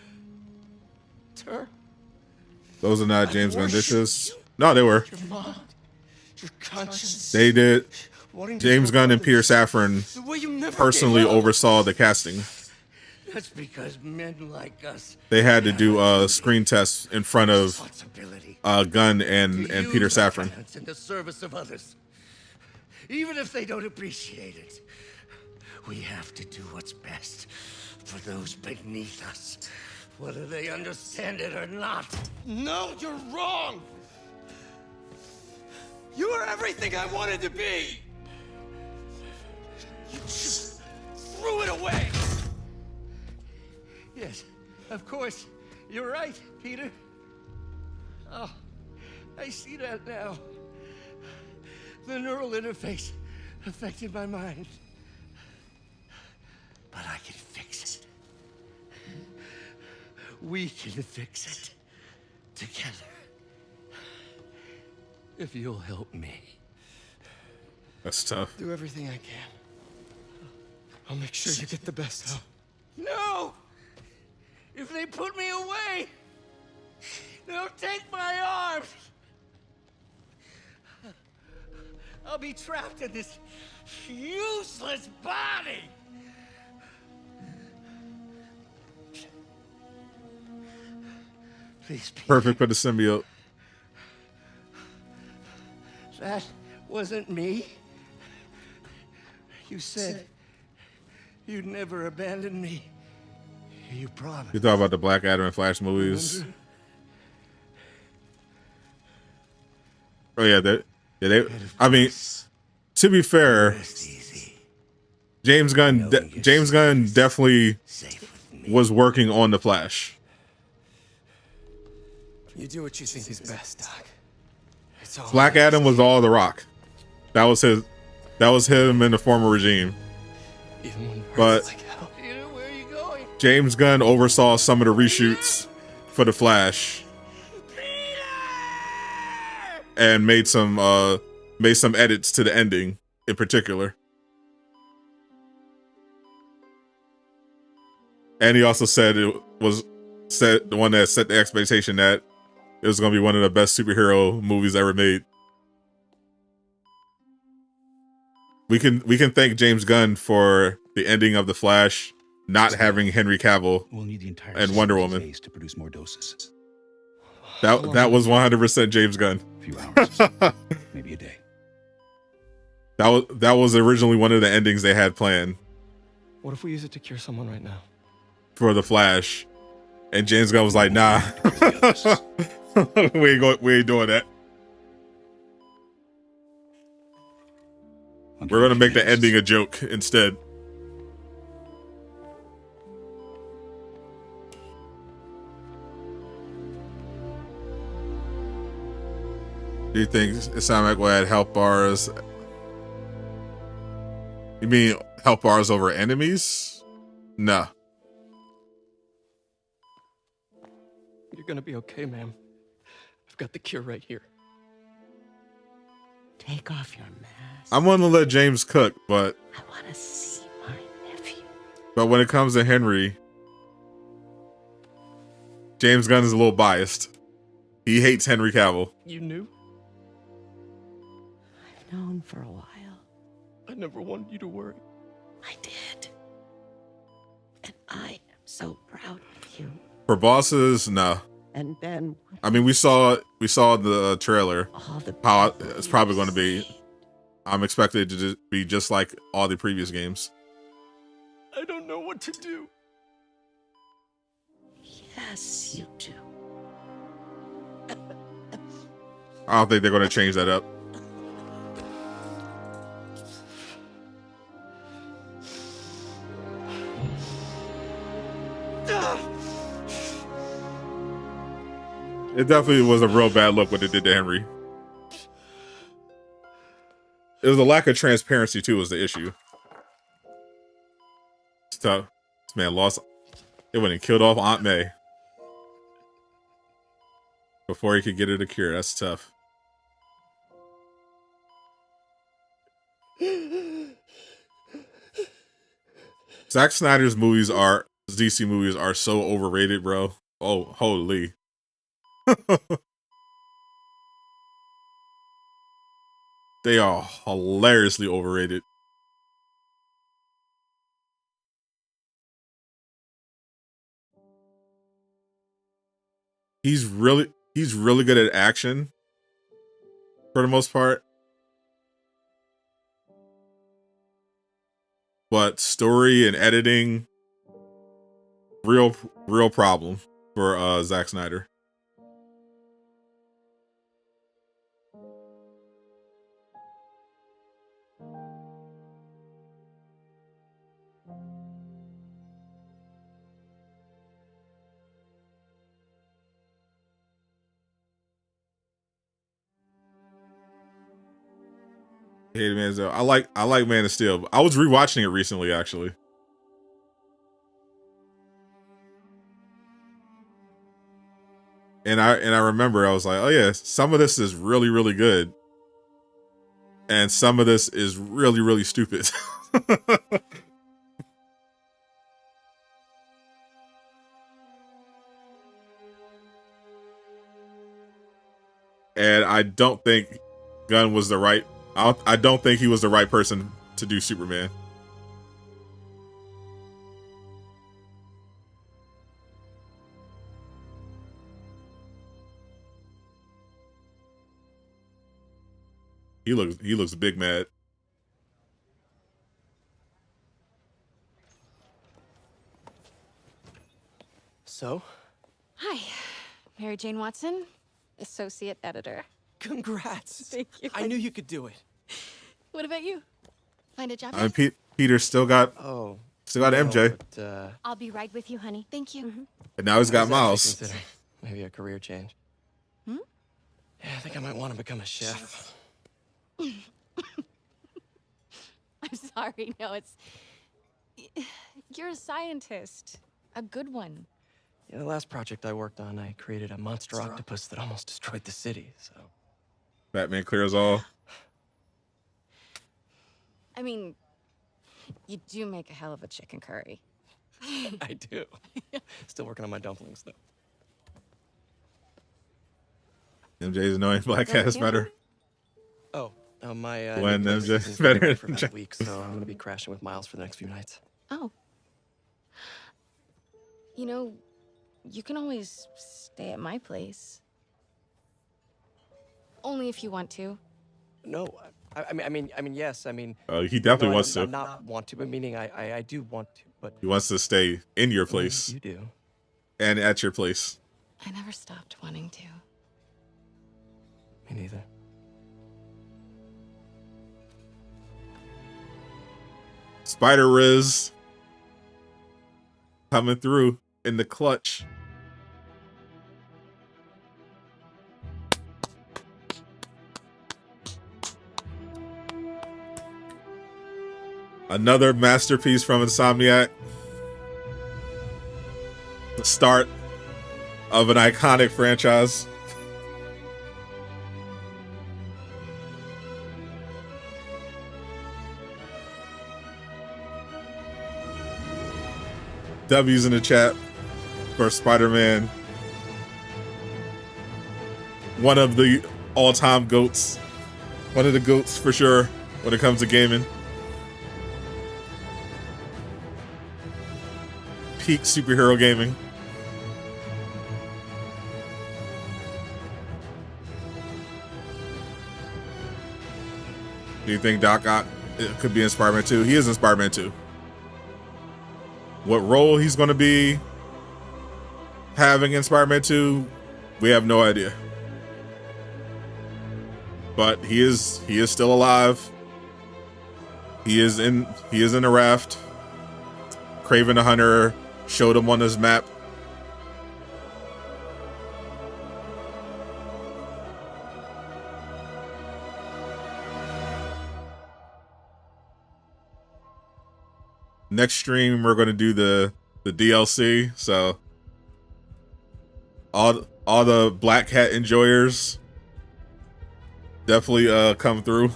Those are not James Gunn dishes. No, they were. Your mind, your conscience. They did. Wanting to James help Gunn and others Peter Safran the way you never personally gave up. oversaw the casting. That's because men like us. They had to do screen tests in front of Gunn and Peter Safran. It's in the service of others, even if they don't appreciate it. We have to do what's best for those beneath us, whether they understand it or not. No, you're wrong. You are everything I wanted to be. You just threw it away. Yes, of course. You're right, Peter. Oh, I see that now. The neural interface affected my mind. But I can fix it. We can fix it together. If you'll help me. That's tough. Do everything I can. I'll make sure you get the best help. No! If they put me away, they'll take my arms. I'll be trapped in this useless body. Please, Peter. Perfect for the symbiote. That wasn't me. You said you'd never abandon me. You promised. You thought about the Black Adam and Flash movies. Remember? Oh yeah, I mean, to be fair, James Gunn definitely was working on the Flash. You do what you think is best, Doc. It's all Black Adam was all The Rock. That was him in the former regime. Even when it But hurts like hell. Peter, where are you going? James Gunn oversaw some of the reshoots for the Flash. And made some edits to the ending in particular. And he also said the one that set the expectation that it was going to be one of the best superhero movies ever made. We can thank James Gunn for the ending of The Flash not having Henry Cavill and Wonder Woman. To produce more doses. That was 100% James Gunn. A few hours, maybe a day. That was originally one of the endings they had planned What if we use it to cure someone right now? for The Flash, and James Gunn was like, "Nah, we ain't doing that. We're gonna make the ending a joke instead." Do you think Islamic will add health bars? You mean health bars over enemies? Nah. You're gonna be okay, ma'am. I've got the cure right here. Take off your mask. I'm gonna let James cook, but I want to see my nephew. but when it comes to Henry, James Gunn is a little biased. He hates Henry Cavill. You knew? I've known for a while. I never wanted you to worry. I did. And I am so proud of you. For bosses, no. And Ben. I mean, we saw the trailer. How it's probably going to be. I'm expected to just be just like all the previous games. I don't know what to do. Yes, you do. I don't think they're going to change that up. It definitely was a real bad look what they did to Henry. It was a lack of transparency too was the issue. It's tough. This man lost. It went and killed off Aunt May before he could get her to cure. That's tough. Zack Snyder's DC movies are so overrated, bro. Oh, holy. They are hilariously overrated. He's really good at action for the most part. But story and editing, real problem for Zack Snyder. Hey, man, I like Man of Steel. I was rewatching it recently, actually. And I remember I was like, oh yeah, some of this is really, really good. And some of this is really, really stupid. And I don't think Gunn was the right. I don't think he was the right person to do Superman. He looks big mad. So? Hi, Mary Jane Watson, associate editor. Congrats. Thank you. I knew you could do it. What about you? Find a job? I mean, Peter still got MJ. But, I'll be right with you, honey. Thank you. And now he's got I was Miles. actually considering maybe a career change. Hmm? Yeah, I think I might want to become a chef. I'm sorry. No, you're a scientist. A good one. Yeah, the last project I worked on, I created a monster octopus that almost destroyed the city, so... Batman clears all. I mean, you do make a hell of a chicken curry. I do. Still working on my dumplings, though. MJ's annoying black cat is better. My when new place MJ isn't is gonna be better ready for than about a Jack. week, so I'm gonna be crashing with Miles for the next few nights. Oh. You know, you can always stay at my place. Only if you want to. No, I mean, yes, I mean... He definitely no, wants I to. not want to, but meaning I do want to, but... He wants to stay in your place. You do. And at your place. I never stopped wanting to. Me neither. Spider Riz coming through in the clutch. Another masterpiece from Insomniac. The start of an iconic franchise. W's in the chat for Spider-Man. One of the all-time GOATs. One of the GOATs for sure when it comes to gaming. peak superhero gaming. Do you think Doc Ock could be in Spider-Man 2? He is in Spider-Man 2. What role he's going to be having in Spider-Man 2, we have no idea. But he is still alive. He is in the raft. Kraven the Hunter showed him on his map. Next stream we're gonna do the DLC, so all the Black Hat enjoyers definitely come through.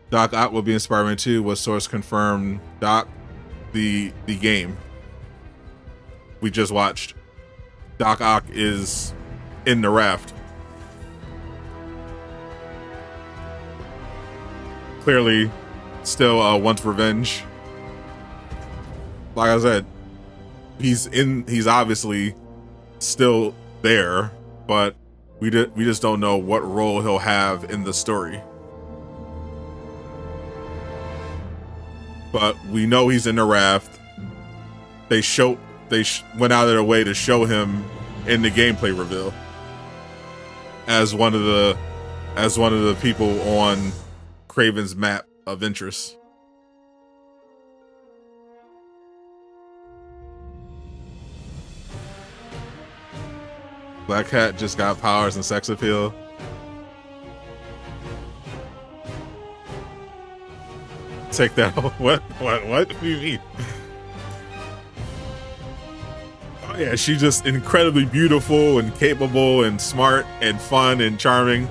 Doc Ock will be in Spider-Man 2. What source confirmed Doc? The game we just watched. Doc Ock is in the raft. Clearly still wants revenge. Like I said, he's obviously still there, but we just don't know what role he'll have in the story. But we know he's in the raft. They went out of their way to show him in the gameplay reveal as one of the people on Kraven's map of interest. Black Cat just got powers and sex appeal. Take that. What do you mean? Oh yeah, she's just incredibly beautiful and capable and smart and fun and charming.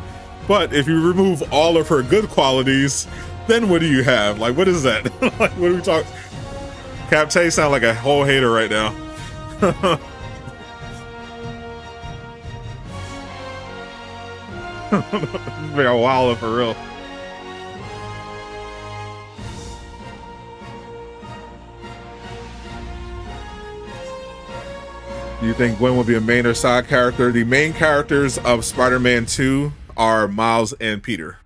But if you remove all of her good qualities, then what do you have? Like, what is that? Like, what are we talking? Cap Tay sound like a whole hater right now. Like a wilder for real. Do you think Gwen will be a main or side character? The main characters of Spider-Man 2 are Miles and Peter.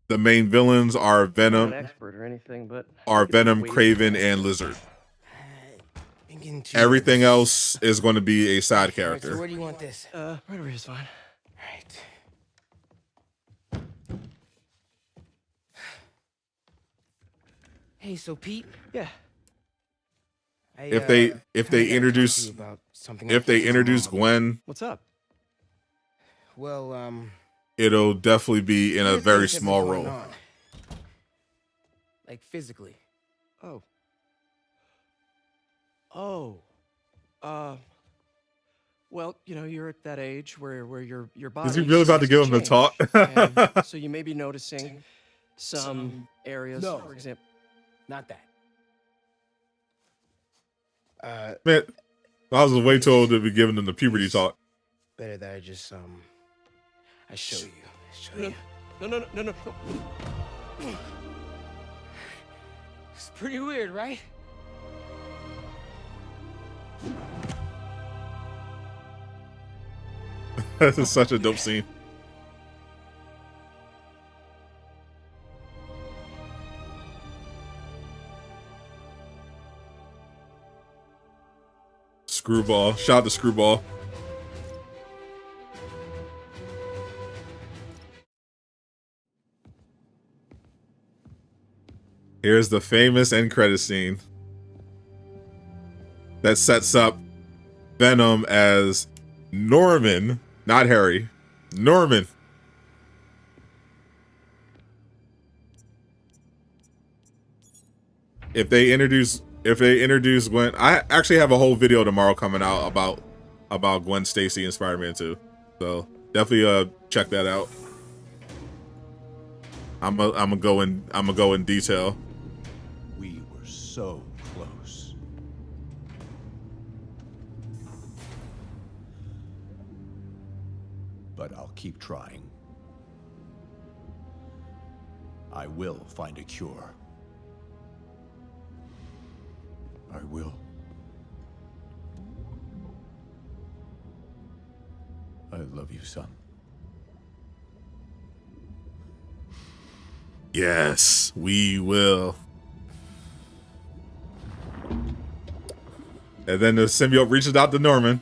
The main villains are Venom, Kraven, and Lizard. Everything else is going to be a side character. So where do you want this? Right over here's fine. Right. Hey, so Pete? Yeah. If they introduce Gwen, what's up? Well, it'll definitely be in a very small role. Like physically. Oh. Well, you know, you're at that age where your body. Is he really about to give him the talk? And so you may be noticing some areas, for example. Not that. Man, I was way too old to be giving him the puberty talk. Better that I just I show you. No. It's pretty weird, right? This is such a dope scene. Screwball. Shout out to Screwball. Here's the famous end credit scene that sets up Venom as Norman, not Harry. Norman. If they introduce Gwen, I actually have a whole video tomorrow coming out about Gwen Stacy in Spider-Man 2. So definitely check that out. I'm gonna go in detail. We were so close. But I'll keep trying. I will find a cure. I will. I love you, son. Yes, we will. And then the symbiote reaches out to Norman.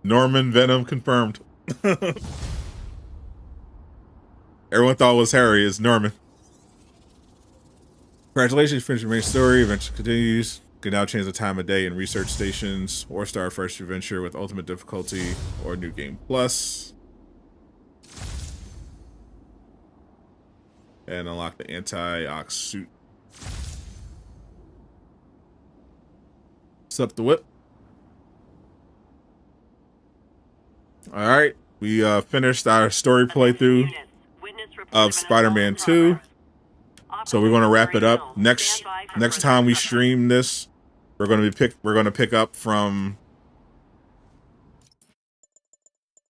Norman Venom confirmed. Everyone thought it was Harry. It's Norman. Congratulations, finished your main story. Adventure continues. You can now change the time of day in research stations or start a fresh adventure with ultimate difficulty or new game plus. And unlock the anti-ox suit. What's up, the whip? Alright, we finished our story playthrough of Spider-Man 2. So we're gonna wrap it up. Next time we stream this, we're gonna pick up from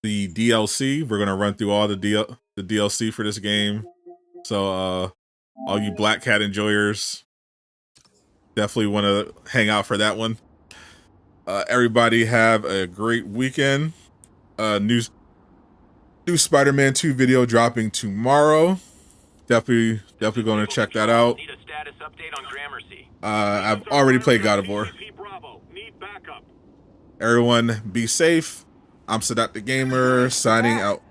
the DLC. We're gonna run through all the DLC for this game. So all you Black Cat enjoyers definitely want to hang out for that one. Everybody have a great weekend. New Spider-Man 2 video dropping tomorrow. Definitely going to check that out. Need a status update on Gramercy. I've already played God of War. Everyone be safe. I'm Sadot the Gamer, signing out.